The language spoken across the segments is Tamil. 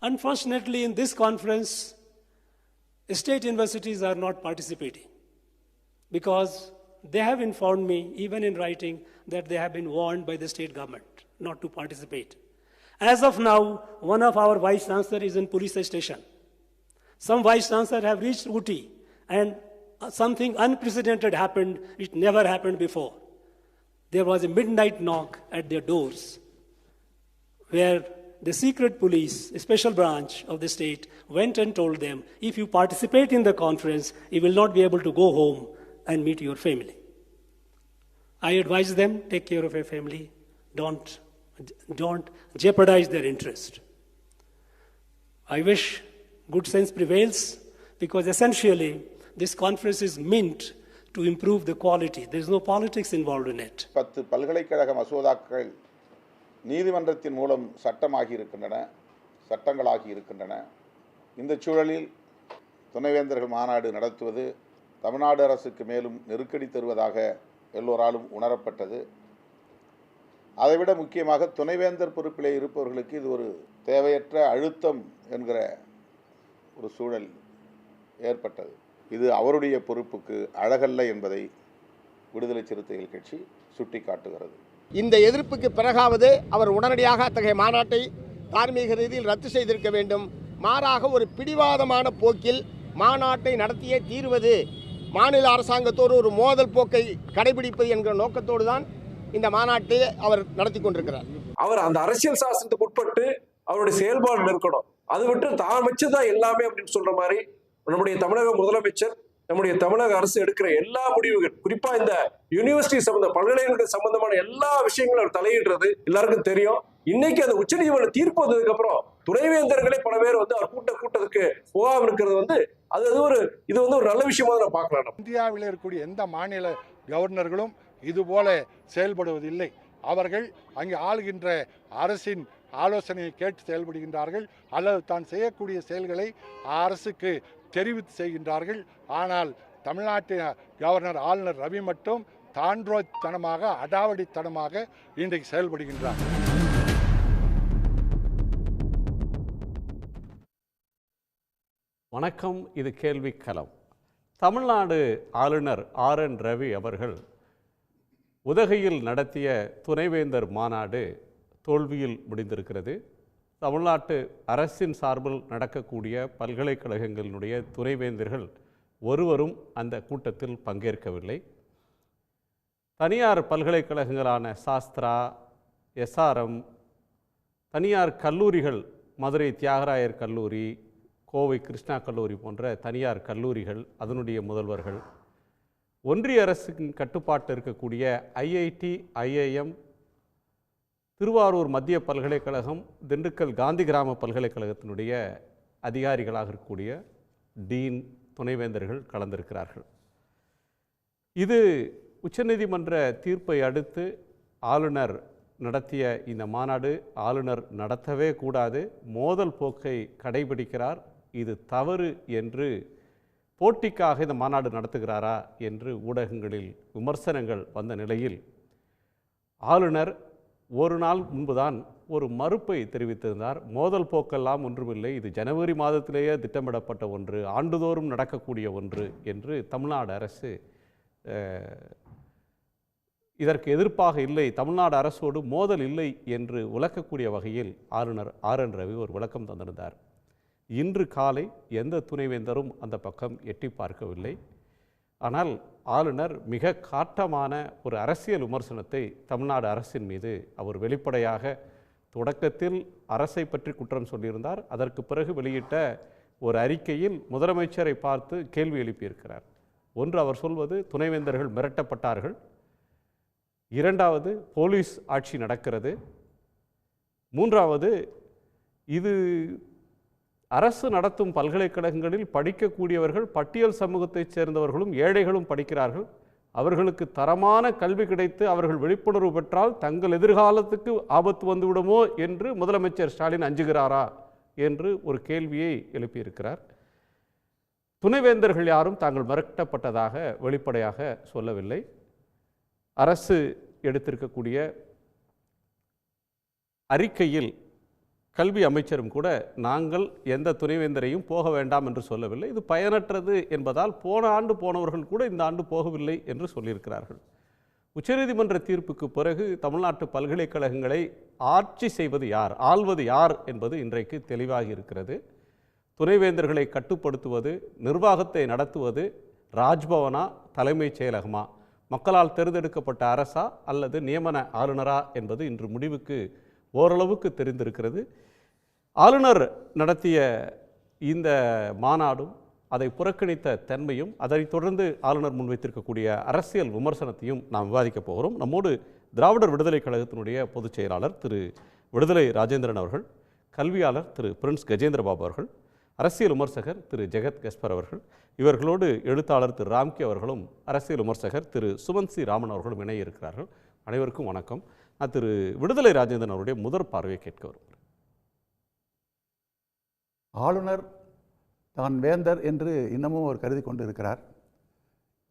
Unfortunately, in this conference, state universities are not participating because they have informed me, even in writing, that they have been warned by the state government not to participate. As of now, one of our vice chancellors is in police station. Some vice chancellors have reached Uti, and something unprecedented happened. It never happened before. There was a midnight knock at their doors, where the secret police, a special branch of the state, went and told them, if you participate in the conference, you will not be able to go home and meet your family. I advise them, take care of your family, don't jeopardize their interest. I wish good sense prevails, because essentially this conference is meant to improve the quality. There is no politics involved in it. 10 பல்கலைக்கழக மசோதாக்கள் நீதிமன்றத்தின் மூலம் சட்டங்களாகி இருக்கின்றன. இந்த சூழலில் துணைவேந்தர்கள் மாநாடு நடத்துவது தமிழ்நாடு அரசுக்கு மேலும் நெருக்கடி தருவதாக எல்லோராலும் உணரப்பட்டது. அதைவிட முக்கியமாக துணைவேந்தர் பொறுப்பிலே இருப்பவர்களுக்கு இது ஒரு தேவையற்ற அழுத்தம் என்கிற ஒரு சூழல் ஏற்பட்டது. இது அவருடைய பொறுப்புக்கு அழகல்ல என்பதை விடுதலை சிறுத்தைகள் கட்சி சுட்டிக்காட்டுகிறது. இந்த எதிர்ப்புக்கு பிறகாவது அவர் உடனடியாக அத்தகைய மாநாட்டை தார்மீக ரீதியில் ரத்து செய்திருக்க வேண்டும். மாறாக ஒரு பிடிவாதமான போக்கில் மாநாட்டை நடத்தியே தீர்வது, மாநில அரசாங்கத்தோடு ஒரு மோதல் போக்கை கடைபிடிப்பது என்கிற நோக்கத்தோடு தான் இந்த மாநாட்டை அவர் நடத்தி கொண்டிருக்கிறார். அவர் அந்த அரசியல் சாசனத்துக்கு உட்பட்டு அவருடைய செயல்பாடு இருக்கணும். அது விட்டு தான் வச்சுதான் எல்லாமே அப்படின்னு சொல்ற மாதிரி நம்முடைய தமிழக முதலமைச்சர், நம்முடைய தமிழக அரசு எடுக்கிற எல்லா முடிவுகள், குறிப்பா இந்த யூனிவர்சிட்டி பல்கலைக்கழக சம்பந்தமான எல்லா விஷயங்களும் அவர் தலையிடுறது எல்லாருக்கும் தெரியும். இன்னைக்கு அந்த உச்சநீதிமன்ற தீர்ப்பு வந்ததுக்கு அப்புறம் துணைவேந்தர்களே பல பேர் அவர் கூட்டத்துக்கு போகாம இருக்கிறது இது ஒரு நல்ல விஷயமா நான் பார்க்கலாம். இந்தியாவில் இருக்கக்கூடிய எந்த மாநில கவர்னர்களும் இது போல செயல்படுவதில்லை. அவர்கள் அங்கே ஆளுகின்ற அரசின் ஆலோசனையை கேட்டு செயல்படுகின்றார்கள், அல்லது தான் செய்யக்கூடிய செயல்களை அரசுக்கு தெரிவித்து செய்கின்றார்கள். ஆனால் தமிழ்நாட்டு கவர்னர் ஆளுநர் ரவி மட்டும் தாண்டோத்தனமாக, அடாவடித்தனமாக இன்றைக்கு செயல்படுகின்றார். வணக்கம், இது கேள்வி களம். தமிழ்நாடு ஆளுநர் RN ரவி அவர்கள் உதகையில் நடத்திய துணைவேந்தர் மாநாடு தோல்வியில் முடிந்திருக்கிறது. தமிழ்நாட்டு அரசின் சார்பில் நடக்கக்கூடிய பல்கலைக்கழகங்களினுடைய துணைவேந்தர்கள் ஒருவரும் அந்த கூட்டத்தில் பங்கேற்கவில்லை. தனியார் பல்கலைக்கழகங்களான சாஸ்திரா, SRM, தனியார் கல்லூரிகள், மதுரை தியாகராயர் கல்லூரி, கோவை கிருஷ்ணா கல்லூரி போன்ற தனியார் கல்லூரிகள், அதனுடைய முதல்வர்கள், ஒன்றிய அரசின் கட்டுப்பாட்டு இருக்கக்கூடிய IIT, IIM, திருவாரூர் மத்திய பல்கலைக்கழகம், திண்டுக்கல் காந்தி கிராம பல்கலைக்கழகத்தினுடைய அதிகாரிகளாக இருக்கக்கூடிய டீன், துணைவேந்தர்கள் கலந்திருக்கிறார்கள். இது உச்சநீதிமன்ற தீர்ப்பை அடுத்து ஆளுநர் நடத்திய இந்த மாநாடு ஆளுநர் நடத்தவே கூடாது, மோதல் போக்கை கடைபிடிக்கிறார், இது தவறு என்று போட்டிக்காக இந்த மாநாடு நடத்துகிறாரா என்று ஊடகங்களில் விமர்சனங்கள் வந்த நிலையில் ஆளுநர் ஒரு நாள் முன்புதான் ஒரு மறுப்பை தெரிவித்திருந்தார். மோதல் போக்கெல்லாம் ஒன்றுமில்லை, இது ஜனவரி மாதத்திலேயே திட்டமிடப்பட்ட ஒன்று, ஆண்டுதோறும் நடக்கக்கூடிய ஒன்று என்று தமிழ்நாடு அரசு இதற்கு எதிர்ப்பாக இல்லை, தமிழ்நாடு அரசோடு மோதல் இல்லை என்று விளக்கக்கூடிய வகையில் ஆளுநர் RN ரவி ஒரு விளக்கம் தந்திருந்தார். இன்று காலை எந்த துணைவேந்தரும் அந்த பக்கம் எட்டி பார்க்கவில்லை. ஆனால் ஆளுநர் மிக காட்டமான ஒரு அரசியல் விமர்சனத்தை தமிழ்நாடு அரசின் மீது அவர் வெளிப்படையாக தொடக்கத்தில் அரசை பற்றி குற்றம் சொல்லியிருந்தார். அதற்கு பிறகு வெளியிட்ட ஒரு அறிக்கையில் முதலமைச்சரை பார்த்து கேள்வி எழுப்பியிருக்கிறார். ஒன்று, அவர் சொல்வது துணைவேந்தர்கள் மிரட்டப்பட்டார்கள், இரண்டாவது போலீஸ் ஆட்சி நடக்கிறது, மூன்றாவது இது அரசு நடத்தும் பல்கலைக்கழகங்களில் படிக்கக்கூடியவர்கள் பட்டியல் சமூகத்தைச் சேர்ந்தவர்களும் ஏழைகளும் படிக்கிறார்கள், அவர்களுக்கு தரமான கல்வி கிடைத்து அவர்கள் விழிப்புணர்வு பெற்றால் தங்கள் எதிர்காலத்துக்கு ஆபத்து வந்துவிடுமோ என்று முதலமைச்சர் ஸ்டாலின் அஞ்சுகிறாரா என்று ஒரு கேள்வியை எழுப்பியிருக்கிறார். துணைவேந்தர்கள் யாரும் தாங்கள் மிரட்டப்பட்டதாக வெளிப்படையாக சொல்லவில்லை. அரசு எடுத்திருக்கக்கூடிய அறிக்கையில் கல்வி அமைச்சரும் கூட நாங்கள் எந்த துணைவேந்தரையும் போக வேண்டாம் என்று சொல்லவில்லை, இது பயனற்றது என்பதால் போன ஆண்டு போனவர்கள் கூட இந்த ஆண்டு போகவில்லை என்று சொல்லியிருக்கிறார்கள். உச்சநீதிமன்ற தீர்ப்புக்கு பிறகு தமிழ்நாட்டு பல்கலைக்கழகங்களை ஆட்சி செய்வது யார், ஆள்வது யார் என்பது இன்றைக்கு தெளிவாகி இருக்கிறது. துணைவேந்தர்களை கட்டுப்படுத்துவது, நிர்வாகத்தை நடத்துவது ராஜ்பவனா, தலைமைச் செயலகமா, மக்களால் தேர்ந்தெடுக்கப்பட்ட அரசா அல்லது நியமன ஆளுநரா என்பது இன்று முடிவுக்கு ஓரளவுக்கு தெரிந்திருக்கிறது. ஆளுநர் நடத்திய இந்த மாநாடும் அதை புறக்கணித்த தன்மையும் அதைத் தொடர்ந்து ஆளுநர் முன்வைத்திருக்கக்கூடிய அரசியல் விமர்சனத்தையும் நாம் விவாதிக்கப் போகிறோம். நம்மோடு திராவிடர் விடுதலை கழகத்தினுடைய பொதுச் செயலாளர் திரு விடுதலை ராஜேந்திரன் அவர்கள், கல்வியாளர் திரு பிரின்ஸ் கஜேந்திரபாபு அவர்கள், அரசியல் விமர்சகர் திரு ஜெகத் கஸ்பர் அவர்கள், இவர்களோடு எழுத்தாளர் திரு ராம்கி அவர்களும் அரசியல் விமர்சகர் திரு சுமந்த் சி ராமன் அவர்களும் இணைய இருக்கிறார்கள். அனைவருக்கும் வணக்கம். நான் திரு விடுதலை ராஜேந்திரன் அவருடைய முதற் பார்வையை கேட்க வருகிறேன். ஆளுநர் தான் வேந்தர் என்று இன்னமும் அவர் கருதி கொண்டு இருக்கிறார்.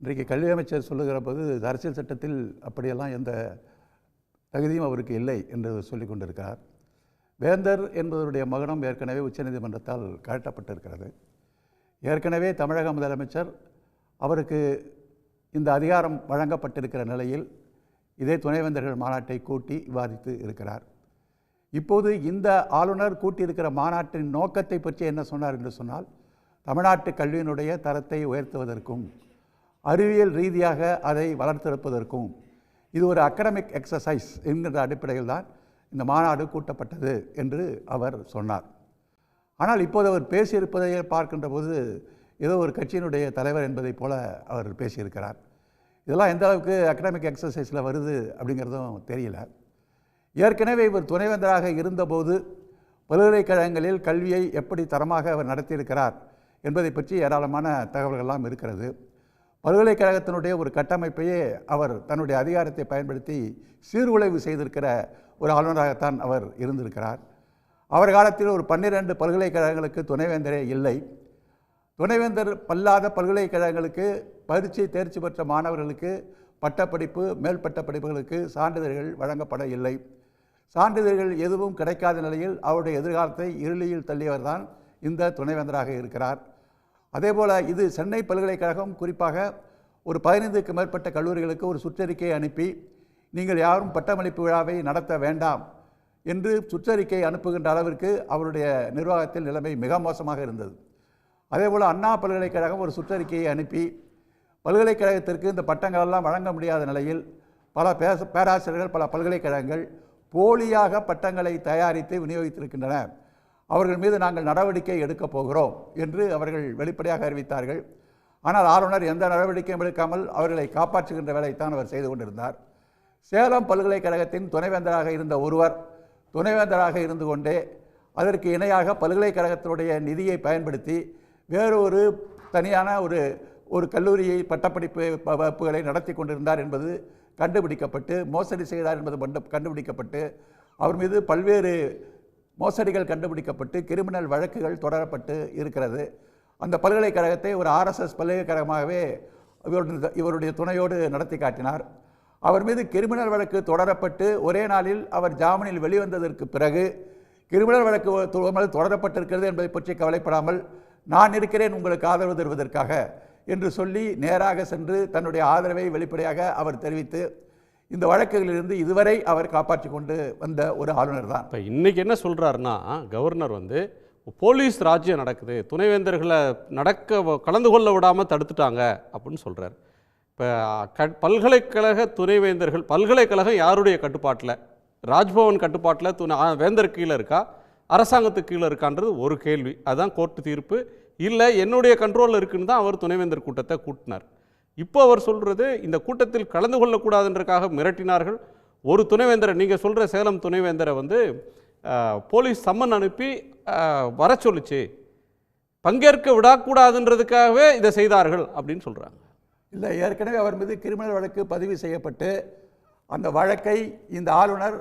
இன்றைக்கு கல்வி அமைச்சர் சொல்லுகிற போது அரசியல் சட்டத்தில் அப்படியெல்லாம் எந்த தகுதியும் அவருக்கு இல்லை என்று சொல்லிக் கொண்டிருக்கிறார். வேந்தர் என்பவருடைய மகனம் ஏற்கனவே உச்சநீதிமன்றத்தால் கழட்டப்பட்டிருக்கிறது. ஏற்கனவே தமிழக முதலமைச்சர் அவருக்கு இந்த அதிகாரம் வழங்கப்பட்டிருக்கிற நிலையில் இதே துணைவேந்தர்கள் மாநாட்டை கூட்டி விவாதித்து இருக்கிறார். இப்போது இந்த ஆளுநர் கூட்டியிருக்கிற மாநாட்டின் நோக்கத்தை பற்றி என்ன சொன்னார் என்று சொன்னால், தமிழ்நாட்டு கல்வியினுடைய தரத்தை உயர்த்துவதற்கும் அறிவியல் ரீதியாக அதை வளர்த்தெடுப்பதற்கும் இது ஒரு அகடமிக் எக்ஸசைஸ் என்கின்ற அடிப்படையில் தான் இந்த மாநாடு கூட்டப்பட்டது என்று அவர் சொன்னார். ஆனால் இப்போது அவர் பேசியிருப்பதை பார்க்கின்ற போது ஏதோ ஒரு கட்சியினுடைய தலைவர் என்பதைப் போல அவர் பேசியிருக்கிறார். இதெல்லாம் எந்த அளவுக்கு அகடமிக் எக்ஸசைஸில் வருது அப்படிங்கிறதும் தெரியல. ஏற்கனவே இவர் துணைவேந்தராக இருந்தபோது பல்கலைக்கழகங்களில் கல்வியை எப்படி தரமாக அவர் நடத்தியிருக்கிறார் என்பதை பற்றி ஏராளமான தகவல்கள்லாம் இருக்கிறது. பல்கலைக்கழகத்தினுடைய ஒரு கட்டமைப்பையே அவர் தன்னுடைய அதிகாரத்தை பயன்படுத்தி சீர்குலைவு செய்திருக்கிற ஒரு ஆளுநராகத்தான் அவர் இருந்திருக்கிறார். அவர் காலத்தில் ஒரு 12 பல்கலைக்கழகங்களுக்கு துணைவேந்தரே இல்லை. துணைவேந்தர் அல்லாத பல்கலைக்கழகங்களுக்கு பரீட்சை தேர்ச்சி பெற்ற மாணவர்களுக்கு பட்டப்படிப்பு, மேல் பட்ட படிப்புகளுக்கு சான்றிதழ்கள் வழங்கப்பட இல்லை. சான்றிதழ்கள் எதுவும் கிடைக்காத நிலையில் அவருடைய எதிர்காலத்தை இருளியில் தள்ளியவர் தான் இந்த துணைவேந்தராக இருக்கிறார். அதேபோல் இது சென்னை பல்கலைக்கழகம் குறிப்பாக ஒரு 15க்கு மேற்பட்ட கல்லூரிகளுக்கு ஒரு சுற்றறிக்கையை அனுப்பி நீங்கள் யாரும் பட்டமளிப்பு விழாவை நடத்த வேண்டாம் என்று சுற்றறிக்கை அனுப்புகின்ற அளவிற்கு அவருடைய நிர்வாகத்தில் நிலைமை மிக மோசமாக இருந்தது. அதேபோல் அண்ணா பல்கலைக்கழகம் ஒரு சுற்றறிக்கையை அனுப்பி பல்கலைக்கழகத்திற்கு இந்த பட்டங்களெல்லாம் வழங்க முடியாத நிலையில் பல பேராசிரியர்கள், பல பல்கலைக்கழகங்கள் போலியாக பட்டங்களை தயாரித்து விநியோகித்திருக்கின்றன, அவர்கள் மீது நாங்கள் நடவடிக்கை எடுக்கப் போகிறோம் என்று அவர்கள் வெளிப்படையாக அறிவித்தார்கள். ஆனால் ஆளுநர் எந்த நடவடிக்கையும் எடுக்காமல் அவர்களை காப்பாற்றுகின்ற வேலைத்தான் அவர் செய்து கொண்டிருந்தார். சேலம் பல்கலைக்கழகத்தின் துணைவேந்தராக இருந்த ஒருவர் துணைவேந்தராக இருந்து கொண்டே அதற்கு இணையாக பல்கலைக்கழகத்தினுடைய நிதியை பயன்படுத்தி வேறொரு தனியான ஒரு கல்லூரியை பட்டப்படிப்பு வகுப்புகளை நடத்தி கொண்டிருந்தார் என்பது கண்டுபிடிக்கப்பட்டு, மோசடி செய்தார் என்பது கண்டுபிடிக்கப்பட்டு, அவர் மீது பல்வேறு மோசடிகள் கண்டுபிடிக்கப்பட்டு கிரிமினல் வழக்குகள் தொடரப்பட்டு இருக்கிறது. அந்த பல்கலைக்கழகத்தை ஒரு RSS பல்கலைக்கழகமாகவே இவருடைய துணையோடு நடத்தி காட்டினார். அவர் மீது கிரிமினல் வழக்கு தொடரப்பட்டு ஒரே நாளில் அவர் ஜாமீனில் வெளிவந்ததற்கு பிறகு கிரிமினல் வழக்கு தொடரப்பட்டிருக்கிறது என்பதை பற்றி கவலைப்படாமல் நான் இருக்கிறேன் உங்களுக்கு ஆதரவு தருவதற்காக என்று சொல்லி நேராக சென்று தன்னுடைய ஆதரவை வெளிப்படையாக அவர் தெரிவித்து இந்த வழக்குகளிலிருந்து இதுவரை அவர் காப்பாற்றி கொண்டு வந்த ஒரு ஆளுநர் தான். இப்போ இன்றைக்கி என்ன சொல்கிறாருன்னா, கவர்னர் போலீஸ் ராஜ்யம் நடக்குது, துணைவேந்தர்களை கலந்து கொள்ள விடாமல் தடுத்துட்டாங்க அப்படின்னு சொல்கிறார். இப்போ பல்கலைக்கழக துணைவேந்தர்கள், பல்கலைக்கழகம் யாருடைய கட்டுப்பாட்டில், ராஜ்பவன் கட்டுப்பாட்டில் வேந்தர் கீழே இருக்கா, அரசாங்கத்துக்கு கீழே இருக்கான்றது ஒரு கேள்வி. அதுதான் கோர்ட்டு தீர்ப்பு. இல்லை என்னுடைய கண்ட்ரோலில் இருக்குன்னு தான் அவர் துணைவேந்தர் கூட்டத்தை கூட்டினார். இப்போ அவர் சொல்கிறது இந்த கூட்டத்தில் கலந்து கொள்ளக்கூடாதுன்றக்காக மிரட்டினார்கள். ஒரு துணைவேந்தரை, நீங்கள் சொல்கிற சேலம் துணைவேந்தரை போலீஸ் சம்மன் அனுப்பி வர சொல்லிச்சு, பங்கேற்க விடக்கூடாதுன்றதுக்காகவே இதை செய்தார்கள் அப்படின்னு சொல்கிறாங்க. இல்லை, ஏற்கனவே அவர் மீது கிரிமினல் வழக்கு பதிவு செய்யப்பட்டு அந்த வழக்கை இந்த ஆளுநர்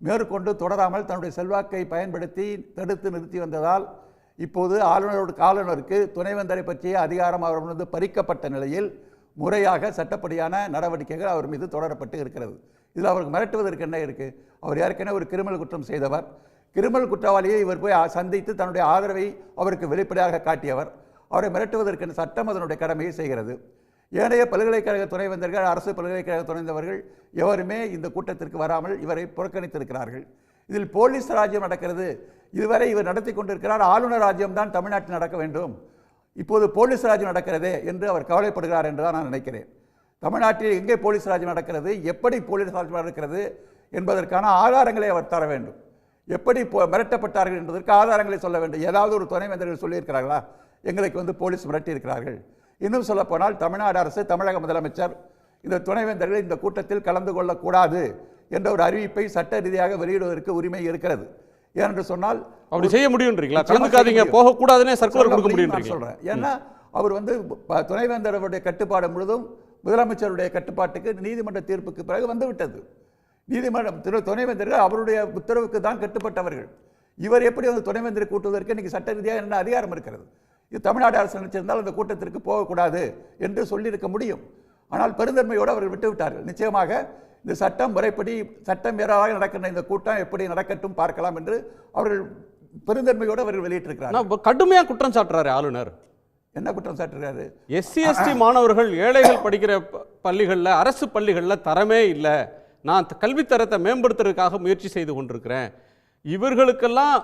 மேற்கொண்டு தொடராமல் தன்னுடைய செல்வாக்கை பயன்படுத்தி தடுத்து நிறுத்தி வந்ததால் இப்போது ஆளுநருக்கு துணைவேந்தரை பற்றிய அதிகாரம் அவர் பறிக்கப்பட்ட நிலையில் முறையாக சட்டப்படியான நடவடிக்கைகள் அவர் மீது தொடரப்பட்டு இருக்கிறது. இதில் அவருக்கு மிரட்டுவதற்கு என்ன இருக்குது? அவர் ஏற்கனவே ஒரு கிரிமினல் குற்றம் செய்தவர். கிரிமினல் குற்றவாளியை இவர் போய் சந்தித்து தன்னுடைய ஆதரவை அவருக்கு வெளிப்படையாக காட்டியவர். அவரை மிரட்டுவதற்கு சட்டம் அதனுடைய கடமையை செய்கிறது. ஏனைய பல்கலைக்கழக துணைவேந்தர்கள், அரசு பல்கலைக்கழக துணைந்தவர்கள் எவருமே இந்த கூட்டத்திற்கு வராமல் இவரை புறக்கணித்திருக்கிறார்கள். இதில் போலீஸ் ராஜ்யம் நடக்கிறது. இதுவரை இவர் நடத்தி கொண்டிருக்கிறார். ஆளுநர் ராஜ்யம் தான் தமிழ்நாட்டில் நடக்க வேண்டும், இப்போது போலீஸ் ராஜ்யம் நடக்கிறதே என்று அவர் கவலைப்படுகிறார் என்று தான் நான் நினைக்கிறேன். தமிழ்நாட்டில் எங்கே போலீஸ் ராஜ்யம் நடக்கிறது, எப்படி போலீஸ் ராஜ்யம் நடக்கிறது என்பதற்கான ஆதாரங்களை அவர் தர வேண்டும். எப்படி மிரட்டப்பட்டார்கள் என்பதற்கு ஆதாரங்களை சொல்ல வேண்டும். ஏதாவது ஒரு துணைவேந்தர்கள் சொல்லியிருக்கிறார்களா, எங்களுக்கு போலீஸ் மிரட்டி இருக்கிறார்கள்? இன்னும் சொல்லப்போனால் தமிழ்நாடு அரசு, தமிழக முதலமைச்சர் இந்த துணைவேந்தர்கள் இந்த கூட்டத்தில் கலந்து கொள்ளக்கூடாது என்ற ஒரு அறிவிப்பை சட்ட ரீதியாக வெளியிடுவதற்கு உரிமை இருக்கிறது. ஏனென்று சொன்னால் அப்படி செய்ய முடியும்ன்றீங்களா? கலந்துக்காதீங்க, போகக்கூடாதுன்னே சர்க்குலர் கொடுக்க முடியும் சொல்றேன். ஏன்னா அவர் துணைவேந்தருடைய கட்டுப்பாடு முழுதும் முதலமைச்சருடைய கட்டுப்பாட்டுக்கு நீதிமன்ற தீர்ப்புக்கு பிறகு வந்துவிட்டது. நீதிமன்றம் துணைவேந்தர்கள் அவருடைய உத்தரவுக்கு தான் கட்டுப்பட்டவர்கள். இவர் எப்படி துணைவேந்தரை கூட்டுவதற்கு இன்னைக்கு சட்ட ரீதியாக என்ன அதிகாரம் இருக்கிறது? இது தமிழ்நாடு அரசு நினைச்சிருந்தால் அந்த கூட்டத்திற்கு போகக்கூடாது என்று சொல்லியிருக்க முடியும். ஆனால் பெருந்தன்மையோடு அவர்கள் விட்டுவிட்டார்கள். நிச்சயமாக இந்த சட்டம் முறைப்படி சட்டம் மீறலாக நடக்கின்ற இந்த கூட்டம் எப்படி நடக்கட்டும் பார்க்கலாம் என்று அவர்கள் பெருந்தன்மையோடு அவர்கள் வெளியிட்டிருக்கிறார்கள். கடுமையா குற்றம் சாட்டுறாரு ஆளுநர். என்ன குற்றம் சாட்டுறாரு? எஸ்சி எஸ்டி மாணவர்கள், ஏழைகள் படிக்கிற பள்ளிகளில், அரசு பள்ளிகளில் தரமே இல்லை, நான் கல்வித்தரத்தை மேம்படுத்துறதுக்காக முயற்சி செய்து கொண்டிருக்கிறேன், இவர்களுக்கெல்லாம்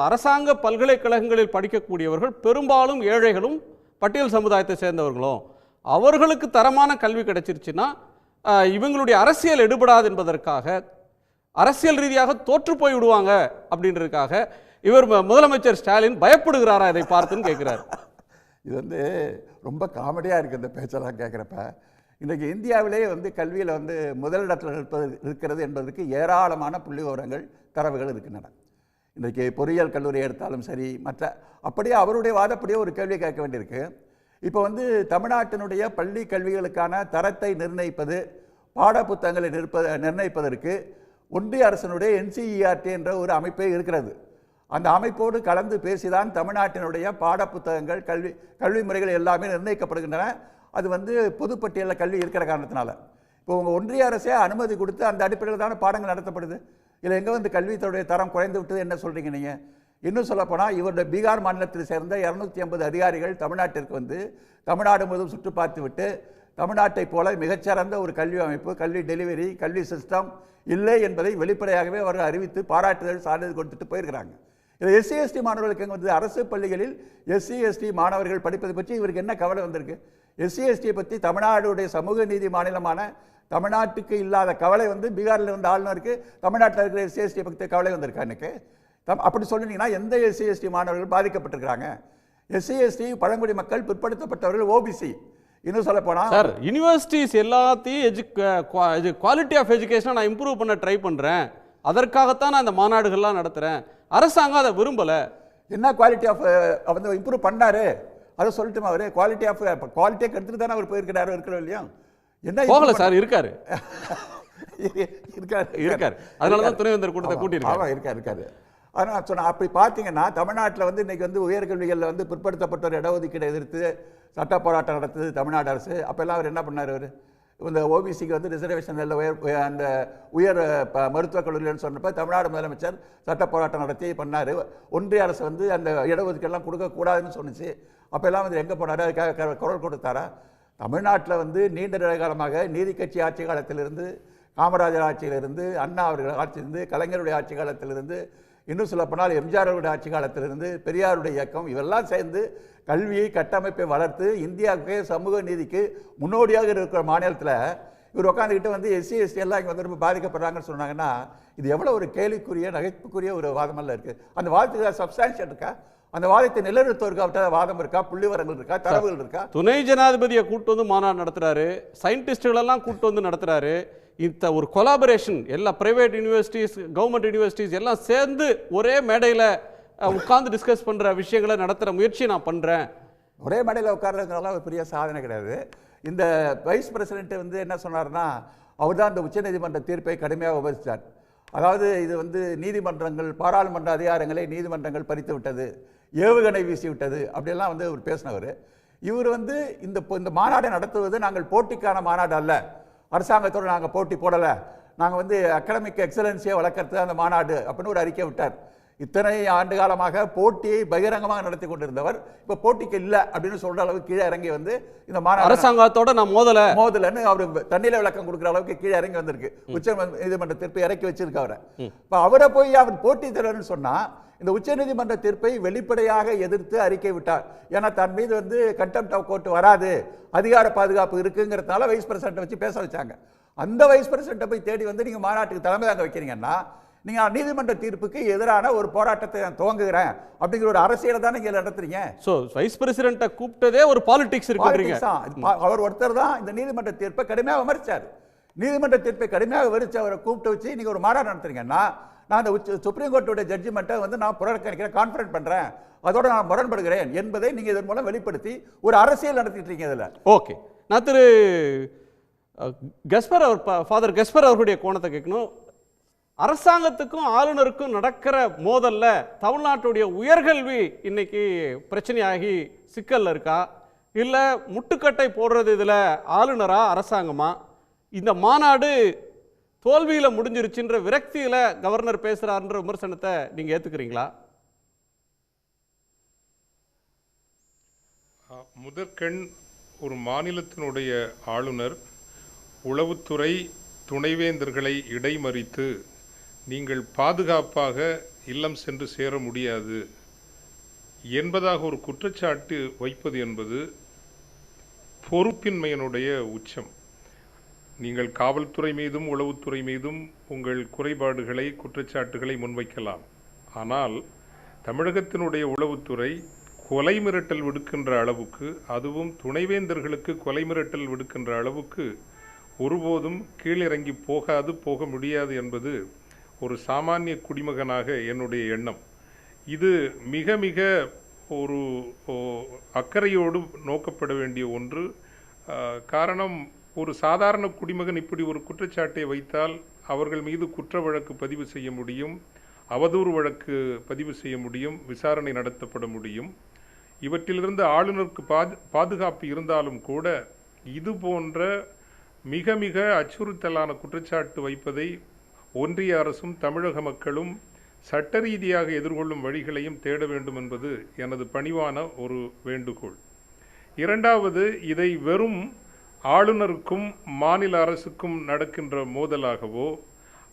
அரசாங்க பல்கலைக்கழகங்களில் படிக்கக்கூடியவர்கள் பெரும்பாலும் ஏழைகளும் பட்டியல் சமுதாயத்தை சேர்ந்தவர்களும், அவர்களுக்கு தரமான கல்வி கிடைச்சிருச்சுன்னா இவங்களுடைய அரசியல் எடுபடாது என்பதற்காக, அரசியல் ரீதியாக தோற்று போய் விடுவாங்க அப்படின்றதுக்காக இவர் முதலமைச்சர் ஸ்டாலின் பயப்படுகிறாரா இதை பார்த்துன்னு கேட்கிறார். இது ரொம்ப காமெடியாக இருக்குது இந்த பேச்செல்லாம் கேட்குறப்ப. இன்றைக்கு இந்தியாவிலே கல்வியில் முதலிடத்தில் இருக்கிறது என்பதற்கு ஏராளமான புள்ளி விவரங்கள், தரவுகள் இருக்கின்றன. இன்றைக்கு பொறியியல் கல்லூரி எடுத்தாலும் சரி, மற்ற அப்படியே அவருடைய வாதப்படியே ஒரு கேள்வி கேட்க வேண்டியிருக்கு. இப்போ தமிழ்நாட்டினுடைய பள்ளி கல்விகளுக்கான தரத்தை நிர்ணயிப்பது, பாட புத்தகங்களை நிர்ணயிப்பதற்கு ஒன்றிய அரசினுடைய NCERT என்ற ஒரு அமைப்பே இருக்கிறது. அந்த அமைப்போடு கலந்து பேசிதான் தமிழ்நாட்டினுடைய பாட புத்தகங்கள், கல்வி முறைகள் எல்லாமே நிர்ணயிக்கப்படுகின்றன. அது பொதுப்பட்டியலில் கல்வி இருக்கிற காரணத்தினால இப்போ உங்கள் ஒன்றிய அரசே அனுமதி கொடுத்து அந்த அடிப்படையில் தானே பாடங்கள் நடத்தப்படுது. இதில் எங்கே கல்வித்துடைய தரம் குறைந்து விட்டது என்ன சொல்கிறீங்க நீங்கள்? இன்னும் சொல்லப்போனால் இவருடைய பீகார் மாநிலத்தில் சேர்ந்த 250 அதிகாரிகள் தமிழ்நாட்டிற்கு தமிழ்நாடு முழுவதும் சுற்று பார்த்து விட்டு தமிழ்நாட்டை போல மிகச்சிறந்த ஒரு கல்வி அமைப்பு, கல்வி டெலிவரி, கல்வி சிஸ்டம் இல்லை என்பதை வெளிப்படையாகவே அவர்கள் அறிவித்து பாராட்டுதல் சான்றிதழ் கொடுத்துட்டு போயிருக்கிறாங்க. இதில் SC ST மாணவர்களுக்கு அரசு பள்ளிகளில் SC ST மாணவர்கள் படிப்பதை பற்றி இவருக்கு என்ன கவலை வந்திருக்கு? SC ST பற்றி தமிழ்நாடுடைய சமூக நீதி மாநிலமான தமிழ்நாட்டுக்கு இல்லாத கவலை பீகாரில் ஆளுநருக்கு தமிழ்நாட்டில் இருக்கிற SC ST பற்றி கவலை வந்திருக்கா? எனக்கு அப்படி சொன்னீங்கன்னா எந்த SC ST மாணவர்கள் பாதிக்கப்பட்டிருக்கிறாங்க? SC ST பழங்குடி மக்கள், பிற்படுத்தப்பட்டவர்கள், OBC. இன்னும் சொல்ல போனா சார், யூனிவர்சிட்டிஸ் எல்லாத்தையும் குவாலிட்டி ஆஃப் எஜுகேஷனை நான் இம்ப்ரூவ் பண்ண ட்ரை பண்றேன், அதற்காகத்தான் நான் இந்த மாநாடுகள்லாம் நடத்துறேன். அரசாங்கம் அதை விரும்பல. என்ன குவாலிட்டி ஆஃப் இம்ப்ரூவ் பண்ணாரு அதை சொல்லட்டுமா? அவரு குவாலிட்டியை கெடுத்துட்டு தானே அவர் போயிருக்கிறாரு, இருக்கிறோம் இல்லையா? என்ன போகல சார், இருக்காரு இருக்காரு அதனாலதான் துணைவேந்தர் கூட்டத்தை கூட்டியிருக்காரு. இருக்காரு. ஆனால் சொன்ன அப்படி பார்த்தீங்கன்னா தமிழ்நாட்டில் இன்னைக்கு உயர்கல்விகளில் பிற்படுத்தப்பட்டோர் இடஒதுக்கீடு எதிர்த்து சட்ட போராட்டம் நடத்துது தமிழ்நாடு அரசு. அப்போல்லாம் அவர் என்ன பண்ணார்? அவர் இந்த OBCக்கு ரிசர்வேஷன் அந்த உயர் மருத்துவக் கல்லூரின்னு சொன்னப்போ தமிழ்நாடு முதலமைச்சர் சட்ட போராட்டம் நடத்தி பண்ணார். ஒன்றிய அரசு அந்த இடஒதுக்கீடெல்லாம் கொடுக்கக்கூடாதுன்னு சொன்னிச்சு. அப்போல்லாம் எங்கே போனார்? அதுக்காக குரல் கொடுத்தாரா? தமிழ்நாட்டில் நீண்ட காலமாக நீதி கட்சி ஆட்சி காலத்திலிருந்து, காமராஜர் ஆட்சியிலிருந்து, அண்ணா அவர்கள் ஆட்சியிலிருந்து, கலைஞருடைய ஆட்சி காலத்திலிருந்து, இன்னும் சொல்லப்போனால் எம்ஜிஆர் அவருடைய ஆட்சி காலத்திலிருந்து, பெரியாருடைய இயக்கம் இவெல்லாம் சேர்ந்து கல்வியை கட்டமைப்பை வளர்த்து இந்தியாவுக்கு சமூக நீதிக்கு முன்னோடியாக இருக்கிற மாநிலத்தில் இவர் உட்காந்துக்கிட்டு SC ST எல்லாம் இங்கே ரொம்ப பாதிக்கப்படுறாங்கன்னு சொன்னாங்கன்னா இது எவ்வளோ ஒரு கேலிக்குரிய, நகைப்புக்குரிய ஒரு வாதமெல்லாம் இருக்குது. அந்த வாதத்துக்கு சப்ஸ்டான்ஷியல் இருக்கா? அந்த வாதத்தை நிலைநிறுத்தவருக்கு வாதம் இருக்கா? புள்ளிவரங்கள் இருக்கா? தரவுகள் இருக்கா? துணை ஜனாதிபதியை கூட்டு மாநாடு நடத்துறாரு, சயின்டிஸ்டுகளெல்லாம் கூட்டு நடத்துறாரு. இந்த ஒரு கொலாபரேஷன் எல்லா பிரைவேட் யூனிவர்சிட்டிஸ், கவர்மெண்ட் யூனிவர்சிட்டிஸ் எல்லாம் சேர்ந்து ஒரே மேடையில் உட்கார்ந்து டிஸ்கஸ் பண்ணுற விஷயங்களை நடத்துகிற முயற்சியை நான் பண்ணுறேன். ஒரே மேடையில் உட்கார்றதுனால ஒரு பெரிய சாதனை கிடையாது. இந்த வைஸ் பிரசிடென்ட் என்ன சொன்னார்னா, அவர் தான் இந்த உச்சநீதிமன்ற தீர்ப்பை கடுமையாக விமர்சித்தார். அதாவது இது நீதிமன்றங்கள், பாராளுமன்ற அதிகாரங்களை நீதிமன்றங்கள் பறித்து விட்டது, ஏவுகணை வீசி விட்டது அப்படியெல்லாம் அவர் பேசினவர். இவர் இந்த மாநாட்டை நடத்துவது நாங்கள் போட்டிக்கான மாநாடு அல்ல, அரசாங்கத்தோடு நாங்கள் போட்டி போடலை, நாங்கள் வந்து அகாடமிக் எக்ஸலன்ஸியை வளர்க்கறது அந்த மாநாடு அப்படின்னு ஒரு அறிக்கை விட்டார். இத்தனை ஆண்டு காலமாக போட்டியை பகிரங்கமாக நடத்தி கொண்டிருந்தவர் இப்போ போட்டிக்கு இல்லை அப்படின்னு சொல்ற அளவுக்கு கீழே இறங்கி வந்து இந்த மாநாடு அரசாங்கத்தோட நான் மோதலன்னு அவர் தண்ணியில விளக்கம் கொடுக்குற அளவுக்கு கீழே இறங்கி வந்திருக்கு. உச்ச நீதிமன்ற தீர்ப்பை இறக்கி வச்சிருக்கு அவரை. இப்போ அவரை போய் அவர் போட்டி தருவன்னு சொன்னா இந்த உச்சநீதிமன்ற தீர்ப்பை வெளிப்படையாக எதிர்த்து அறிக்கை விட்டார். ஏன்னா தன் மீது வந்து கண்டெம்ட் ஆஃப் கோர்ட் வராது, அதிகார பாதுகாப்பு இருக்குங்கிறதுனால வைஸ் பிரசிடென்ட்டை வச்சு பேச வச்சாங்க. அந்த வைஸ் பிரசிடென்ட்டை போய் தேடி வந்து நீங்க மாநாட்டுக்கு தலைமை தாங்க வைக்கிறீங்கன்னா நீங்க நீதிமன்ற தீர்ப்புக்கு எதிரான ஒரு போராட்டத்தை நான் துவங்குகிறேன் அப்படிங்கிற ஒரு அரசியலை தான் நீங்க நடத்துறீங்க. சோ வைஸ் பிரசிடென்ட்டை கூப்பிட்டதே ஒரு பாலிடிக்ஸ் இருக்குன்றீங்க. அவர் ஒருத்தர் தான் இந்த நீதிமன்ற தீர்ப்பை கடுமையாக விமர்சிச்சார். நீதிமன்ற தீர்ப்பை கடுமையாக விமர்சிச்சு அவரை கூப்பிட்டு வச்சு நீங்க ஒரு மாநாடு நடத்துறீங்கன்னா நான் இந்த சுப்ரீம் கோர்ட்டோட ஜட்ஜ்மெண்ட்டை வந்து நான் புறக்கணிக்கிறேன், கான்ஃபரன்ஸ் பண்றேன், அதோட நான் முரண்படுகிறேன் என்பதை நீங்க இதன் மூலம் வெளிப்படுத்தி ஒரு அரசியல் நடத்திட்டு இருக்கீங்க இதுல. ஓகே, நான் திரு கஸ்பர் ஃபாதர் கஸ்பர் அவர்களுடைய கோணத்தை கேட்கணும். அரசாங்கத்துக்கும் ஆளுநருக்கும் நடக்கிற மோதல்ல தமிழ்நாட்டுடைய உயர்கல்வி இன்னைக்கு பிரச்சனையாகி சிக்கல்ல இருக்கா, இல்ல முட்டுக்கட்டை போடுறது இதுல ஆளுநரா அரசாங்கமா? இந்த மாநாடு தோல்வியில முடிஞ்சிருச்சுன்ற விரக்தியில கவர்னர் பேசுறாருன்ற விமர்சனத்தை நீங்க ஏத்துக்கிறீங்களா? முதற்கண் ஒரு மாநிலத்தினுடைய ஆளுநர் உளவுத்துறை துணைவேந்தர்களை இடைமறித்து நீங்கள் பாதுகாப்பாக இல்லம் சென்று சேர முடியாது என்பதாக ஒரு குற்றச்சாட்டு வைப்பது என்பது பொறுப்பின்மையினுடைய உச்சம். நீங்கள் காவல்துறை மீதும் உளவுத்துறை மீதும் உங்கள் குறைபாடுகளை குற்றச்சாட்டுகளை முன்வைக்கலாம். ஆனால் தமிழகத்தினுடைய உளவுத்துறை கொலை மிரட்டல் விடுக்கின்ற அளவுக்கு, அதுவும் துணைவேந்தர்களுக்கு கொலை மிரட்டல் விடுக்கின்ற அளவுக்கு ஒருபோதும் கீழிறங்கி போக முடியாது என்பது ஒரு சாமானிய குடிமகனாக என்னுடைய எண்ணம். இது மிக மிக ஒரு அக்கறையோடு நோக்கப்பட வேண்டிய ஒன்று. காரணம், ஒரு சாதாரண குடிமகன் இப்படி ஒரு குற்றச்சாட்டை வைத்தால் அவர்கள் மீது குற்ற வழக்கு பதிவு செய்ய முடியும், அவதூறு வழக்கு பதிவு செய்ய முடியும், விசாரணை நடத்தப்பட முடியும். இவற்றிலிருந்து ஆளுநருக்கு பாதுகாப்பு இருந்தாலும் கூட இது போன்ற மிக மிக அச்சுறுத்தலான குற்றச்சாட்டு வைப்பதை ஒன்றிய அரசும் தமிழக மக்களும் சட்ட ரீதியாக எதிர்கொள்ளும் வழிகளையும் தேட வேண்டும் என்பது எனது பணிவான ஒரு வேண்டுகோள். இரண்டாவது, இதை வெறும் ஆளுநருக்கும் மாநில அரசுக்கும் நடக்கின்ற மோதலாகவோ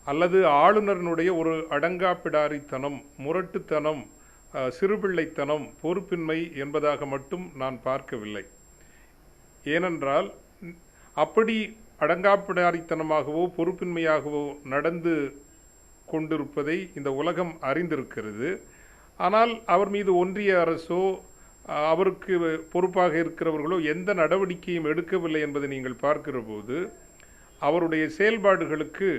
அல்லது ஆளுநரினுடைய ஒரு அடங்காப்பிடாரித்தனம், முரட்டுத்தனம், சிறுபிள்ளைத்தனம், பொறுப்பின்மை என்பதாக மட்டும் நான் பார்க்கவில்லை. ஏனென்றால் அப்படி அடங்காப்பிடாரித்தனமாகவோ பொறுப்பின்மையாகவோ நடந்து கொண்டிருப்பதை இந்த உலகம் அறிந்திருக்கிறது. ஆனால் அவர் மீது ஒன்றிய அரசோ அவருக்கு பொறுப்பாக இருக்கிறவர்களோ எந்த நடவடிக்கையும் எடுக்கவில்லை என்பதை நீங்கள் பார்க்கிற போது அவருடைய செயல்பாடுகளுக்கு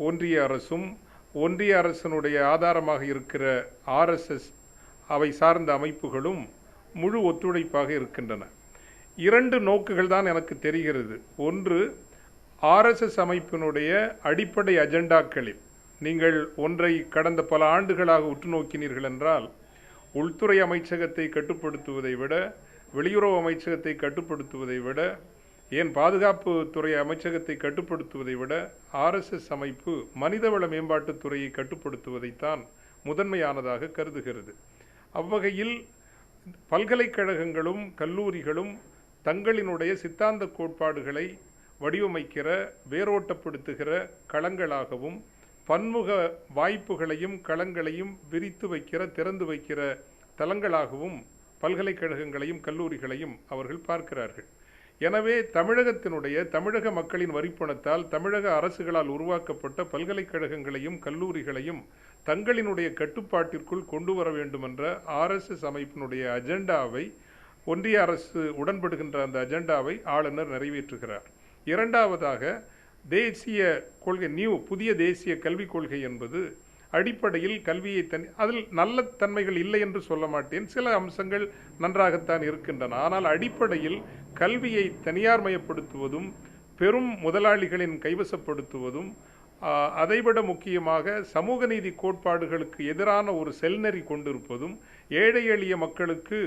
ஒன்றிய அரசும் ஒன்றிய அரசினுடைய ஆதாரமாக இருக்கிற RSS அவை சார்ந்த அமைப்புகளும் முழு ஒத்துழைப்பாக இருக்கின்றன. இரண்டு நோக்குகள் தான் எனக்கு தெரிகிறது. ஒன்று, RSS அமைப்பினுடைய அடிப்படை அஜெண்டாக்களில் நீங்கள் ஒன்றை கடந்த பல ஆண்டுகளாக உற்று நோக்கினீர்கள் என்றால், உள்துறை அமைச்சகத்தை கட்டுப்படுத்துவதை விட, வெளியுறவு அமைச்சகத்தை கட்டுப்படுத்துவதை விட, ஏன் பாதுகாப்பு துறை அமைச்சகத்தை கட்டுப்படுத்துவதை விட RSS அமைப்பு மனிதவள மேம்பாட்டுத் துறையை கட்டுப்படுத்துவதைத்தான் முதன்மையானதாக கருதுகிறது. அவ்வகையில் பல்கலைக்கழகங்களும் கல்லூரிகளும் தங்களினுடைய சித்தாந்த கோட்பாடுகளை வடிவமைக்கிற, வேரோட்டப்படுத்துகிற களங்களாகவும் பன்முக வாய்ப்புகளையும் களங்களையும் விரித்து வைக்கிற, திறந்து வைக்கிற தளங்களாகவும் பல்கலைக்கழகங்களையும் கல்லூரிகளையும் அவர்கள் பார்க்கிறார்கள். எனவே தமிழக மக்களின் வரிப்பணத்தால் தமிழக அரசுகளால் உருவாக்கப்பட்ட பல்கலைக்கழகங்களையும் கல்லூரிகளையும் தங்களினுடைய கட்டுப்பாட்டிற்குள் கொண்டு வர வேண்டும் என்ற RSS அமைப்பினுடைய அஜெண்டாவை, ஒன்றிய அரசு உடன்படுகின்ற அந்த அஜெண்டாவை ஆளுநர் நிறைவேற்றுகிறார். இரண்டாவதாக, தேசிய கொள்கை, புதிய தேசிய கல்விக் கொள்கை என்பது அடிப்படையில் கல்வியை அதில் நல்ல தன்மைகள் இல்லை என்று சொல்ல மாட்டேன், சில அம்சங்கள் நன்றாகத்தான் இருக்கின்றன. ஆனால் அடிப்படையில் கல்வியை தனியார்மயப்படுத்துவதும் பெரும் முதலாளிகளின் கைவசப்படுத்துவதும் அதைவிட முக்கியமாக சமூக நீதி கோட்பாடுகளுக்கு எதிரான ஒரு செல்நெறி கொண்டிருப்பதும், ஏழை எளிய மக்களுக்கு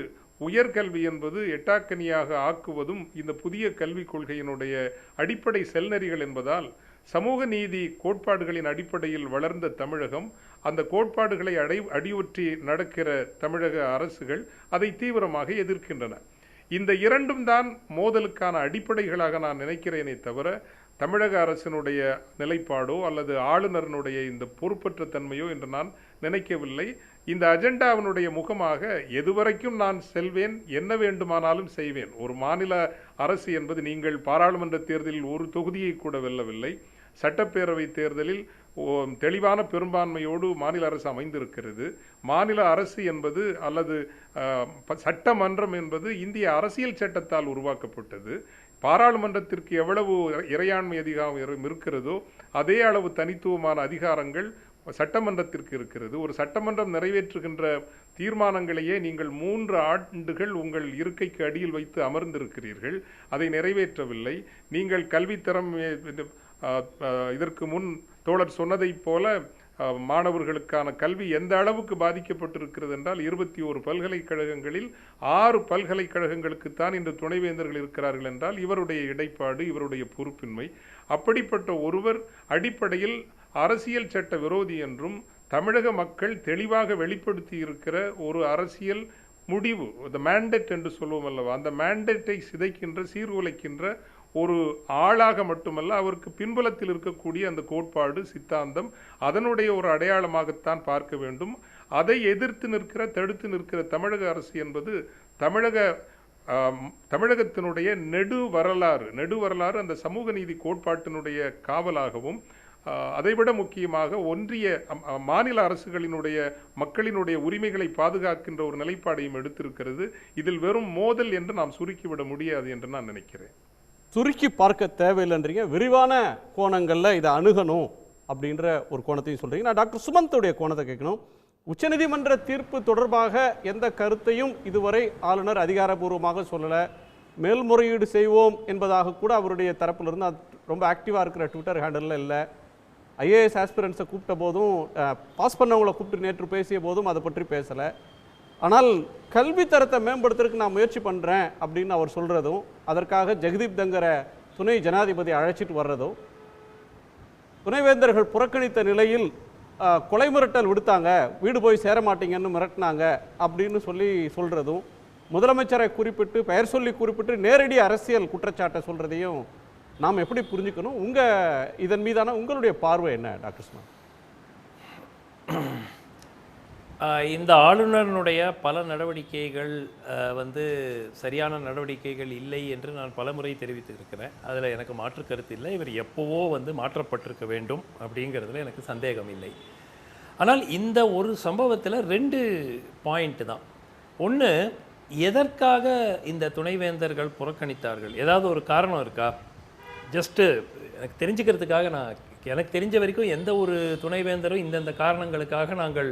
உயர்கல்வி என்பது எட்டாக்கனியாக ஆக்குவதும் இந்த புதிய கல்விக் கொள்கையினுடைய அடிப்படை செல்நெறிகள் என்பதால் சமூக நீதி கோட்பாடுகளின் அடிப்படையில் வளர்ந்த தமிழகம், அந்த கோட்பாடுகளை அடியொற்றி நடக்கிற தமிழக அரசுகள் அதை தீவிரமாக எதிர்க்கின்றன. இந்த இரண்டும் தான் மோதலுக்கான அடிப்படைகளாக நான் நினைக்கிறேனே தவிர தமிழக அரசினுடைய நிலைப்பாடோ அல்லது ஆளுநரனுடைய இந்த பொறுப்பற்ற தன்மையோ என்று நான் நினைக்கவில்லை. இந்த அஜெண்டாவினுடைய முகமாக எதுவரைக்கும் நான் செல்வேன், என்ன வேண்டுமானாலும் செய்வேன். ஒரு மாநில அரசு என்பது, நீங்கள் பாராளுமன்ற தேர்தலில் ஒரு தொகுதியை கூட வெல்லவில்லை, சட்டப்பேரவை தேர்தலில் தெளிவான பெரும்பான்மையோடு மாநில அரசு அமைந்திருக்கிறது. மாநில அரசு என்பது அல்லது சட்டமன்றம் என்பது இந்திய அரசியல் சட்டத்தால் உருவாக்கப்பட்டது. பாராளுமன்றத்திற்கு எவ்வளவு இறையாண்மை அதிகாரம் இருக்கிறதோ அதே அளவு தனித்துவமான அதிகாரங்கள் சட்டமன்றத்திற்கு இருக்கிறது. ஒரு சட்டமன்றம் நிறைவேற்றுகின்ற தீர்மானங்களையே நீங்கள் 3 ஆண்டுகள் உங்கள் இருக்கைக்கு அடியில் வைத்து அமர்ந்திருக்கிறீர்கள், அதை நிறைவேற்றவில்லை. நீங்கள் கல்வித்தரம் இதற்கு முன் தோழர் சொன்னதைப் போல மாணவர்களுக்கான கல்வி எந்த அளவுக்கு பாதிக்கப்பட்டிருக்கிறது என்றால் 21 பல்கலைக்கழகங்களில் 6 பல்கலைக்கழகங்களுக்குத்தான் இன்று துணைவேந்தர்கள் இருக்கிறார்கள் என்றால் இவருடைய இடைப்பாடு, இவருடைய பொறுப்பின்மை. அப்படிப்பட்ட ஒருவர் அடிப்படையில் அரசியல் சட்ட விரோதி என்றும் தமிழக மக்கள் தெளிவாக வெளிப்படுத்தி இருக்கிற ஒரு அரசியல் முடிவு, இந்த மேண்டேட் என்று சொல்லுவோம் அல்லவா, அந்த மேண்டேட்டை சிதைக்கின்ற, சீர்குலைக்கின்ற ஒரு ஆளாக மட்டுமல்ல, அவருக்கு பின்புலத்தில் இருக்கக்கூடிய அந்த கோட்பாடு, சித்தாந்தம், அதனுடைய ஒரு அடையாளமாகத்தான் பார்க்க வேண்டும். அதை எதிர்த்து நிற்கிற, தடுத்து நிற்கிற தமிழக அரசு என்பது தமிழகத்தினுடைய நெடு வரலாறு அந்த சமூக நீதி கோட்பாட்டினுடைய காவலாகவும், அதைவிட முக்கியமாக ஒன்றிய மாநில அரசுகளினுடைய மக்களினுடைய உரிமைகளை பாதுகாக்கின்ற ஒரு நிலைப்பாடையும் எடுத்திருக்கிறது. இதில் வெறும் மோதல் என்று நாம் சுருக்கிவிட முடியாது என்று நான் நினைக்கிறேன். சுருக்கி பார்க்க தேவையில்லைன்றீங்க, விரிவான கோணங்களில் இதை அணுகணும் அப்படின்ற ஒரு கோணத்தையும் சொல்கிறீங்க. நான் டாக்டர் சுமந்தோடைய கோணத்தை கேட்கணும். உச்சநீதிமன்ற தீர்ப்பு தொடர்பாக எந்த கருத்தையும் இதுவரை ஆளுநர் அதிகாரபூர்வமாக சொல்லலை. மேல்முறையீடு செய்வோம் என்பதாக கூட அவருடைய தரப்பிலிருந்து அது ரொம்ப ஆக்டிவாக இருக்கிற ட்விட்டர் ஹேண்டலில் இல்லை. ஐஏஎஸ் ஆஸ்பிரன்ஸை கூப்பிட்ட போதும், பாஸ் பண்ணவங்களை கூப்பிட்டு நேற்று பேசிய போதும் அதை பற்றி பேசலை. ஆனால் கல்வி தரத்தை மேம்படுத்துறதுக்கு நான் முயற்சி பண்ணுறேன் அப்படின்னு அவர் சொல்கிறதும், அதற்காக ஜெகதீப் தங்கரை துணை ஜனாதிபதி அழைச்சிட்டு வர்றதும், துணைவேந்தர்கள் புறக்கணித்த நிலையில் கொலை மிரட்டல் விடுத்தாங்க, வீடு போய் சேர மாட்டீங்கன்னு மிரட்டினாங்க அப்படின்னு சொல்கிறதும், முதலமைச்சரை குறிப்பிட்டு பெயர் சொல்லி குறிப்பிட்டு நேரடி அரசியல் குற்றச்சாட்டை சொல்கிறதையும் நாம் எப்படி புரிஞ்சுக்கணும்? இதன் மீதான உங்களுடைய பார்வை என்ன டாக்டர் சுமன்? இந்த ஆளுநருடைய பல நடவடிக்கைகள் சரியான நடவடிக்கைகள் இல்லை என்று நான் பலமுறை தெரிவித்திருக்கிறேன். அதில் எனக்கு மாற்று கருத்து இல்லை. இவர் எப்போவோ மாற்றப்பட்டிருக்க வேண்டும் அப்படிங்கிறதுல எனக்கு சந்தேகம் இல்லை. ஆனால் இந்த ஒரு சம்பவத்தில் 2 பாயிண்ட் தான். ஒன்று, எதற்காக இந்த துணைவேந்தர்கள் புறக்கணித்தார்கள்? ஏதாவது ஒரு காரணம் இருக்கா? ஜஸ்ட்டு எனக்கு தெரிஞ்சுக்கிறதுக்காக, எனக்கு தெரிஞ்ச வரைக்கும் எந்த ஒரு துணைவேந்தரும் இந்தந்த காரணங்களுக்காக நாங்கள்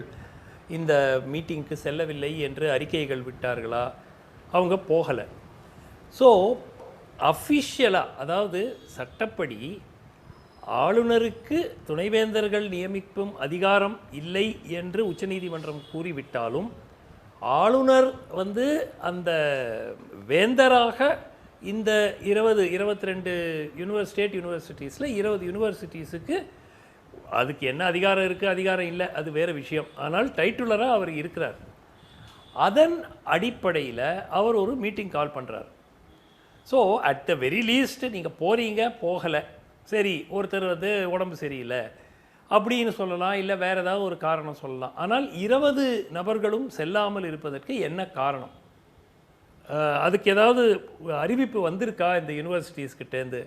இந்த மீட்டிங்க்கு செல்லவில்லை என்று அறிக்கைகள் விட்டார்களா? அவங்க போகலை. ஸோ அஃபிஷியலாக, அதாவது சட்டப்படி ஆளுநருக்கு துணைவேந்தர்கள் நியமிக்கும் அதிகாரம் இல்லை என்று உச்சநீதிமன்றம் கூறிவிட்டாலும், ஆளுநர் அந்த வேந்தராக இந்த 22 ஸ்டேட் யூனிவர்சிட்டிஸில் 20 யூனிவர்சிட்டிஸுக்கு அதுக்கு என்ன அதிகாரம் இருக்குது, அதிகாரம் இல்லை, அது வேறு விஷயம். ஆனால் டைட்டுலராக அவர் இருக்கிறார். அதன் அடிப்படையில் அவர் ஒரு மீட்டிங் கால் பண்ணுறார். So at the very least நீங்கள் போகிறீங்க, போகலை, சரி, ஒருத்தர் உடம்பு சரியில்லை அப்படின்னு சொல்லலாம், இல்லை வேறு ஏதாவது ஒரு காரணம் சொல்லலாம். ஆனால் 20 நபர்களும் செல்லாமல் இருப்பதற்கு என்ன காரணம்? அதுக்கு ஏதாவது அறிவிப்பு வந்திருக்கா இந்த யூனிவர்சிட்டிஸ்கிட்டேருந்து?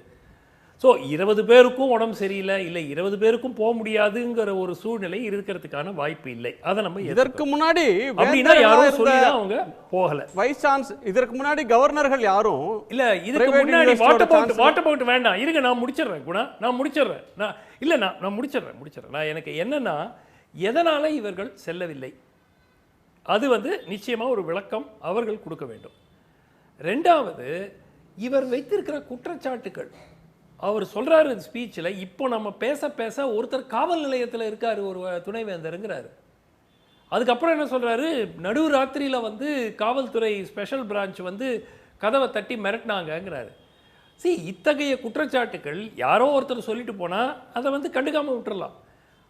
ஸோ 20 பேருக்கும் உடம்பு சரியில்லை, இல்லை 20 பேருக்கும் போக முடியாதுங்கிற ஒரு சூழ்நிலை இருக்கிறதுக்கான வாய்ப்பு இல்லை. அதை நம்ம இதற்கு முன்னாடி அப்படின்னா யாரும் சொல்லி தான் அவங்க போகலை. வைஸ் சான்ஸ் இதற்கு முன்னாடி கவர்னர்கள் யாரும் இல்லை. இதுக்கு முன்னாடி வாட் அபவுட் வேண்டாம், இருங்க, நான் முடிச்சிடுறேன் குணா, நான் முடிச்சிடுறேன். நான் முடிச்சிடுறேன். நான் எனக்கு என்னன்னா, எதனால் இவர்கள் செல்லவில்லை, அது நிச்சயமாக ஒரு விளக்கம் அவர்கள் கொடுக்க வேண்டும். 2வது, இவர் வைத்திருக்கிற குற்றச்சாட்டுகள், அவர் சொல்கிறாரு ஸ்பீச்சில், இப்போ நம்ம பேச ஒருத்தர் காவல் நிலையத்தில் இருக்கார், ஒரு துணைவேந்தருங்கிறாரு. அதுக்கப்புறம் என்ன சொல்கிறாரு, நடுவு ராத்திரியில் காவல்துறை ஸ்பெஷல் பிரான்ச் கதவை தட்டி மிரட்டினாங்கங்கிறாரு. இத்தகைய குற்றச்சாட்டுகள் யாரோ ஒருத்தர் சொல்லிட்டு போனால் அதை வந்து கண்டுக்காமல் விட்டுறலாம்.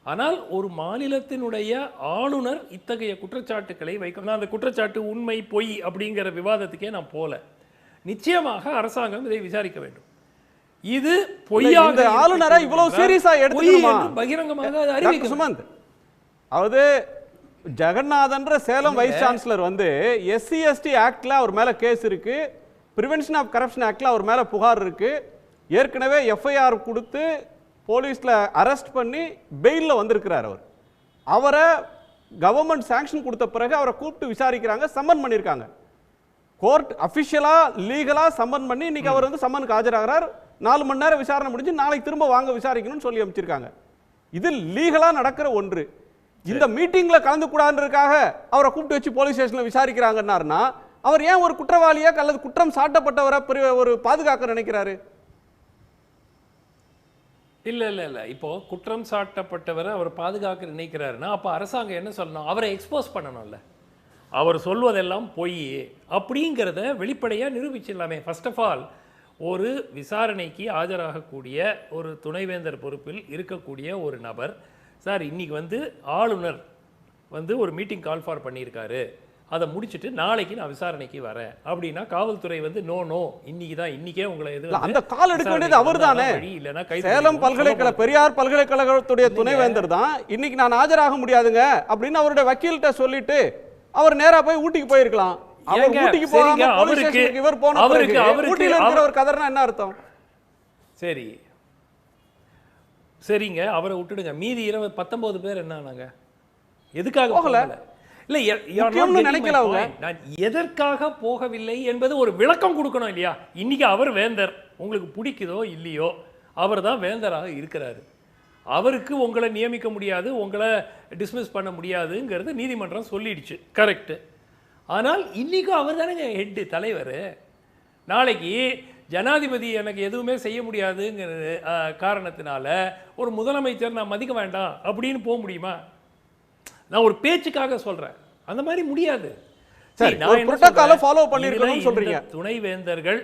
ஆனால் ஒரு மாநிலத்தினுடைய ஆளுநர் இத்தகைய குற்றச்சாட்டுக்களை வைக்கணும். நான் அந்த குற்றச்சாட்டு உண்மை பொய் அப்படிங்கிற விவாதத்துக்கே நான் போல. நிச்சயமாக அரசாங்கம் இதை விசாரிக்க வேண்டும். இது பொய்யாக ஆளுநரை இவ்வளவு சீரியஸா எடுத்துக்கணுமா? பகிரங்கமாக அறிவிக்க சுமந்த், அதாவது ஜெகநாதன்ற சேலம் வைஸ் சான்சலர் வந்து SC ST ஆக்ட்ல அவர் மேல கேஸ் இருக்கு, பிரிவென்ஷன் ஆஃப் கரப்ஷன் ஆக்ட்ல அவர் மேல புகார் இருக்கு, ஏற்கனவே FIR கொடுத்து போலீஸ்ல அரெஸ்ட் பண்ணி பெயில்ல வந்திருக்கிறார். அவரை கவர்மெண்ட் சாங்ஷன் கொடுத்த பிறகு அவரை கூப்பிட்டு விசாரிக்கிறாங்க, சம்மன் பண்ணியிருக்காங்க. கோர்ட் அஃபிஷியலா லீகலா சம்மன் பண்ணி இன்னைக்கு அவர் வந்து சம்மனுக்கு ஆஜராகிறார். 4 மணி நேரம் விசாரணை முடிஞ்சு நாளைக்கு திரும்ப வாங்க விசாரிக்கணும்னு சொல்லி அமைச்சிருக்காங்க. இது லீகலா நடக்கிற ஒன்று. இந்த மீட்டிங்ல கலந்து கூடாதுன்றதுக்காக அவரை கூப்பிட்டு வச்சு போலீஸ் ஸ்டேஷன்ல விசாரிக்கிறாங்கன்னா அவர் ஏன் ஒரு குற்றவாளியா அல்லது குற்றம் சாட்டப்பட்டவரை ஒரு பாதுகாக்க நினைக்கிறாரு? இல்ல இப்போ குற்றம் சாட்டப்பட்டவரை அவர் பாதுகாக்க நினைக்கிறாருன்னா அப்ப அரசாங்கம் என்ன சொல்லணும்? அவரை எக்ஸ்போஸ் பண்ணணும்ல. அவர் சொல்வதெல்லாம் பொய் அப்படிங்கிறத வெளிப்படையாக நிரூபிச்சிடலாமே. ஃபர்ஸ்ட் ஆஃப் ஆல் ஒரு விசாரணைக்கு ஆஜராகக்கூடிய ஒரு துணைவேந்தர் பொறுப்பில் இருக்கக்கூடிய ஒரு நபர், சார் இன்னைக்கு வந்து ஆளுநர் வந்து ஒரு மீட்டிங் கால் ஃபார் பண்ணியிருக்காரு, அதை முடிச்சுட்டு நாளைக்கு நான் விசாரணைக்கு வரேன் அப்படின்னா காவல்துறை வந்து நோ இன்னைக்கே உங்களை அந்த கால் எடுக்க வேண்டியது அவர் தானே. சேலம் பல்கலைக்கழக பெரியார் பல்கலைக்கழகத்துடைய துணைவேந்தர் தான் இன்னைக்கு நான் ஆஜராக முடியாதுங்க அப்படின்னு அவருடைய வக்கீல்கிட்ட சொல்லிட்டு அவர் நேரா போய் ஊட்டிக்கு போயிருக்கலாம். அவர் ஊட்டிக்கு போகாம போலீஸ் ஸ்டேஷனுக்கு இவர் போன பிறகு ஊட்டில இருக்கிற ஒரு கதர்னா என்ன அர்த்தம்? சரிங்க, அவரை விட்டுடுங்க. மீதி 19 பேர் என்ன ஆனாங்க? எதுக்காக போகல? இல்ல நினைக்கல அவங்க. நான் எதற்காக போகவில்லை என்பது ஒரு விளக்கம் கொடுக்கணும் இல்லையா? இன்னைக்கு அவர் வேந்தர், உங்களுக்கு பிடிக்குதோ இல்லையோ அவர் தான் வேந்தராக இருக்கிறாரு. அவருக்கு உங்களை நியமிக்க முடியாது, உங்களை டிஸ்மிஸ் பண்ண முடியாதுங்கிறது நீதிமன்றம் சொல்லிடுச்சு, கரெக்டு. ஆனால் இன்றைக்கும் அவர் தானேங்க ஹெட்டு, தலைவர். நாளைக்கு ஜனாதிபதி எனக்கு எதுவுமே செய்ய முடியாதுங்கிற காரணத்தினால ஒரு முதலமைச்சர் நான் மதிக்க வேண்டாம் அப்படின்னு போக முடியுமா? நான் ஒரு பேச்சுக்காக சொல்கிறேன், அந்த மாதிரி முடியாது. துணைவேந்தர்கள்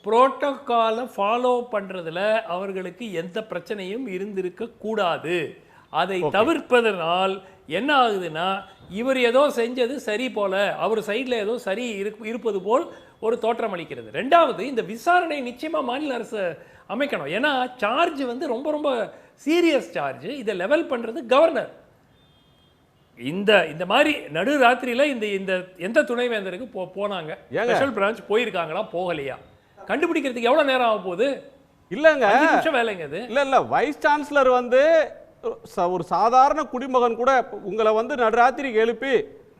புரோட்டோகாலை ஃபாலோ பண்ணுறதுல அவர்களுக்கு எந்த பிரச்சனையும் இருந்திருக்க கூடாது. அதை தவிர்ப்பதனால் என்ன ஆகுதுன்னா இவர் ஏதோ செஞ்சது சரி போல, அவர் சைடில் ஏதோ சரி இருப்பது போல் ஒரு தோற்றம் அளிக்கிறது. ரெண்டாவது, இந்த விசாரணை நிச்சயமாக மாநில அரசு அமைக்கணும். ஏன்னா சார்ஜ் வந்து ரொம்ப ரொம்ப சீரியஸ் சார்ஜ். இதை லெவல் பண்ணுறது கவர்னர். இந்த மாதிரி நடு ராத்திரியில் இந்த எந்த துணைவேந்தருக்கு போனாங்க? ஸ்பெஷல் பிரான்ச் போயிருக்காங்களா போகலையா? கண்டுபிடிக்கிறதுக்கு எவ்வளவு நேரம் ஆக போகுது? இல்லங்க, 5 நிமிஷம் வேலைங்க அது. இல்ல வைஸ் சான்சலர் வந்து ஒரு சாதாரண குடிமகன் கூட உங்களை வந்து நடுராத்திரிக்கு எழுப்பி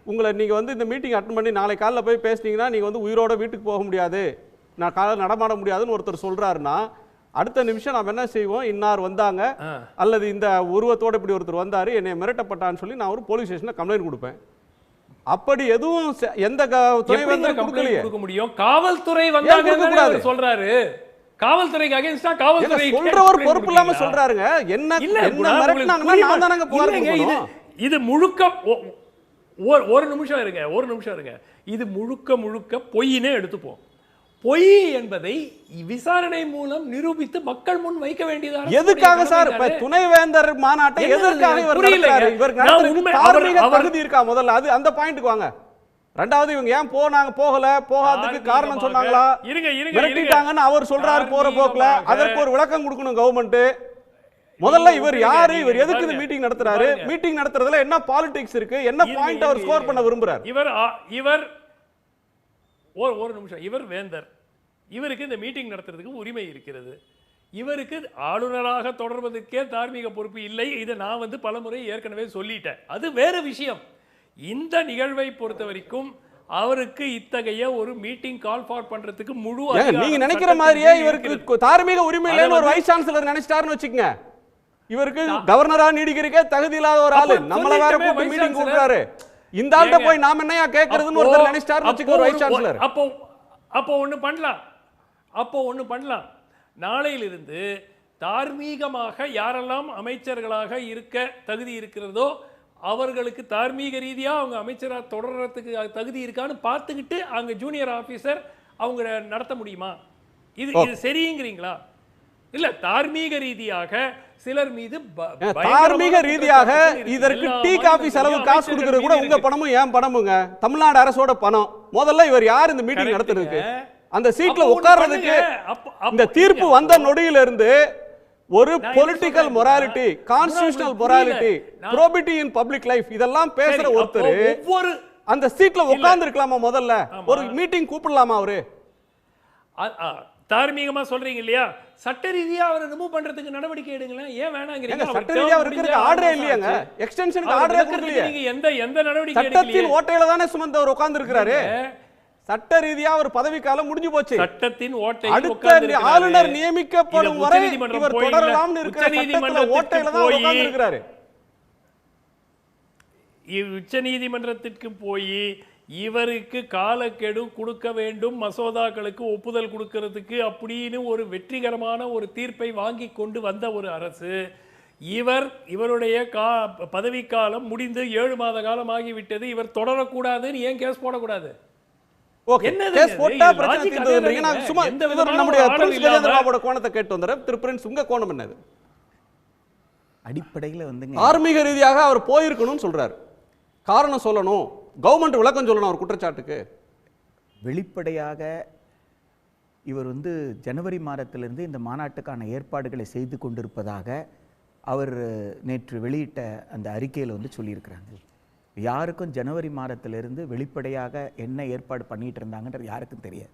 உங்களை நீங்க வந்து இந்த மீட்டிங் அட்டெண்ட் பண்ணி நாளை காலைல போய் பேசுனீங்கன்னா நீங்க வந்து உயிரோட வீட்டுக்கு போக முடியாது, நான் காலையில் நடமாட முடியாதுன்னு ஒருத்தர் சொல்றாருன்னா அடுத்த நிமிஷம் நாம் என்ன செய்வோம்? இன்னார் வந்தாங்க அல்லது இந்த உருவத்தோட இப்படி ஒருத்தர் வந்தாரு, என்னை மிரட்டப்பட்டான்னு சொல்லி நான் ஒரு போலீஸ் ஸ்டேஷன்ல கம்ப்ளைண்ட் கொடுப்பேன். அப்படி எதுவும் எந்த துணைவேந்தர் கொடுக்க முடியும்? காவல்துறை வந்தாங்க சொல்றாரு. காவல்துறைக்கு அகைன்ஸ்டா காவல்துறை சொல்றவர் பொறுப்பு இல்லாம சொல்றாருங்க. என்ன மிரட்டனாங்கன்னா நான் தானங்க புகார் கொடுக்கணும். இது முழுக்க ஒரு நிமிஷம் இருங்க. இது முழுக்க பொய்னே எடுத்துப்போம். பொய் என்பதை விசாரணை மூலம் நிரூபித்து மக்கள் முன் வைக்க வேண்டியதாக. எதுக்காக சார் துணைவேந்தர் மாநாட்டை எதற்காக இவர் நடத்துறாரு? இவர் நடத்துறதுக்கு தார்மீக தகுதி இருக்கா? முதல்ல அது அந்த பாயிண்ட்க்கு வாங்க. ரெண்டாவது, இவங்க ஏன் போகாததுக்கு காரணம் சொன்னாங்களா? மிரட்டிட்டாங்கன்னு அவர் சொல்றாரு போற போக்குல, அதற்கு ஒரு விளக்கம் கொடுக்கணும் கவர்மெண்ட். முதல்ல இவர் யாரு, இவர் எதுக்கு இந்த மீட்டிங் நடத்துறாரு, மீட்டிங் நடத்துறதுல என்ன பாலிடிக்ஸ் இருக்கு, என்ன பாயிண்ட் அவர் ஸ்கோர் பண்ண விரும்புறாரு? இவர் ஒரு நிமிஷம், இவர் வேந்தர், இவருக்கு இந்த மீட்டிங் நடத்துறதுக்கு உரிமை இருக்கிறது. இவருக்கு ஆளுநராக தொடர்வதற்கே தார்மீக பொறுப்பு இல்லை. இதை நான் வந்து பலமுறை ஏற்கனவே சொல்லிட்டேன். அது வேற விஷயம். இந்த நிகழ்வை பொறுத்த வரைக்கும் அவருக்கு இத்தகைய ஒரு மீட்டிங் கால் ஃபார் பண்றதுக்கு முழு நீங்க நினைக்கிற மாதிரியே இவருக்கு தார்மீக உரிமை இல்லைன்னு ஒரு வைஸ் சான்சலர் நினைச்சிட்டாருன்னு வச்சுக்கங்க. இவருக்கு கவர்னரா நீடிக்கிறதுக்கே தகுதி இல்லாத ஒரு ஆளு நம்மள வேற கூப்பிட்டு மீட்டிங் கூப்பிடுறாரு. இந்த ஆள்கிட்ட போய் நாம என்னையா கேட்கறதுன்னு ஒருத்தர் நினைச்சிட்டாருன்னு வச்சுக்கோ ஒரு வைஸ் சான்சலர். அப்போ ஒண்ணு பண்ணலாம். நாளையிலிருந்து தார்மீகமாக யாரெல்லாம் அமைச்சர்களாக இருக்க தகுதி இருக்கிறதோ அவர்களுக்கு தார்மீக ரீதியா அவங்க அமைச்சரா தொடர்றதுக்கு தகுதி இருக்கான்னு பார்த்துக்கிட்டு அங்க ஜூனியர் ஆபீசர் அவங்க நடத்த முடியுமா? இது சரிங்கிறீங்களா? இல்ல தார்மீக ரீதியாக சிலர் மீது தார்மீக ரீதியாக இதற்கு டீ காபி செலவு காசு கொடுக்கறது கூட உங்க பணமும் ஏன் பணமுங்க, தமிழ்நாடு அரசோட பணம். முதல்ல இவர் யார் இந்த மீட்டிங் நடத்துறதுக்கு? அந்த சீட்ல உட்கார்றதுக்கு இந்த தீர்ப்பு வந்த நொடியில இருந்து ஒரு political morality, constitutional morality, probity in public life இதெல்லாம் பேசுற ஒருத்தர் அந்த சீட்ல உட்கார்ந்து இருக்கலாமா? முதல்ல ஒரு மீட்டிங் கூப்பிடலாமா? அவரு தார்மீகமா சொல்றீங்க இல்லையா, சட்ட ரீதியா அவரை ரிமூவ் பண்றதுக்கு நடவடிக்கை எடுங்களேன். ஏன் வேணாங்கறீங்க? சட்ட ரீதியா இருக்கிறதுக்கு ஆர்டரே இல்லையாங்க, எக்ஸ்டென்ஷனுக்கு ஆர்டரே கொடுக்கலையே. நீங்க எந்த நடவடிக்கை எடுக்கலையே. சட்டத்தின் ஓட்டையில தானே சுமந்த அவர் உட்கார்ந்து இருக்காரு. சட்ட ரீதியா ஒரு பதவி காலம் முடிஞ்சு போச்சு. சட்டத்தின் ஓட்டையில் அடுத்த ஆளுநர் நியமிக்கப்படும் வரை இவர் தொடரலாம்னு இருக்கிற சட்டத்துல ஓட்டையில தான் உட்கார்ந்து இருக்காரு. உச்ச நீதிமன்றத்திற்கு போய் இவருக்கு காலக்கெடு கொடுக்க வேண்டும், மசோதாக்களுக்கு ஒப்புதல் கொடுக்கிறதுக்கு அப்படின்னு ஒரு வெற்றிகரமான ஒரு தீர்ப்பை வாங்கி கொண்டு வந்த ஒரு அரசு, இவருடைய பதவிக்காலம் முடிந்து 7 மாத காலம் ஆகிவிட்டது, இவர் தொடரக்கூடாதுன்னு ஏன் கேஸ் போடக்கூடாது? கோணத்தை கேட்டு வந்தார் திரு பிரின்ஸ். உங்க கோணம் என்னது? அடிப்படையில் வந்துங்க ஆர்மீக ரீதியாக அவர் போயிருக்கணும்னு சொல்றாரு. காரணம் சொல்லணும், கவர்மெண்ட் விளக்கம் சொல்லணும் அவர் குற்றச்சாட்டுக்கு. வெளிப்படையாக இவர் ஜனவரி மாதத்திலிருந்து இந்த மாநாட்டுக்கான ஏற்பாடுகளை செய்து கொண்டிருப்பதாக அவர் நேற்று வெளியிட்ட அந்த அறிக்கையில் சொல்லியிருக்கிறாங்க. யாருக்கும் ஜனவரி மாதத்திலிருந்து வெளிப்படையாக என்ன ஏற்பாடு பண்ணிட்டு இருந்தாங்கன்றது யாருக்கும் தெரியாது.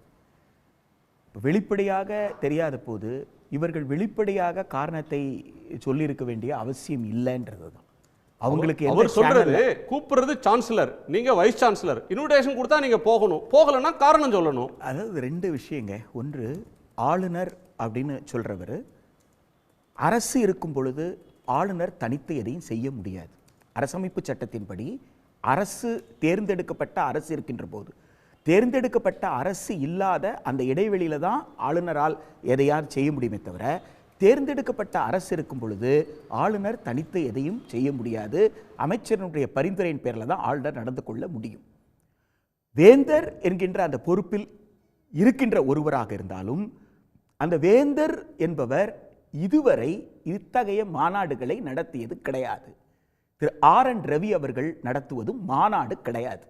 வெளிப்படையாக தெரியாத போது இவர்கள் வெளிப்படையாக காரணத்தை சொல்லியிருக்க வேண்டிய அவசியம் இல்லைன்றது தான் அவங்களுக்கு. அவர் சொல்றது கூப்பிடுறது சான்சலர், நீங்க வைஸ் சான்சலர், இன்விடேஷன் கொடுத்தா நீங்க போகணும், போகலன்னா காரணம் சொல்லணும். அதாவது 2 விஷயங்க. ஒன்று, ஆளுநர் அப்படின்னு சொல்றவர், அரசு இருக்கும் பொழுது ஆளுநர் தனித்து எதையும் செய்ய முடியாது. அரசமைப்பு சட்டத்தின்படி அரசு தேர்ந்தெடுக்கப்பட்ட அரசு இருக்கின்ற போது, தேர்ந்தெடுக்கப்பட்ட அரசு இல்லாத அந்த இடைவெளியில தான் ஆளுநரால் எதையாவது செய்ய முடியுமே தவிர, தேர்ந்தெடுக்கப்பட்ட அரசு இருக்கும் பொழுது ஆளுநர் தனித்து எதையும் செய்ய முடியாது. அமைச்சருடைய பரிந்துரையின் பேரில் தான் ஆளுநர் நடந்து கொள்ள முடியும். வேந்தர் என்கின்ற அந்த பொறுப்பில் இருக்கின்ற ஒருவராக இருந்தாலும் அந்த வேந்தர் என்பவர் இதுவரை இத்தகைய மாநாடுகளை நடத்தியது கிடையாது. திரு RN ரவி அவர்கள் நடத்துவதும் மாநாடு கிடையாது.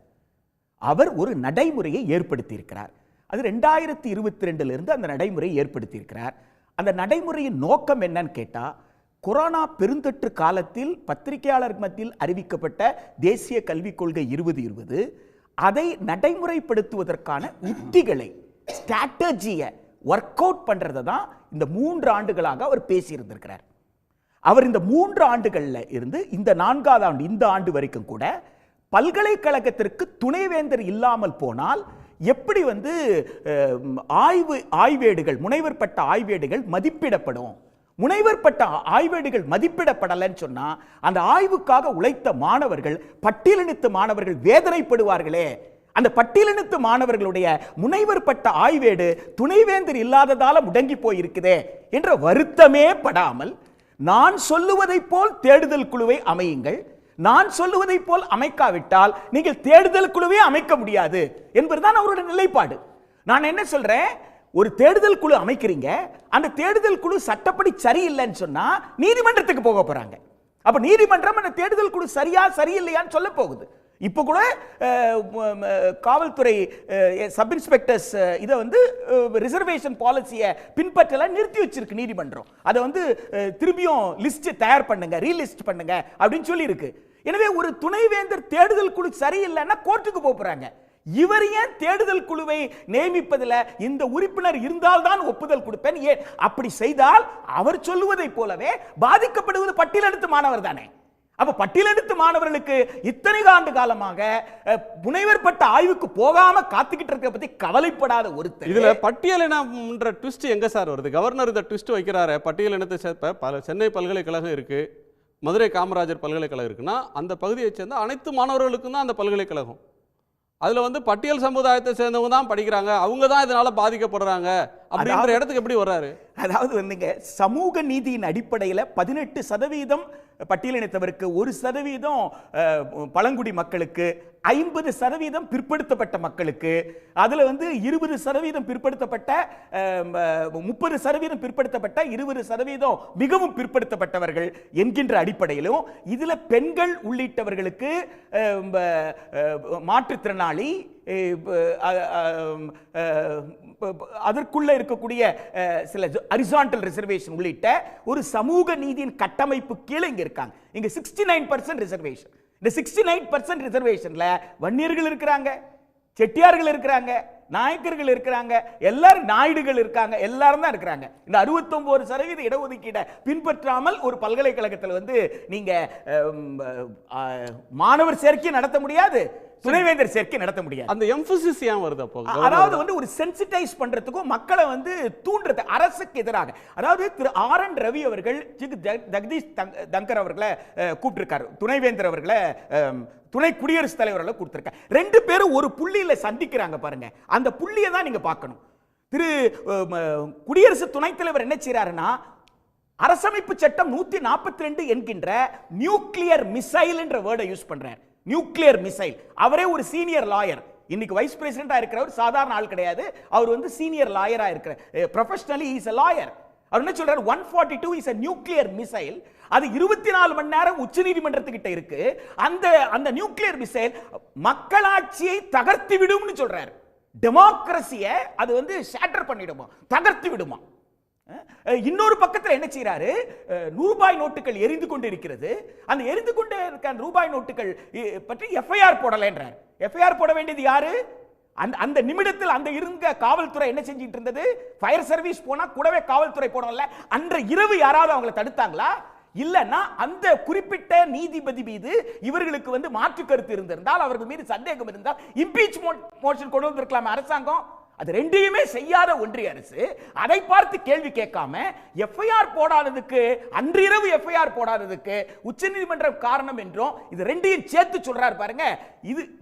அவர் ஒரு நடைமுறையை ஏற்படுத்தியிருக்கிறார். அது 2022 அந்த நடைமுறையை ஏற்படுத்தியிருக்கிறார். அந்த நடைமுறையின் நோக்கம் என்னன்னு கேட்டா, கொரோனா பெருந்தொற்று காலத்தில் பத்திரிகையாளர் மத்தியில் அறிவிக்கப்பட்ட தேசிய கல்விக் கொள்கை 2020 அதை நடைமுறைப்படுத்துவதற்கான உத்திகளை, ஸ்ட்ராட்டஜியை ஒர்க் அவுட் பண்றதை தான் இந்த 3 ஆண்டுகளாக அவர் பேசியிருந்திருக்கிறார். அவர் இந்த 3 ஆண்டுகள்ல இருந்து இந்த 4ஆவது ஆண்டு, இந்த ஆண்டு வரைக்கும் கூட பல்கலைக்கழகத்திற்கு துணைவேந்தர் இல்லாமல் போனால் எப்படி ஆய்வேடுகள், முனைவர் பட்ட ஆய்வேடுகள் மதிப்பிடப்படும். முனைவர் பட்ட ஆய்வேடுகள் மதிப்பிடப்படலைன்னு சொன்னா அந்த ஆய்வுக்காக உழைத்த மாணவர்கள், பட்டியலினத்து மாணவர்கள் வேதனைப்படுவார்களே. அந்த பட்டியலினத்து மாணவர்களுடைய முனைவர் பட்ட ஆய்வேடு துணைவேந்தர் இல்லாததால முடங்கி போயிருக்குதே என்ற வருத்தமே படாமல், நான் சொல்லுவதை போல் தேடுதல் குழுவை அமையுங்கள், நான் சொல்லுவதை போல் அமைக்காவிட்டால் நீங்கள் தேடுதல் குழுவே அமைக்க முடியாது என்பதுதான் அவருடைய நிலைப்பாடு. நான் என்ன சொல்றேன், ஒரு தேடுதல் குழு அமைக்கிறீங்க, அந்த தேடுதல் குழு சட்டப்படி சரியில்லைன்னு சொன்னா நீதிமன்றத்துக்கு போக போறாங்க. அப்ப நீதிமன்றம் அந்த தேடுதல் குழு சரியா சரியில்லையான்னு சொல்ல போகுது. இப்போ கூட காவல்துறை சப் இன்ஸ்பெக்டர்ஸ் இதை ரிசர்வேஷன் பாலிசியை பின்பற்றல நிறுத்தி வச்சிருக்கு நீதிமன்றம். அதை திரும்பியும் லிஸ்ட் தயார் பண்ணுங்க, ரீலிஸ்ட் பண்ணுங்க அப்படின்னு சொல்லி இருக்கு. எனவே ஒரு துணைவேந்தர் தேடுதல் குழு சரியில்லைன்னா கோர்ட்டுக்கு போறாங்க. இவர் ஏன் தேடுதல் குழுவை நியமிப்பதில் இந்த உறுப்பினர் இருந்தால்தான் ஒப்புதல் கொடுப்பேன், ஏன் அப்படி செய்தால் அவர் சொல்லுவதை போலவே பாதிக்கப்படுவது பட்டியலெடுத்து மாணவர் தானே. அப்ப பட்டியலெடுத்து மாணவர்களுக்கு இத்தனை ஆண்டு காலமாக முனைவர் பட்ட ஆய்வுக்கு போகாம காத்துக்கிட்டு இருக்க பத்தி கவலைப்படாத ஒருத்தர். இதுல பட்டியலினம்ன்ற ட்விஸ்ட் எங்க சார் வருது? கவர்னர் இந்த ட்விஸ்ட் வைக்கிறாரு. பட்டியலினத்தை சேர்ப்ப சென்னை பல்கலைக்கழகம் இருக்கு, மதுரை காமராஜர் பல்கலைக்கழகம் இருக்குன்னா அந்த பகுதியை சேர்ந்த அனைத்து மாணவர்களுக்கும் தான் அந்த பல்கலைக்கழகம். அதுல பட்டியல் சமுதாயத்தை சேர்ந்தவங்க தான் படிக்கிறாங்க, அவங்க தான் இதனால பாதிக்கப்படுறாங்க அப்படின்ற இடத்துக்கு எப்படி வர்றாரு? அதாவது சமூக நீதியின் அடிப்படையில் 18% பட்டியலினத்தவருக்கு, 1% பழங்குடி மக்களுக்கு 50% பிற்படுத்தப்பட்ட மக்களுக்கு, அதுல வந்து 20% பிற்படுத்தப்பட்ட, 30% பிற்படுத்தப்பட்ட, 20% மிகவும் பிற்படுத்தப்பட்டவர்கள் என்கின்ற அடிப்படையிலும், இதுல பெண்கள் உள்ளிட்டவர்களுக்கு, மாற்றுத்திறனாளி, அதற்குள்ள இருக்கக்கூடிய சில ஹரிசான்டல் ரிசர்வேஷன் உள்ளிட்ட ஒரு சமூக நீதியின் கட்டமைப்பு கீழே இங்க இருக்காங்க. இங்க 69% ரிசர்வேஷன். இந்த 69% ரிசர்வேஷன்ல வன்னியர்கள் இருக்கிறாங்க, செட்டியார்கள் இருக்கிறாங்க, நாயக்கர்கள் இருக்கிறாங்க, எல்லாரும் நாயுடுகள் இருக்காங்க, எல்லாரும் தான் இருக்கிறாங்க. இந்த 69% இடஒதுக்கீடை பின்பற்றாமல் ஒரு பல்கலைக்கழகத்தில் வந்து நீங்க மாணவர் சேர்க்கை நடத்த முடியாது, துணைவேந்தர் சேர்க்கை நடத்த முடியாது. அந்த எம்பசிஸ் ஏன் வருது அப்போ? அதாவது வந்து ஒரு சென்சிடைஸ் பண்றதுக்கும் மக்களை வந்து தூண்டுறது அரசுக்கு எதிராக. அதாவது திரு RN ரவி அவர்கள் ஜெகதீஷ் தங்கர் அவர்களை கூப்பிட்டிருக்காரு, துணைவேந்தர் அவர்களை, துணை குடியரசுத் தலைவர்களை கொடுத்திருக்காங்க. 2 பேரும் ஒரு புள்ளியில சந்திக்கிறாங்க பாருங்க. அந்த புள்ளியை தான் நீங்க பார்க்கணும். திரு குடியரசு துணைத் தலைவர் என்ன செய்யறாருன்னா, அரசமைப்பு சட்டம் 142 என்கின்ற நியூக்ளியர் மிசைல் என்ற வேர்டை யூஸ் பண்றார். Nuclear missile. அவரே ஒரு சீனியர் லாயர், இன்னைக்கு வைஸ் பிரசிடென்டா இருக்கிறவர் சாதாரண ஆள் கிடையாது, அவர் வந்து சீனியர் லாயரா இருக்கிற, ப்ரொஃபஷனலி இஸ் a lawyer. அவர் என்ன சொல்றாரு, 142 இஸ் a நியூக்ளியர் மிசைல். அது 24 மணி நேரம் உச்சநீதிமன்றத்துக்கிட்ட இருக்கு. அந்த நியூக்ளியர் மிசைல் மக்களாட்சியை தகர்த்து விடும்னு சொல்றாரு. டெமோக்ரசியை அது வந்து ஷேட்டர் பண்ணிடுமா, தகர்த்து விடுமா. இன்னொரு பக்கத்தில் என்ன செய்யறாரு, ரூபாய் நோட்டுகள் எரிந்து கொண்டு இருக்கிறது. அந்த எரிந்து கொண்டு இருக்க ரூபாய் நோட்டுகள் பற்றி எஃப்ஐஆர் போடல என்றார். எஃப்ஐஆர் போட வேண்டியது யாரு? அந்த நிமிடத்தில் அந்த இருந்த காவல்துறை என்ன செஞ்சிட்டு இருந்தது? ஃபயர் சர்வீஸ் போனா கூடவே காவல்துறை போனோம்ல, அன்ற இரவு யாராவது அவங்களை தடுத்தாங்களா? இல்லன்னா அந்த குறிப்பிட்ட நீதிபதி மீது இவர்களுக்கு வந்து மாற்று கருத்து இருந்திருந்தால், அவர்கள் மீது சந்தேகம் இருந்தால் இம்பீச்மென்ட் மோஷன் கொண்டு வந்திருக்கலாம் அரசாங்கம். அது ரெண்டையுமே செய்யாத ஒன்றிய அரசு அதை பார்த்து கேள்வி கேட்காம எஃப்ஐஆர் போடாததுக்கு, அன்றிரவு எஃப்ஐஆர் போடாததுக்கு உச்சநீதிமன்றம் காரணம் என்றும் இது ரெண்டையும் சேர்த்து சொல்றாரு பாருங்க.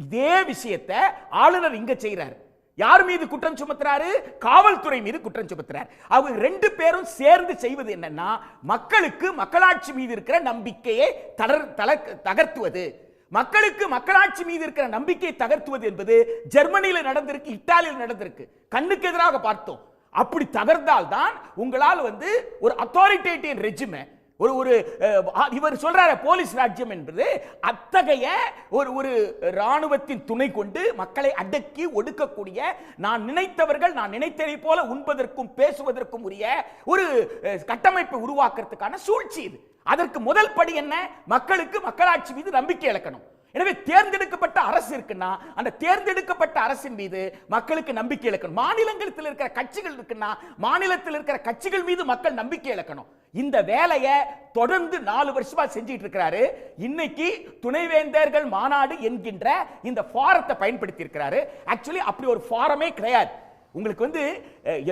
இதே விஷயத்தை ஆளுநர் இங்க செய்யறாரு. யார் மீது குற்றம் சுமத்துறாரு? காவல்துறை மீது குற்றம் சுமத்துறாரு. அவங்க 2 பேரும் சேர்ந்து செய்வது என்னன்னா, மக்களுக்கு மக்களாட்சி மீது இருக்கிற நம்பிக்கையை தகர்த்துவது. மக்களுக்கு மக்களாட்சி மீது இருக்கிற நம்பிக்கையை தகர்த்துவது என்பது ஜெர்மனியில் நடந்திருக்கு, இத்தாலியில் நடந்திருக்கு, கண்ணுக்கு எதிராக பார்த்தோம். அப்படி தகர்ந்தால் தான் உங்களால் வந்து ஒரு அத்தாரிட்டேட்டிவ் ரெஜிமை, ஒரு இவர் சொல்றாரு போலீஸ் ராஜ்யம் என்பது அத்தகைய ஒரு ராணுவத்தின் துணை கொண்டு மக்களை அடக்கி ஒடுக்கக்கூடிய, நான் நினைத்தவர்கள் நான் நினைத்ததை போல உண்பதற்கும் பேசுவதற்கும் உரிய ஒரு கட்டமைப்பை உருவாக்குறதுக்கான சூழ்ச்சி இது. அதற்கு முதல் படி என்ன? மக்களுக்கு மக்களாட்சி மீது நம்பிக்கை இழக்கணும். எனவே தேர்ந்தெடுக்கப்பட்ட அரசு இருக்குன்னா அந்த தேர்ந்தெடுக்கப்பட்ட அரசின் மீது மக்களுக்கு நம்பிக்கை இழக்கணும். மாநிலத்தில் இருக்கிற கட்சிகள் இருக்குன்னா மாநிலத்தில் இருக்கிற கட்சிகள் மீது மக்கள் நம்பிக்கை இழக்கணும். இந்த வேலையை தொடர்ந்து 4 வருஷமா செஞ்சிட்டு இருக்கிறாரு. இன்னைக்கு துணைவேந்தர்கள் மாநாடு என்கின்ற இந்த ஃபாரத்தை பயன்படுத்தி இருக்கிறாரு. ஆக்சுவலி அப்படி ஒரு ஃபாரமே கிடையாது. உங்களுக்கு வந்து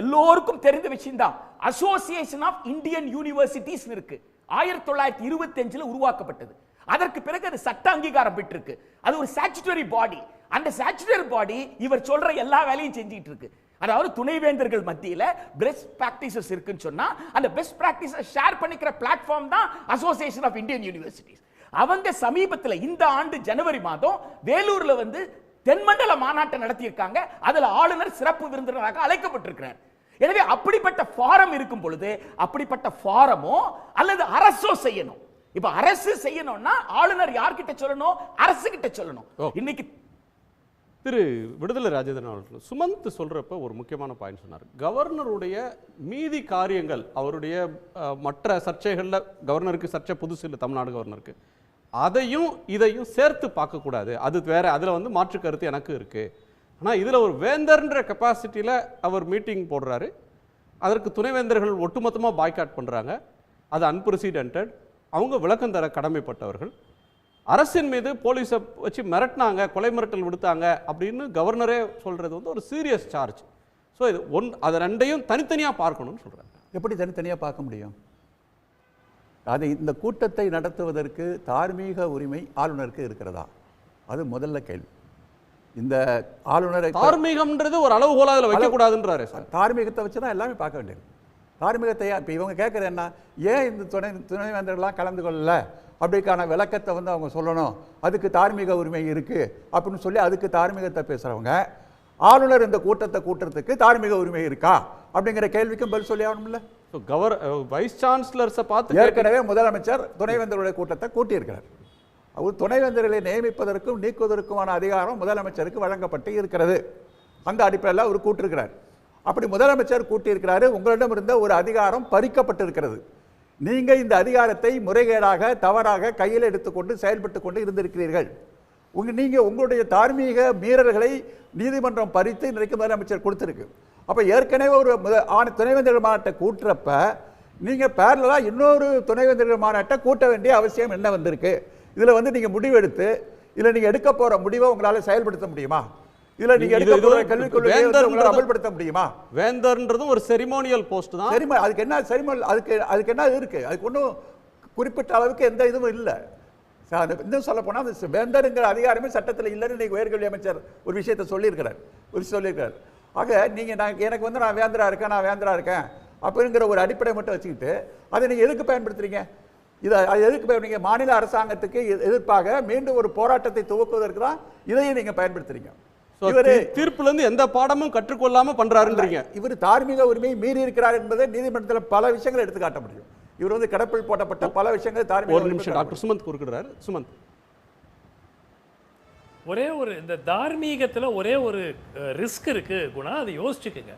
எல்லோருக்கும் தெரிந்த விஷயம் தான், அசோசியேஷன் ஆஃப் இந்தியன் யூனிவர்சிட்டிஸ் இருக்கு. 1925 உருவாக்கப்பட்டது. அதற்கு பிறகு அது சட்ட அங்கீகாரம் பெற்றிருக்கு. அது ஒரு ஸ்டாச்சுட்டரி பாடி. அந்த ஸ்டாச்சுட்டரி பாடி இவர் சொல்ற எல்லா வேலையும் செஞ்சிட்டு இருக்கு. அதாவது துணைவேந்தர்கள் மத்தியில பெஸ்ட் பிராக்டிசஸ் இருக்குன்னு சொன்னா அந்த பெஸ்ட் பிராக்டிசஸ் ஷேர் பண்ணிக்கிற பிளாட்ஃபார்ம் தான் அசோசியேஷன் ஆஃப் இந்தியன் யூனிவர்சிட்டிஸ். அவங்க சமீபத்தில் இந்த ஆண்டு ஜனவரி மாதம் வேலூர்ல வந்து தென்மண்டல மாநாட்டை நடத்தியிருக்காங்க. அதுல ஆளுநர் சிறப்பு விருந்தினராக அழைக்கப்பட்டிருக்கிறார். எனவே அப்படிப்பட்ட ஃபாரம் இருக்கும் பொழுது அப்படிப்பட்ட ஃபாரமோ அல்லது அரசோ செய்யணும். இப்ப அரசு செய்யணும்னா ஆளுநர் யார்கிட்ட சொல்லணும்? அரசு கிட்ட சொல்லணும். இன்னைக்கு திரு விடுதலை ராஜேந்திரன் அவர்கள் சுமந்த் சொல்றப்ப ஒரு முக்கியமான பாயிண்ட் சொன்னார். கவர்னருடைய மீதி காரியங்கள், அவருடைய மற்ற சர்ச்சைகள்ல கவர்னருக்கு சர்ச்சை புதுசு இல்லை, தமிழ்நாடு கவர்னருக்கு, அதையும் இதையும் சேர்த்து பார்க்கக்கூடாது. அது வேற, அதுல வந்து மாற்று கருத்து எனக்கு இருக்கு. ஆனால் இதில் ஒரு வேந்தர்ன்ற கெப்பாசிட்டியில் அவர் மீட்டிங் போடுறாரு. அதற்கு துணைவேந்தர்கள் ஒட்டுமொத்தமாக பாய்காட் பண்ணுறாங்க. அது அன்பிரசிடென்டட். அவங்க விளக்கம் தர கடமைப்பட்டவர்கள். அரசின் மீது போலீஸை வச்சு மிரட்டினாங்க, கொலை மிரட்டல் விடுத்தாங்க அப்படின்னு கவர்னரே சொல்கிறது வந்து ஒரு சீரியஸ் சார்ஜ். ஸோ இது அதை ரெண்டையும் தனித்தனியாக பார்க்கணும்னு சொல்கிறாங்க. எப்படி தனித்தனியாக பார்க்க முடியும்? அது இந்த கூட்டத்தை நடத்துவதற்கு தார்மீக உரிமை ஆளுநருக்கு இருக்கிறதா? அது முதல்ல கேள்வி. இந்த ஆளுநரை தார்மீகம்ன்றது ஒரு அளவுகோலா அதில் வைக்கக்கூடாதுன்றாரு சார். தார்மீகத்தை வச்சு தான் எல்லாமே பார்க்க வேண்டியது. தார்மீகத்தை இப்போ இவங்க கேட்குறது என்ன, ஏன் இந்த துணைவேந்தர்கள்லாம் கலந்து கொள்ளல அப்படிக்கான விளக்கத்தை வந்து அவங்க சொல்லணும், அதுக்கு தார்மீக உரிமை இருக்குது அப்படின்னு சொல்லி அதுக்கு தார்மீகத்தை பேசுகிறவங்க, ஆளுநர் இந்த கூட்டத்தை கூட்டுறதுக்கு தார்மீக உரிமை இருக்கா அப்படிங்கிற கேள்விக்கும் பதில் சொல்லி ஆகணும்ல. வைஸ் சான்சலர்ஸை பார்த்து ஏற்கனவே முதலமைச்சர் துணைவேந்தர்களுடைய கூட்டத்தை கூட்டியிருக்கிறார். அவர் துணைவேந்தர்களை நியமிப்பதற்கும் நீக்குவதற்குமான அதிகாரம் முதலமைச்சருக்கு வழங்கப்பட்டு இருக்கிறது. அந்த அடிப்படையில் அவர் கூட்டிருக்கிறார். அப்படி முதலமைச்சர் கூட்டியிருக்கிறாரு, உங்களிடம் இருந்த ஒரு அதிகாரம் பறிக்கப்பட்டிருக்கிறது. நீங்கள் இந்த அதிகாரத்தை முறைகேடாக தவறாக கையில் எடுத்துக்கொண்டு செயல்பட்டு கொண்டு இருந்திருக்கிறீர்கள். நீங்கள் உங்களுடைய தார்மீக மீறல்களை நீதிமன்றம் பறித்து இன்றைக்கு முதலமைச்சர் கொடுத்துருக்கு. அப்போ ஏற்கனவே ஒரு துணைவேந்தர்கள் மாநாட்டை கூட்டுறப்ப நீங்கள் பேரலாக இன்னொரு துணைவேந்தர்கள் மாநாட்டை கூட்ட வேண்டிய அவசியம் என்ன வந்திருக்கு? இதில் வந்து நீங்கள் முடிவெடுத்து இதில் நீங்கள் எடுக்க போகிற முடிவை உங்களால் செயல்படுத்த முடியுமா? இதில் நீங்கள் எடுக்க போகிற கல்விக் கொள்கையை உங்களால் அமல்படுத்த முடியுமா? வேந்தர்ன்றது ஒரு செரிமோனியல் போஸ்ட் தான். அதுக்கு என்ன செரிமோனியல், அதுக்கு என்ன இருக்குது? அதுக்கு ஒன்றும் குறிப்பிட்ட அளவுக்கு எந்த இதுவும் இல்லை. இன்னும் சொல்ல போனால் அந்த வேந்தருங்கிற அதிகாரமே சட்டத்தில் இல்லைன்னு இன்னைக்கு உயர்கல்வி அமைச்சர் ஒரு விஷயத்தை சொல்லியிருக்கிறார். ஆக நீங்கள் எனக்கு வந்து நான் வேந்தரா இருக்கேன் அப்படிங்கிற ஒரு அடிப்படை மட்டும் வச்சுக்கிட்டு அதை நீங்கள் எதுக்கு பயன்படுத்துறீங்க? அது எதுக்கு நீங்கள் மாநில அரசாங்கத்துக்கு எதிர்ப்பாக மீண்டும் ஒரு போராட்டத்தை துவக்குவதற்கு தான் இதையும் நீங்கள் பயன்படுத்துறீங்க. இவர் தீர்ப்புல இருந்து எந்த பாடமும் கற்றுக்கொள்ளாம பண்றாருன்றீங்க. இவர் தார்மீக உரிமையை மீறி இருக்கிறார் என்பதை நீதிமன்றத்தில் பல விஷயங்களை எடுத்து காட்ட முடியும். இவர் வந்து கடப்பில் போட்டப்பட்ட பல விஷயங்கள் தார்மீக. ஒரு நிமிஷம் டாக்டர் சுமந்த் குறுக்கிடுறாரு. சுமந்த், ஒரே ஒரு இந்த தார்மீகத்தில் ஒரே ஒரு ரிஸ்க் இருக்கு குணா, அதை யோசிச்சுக்குங்க.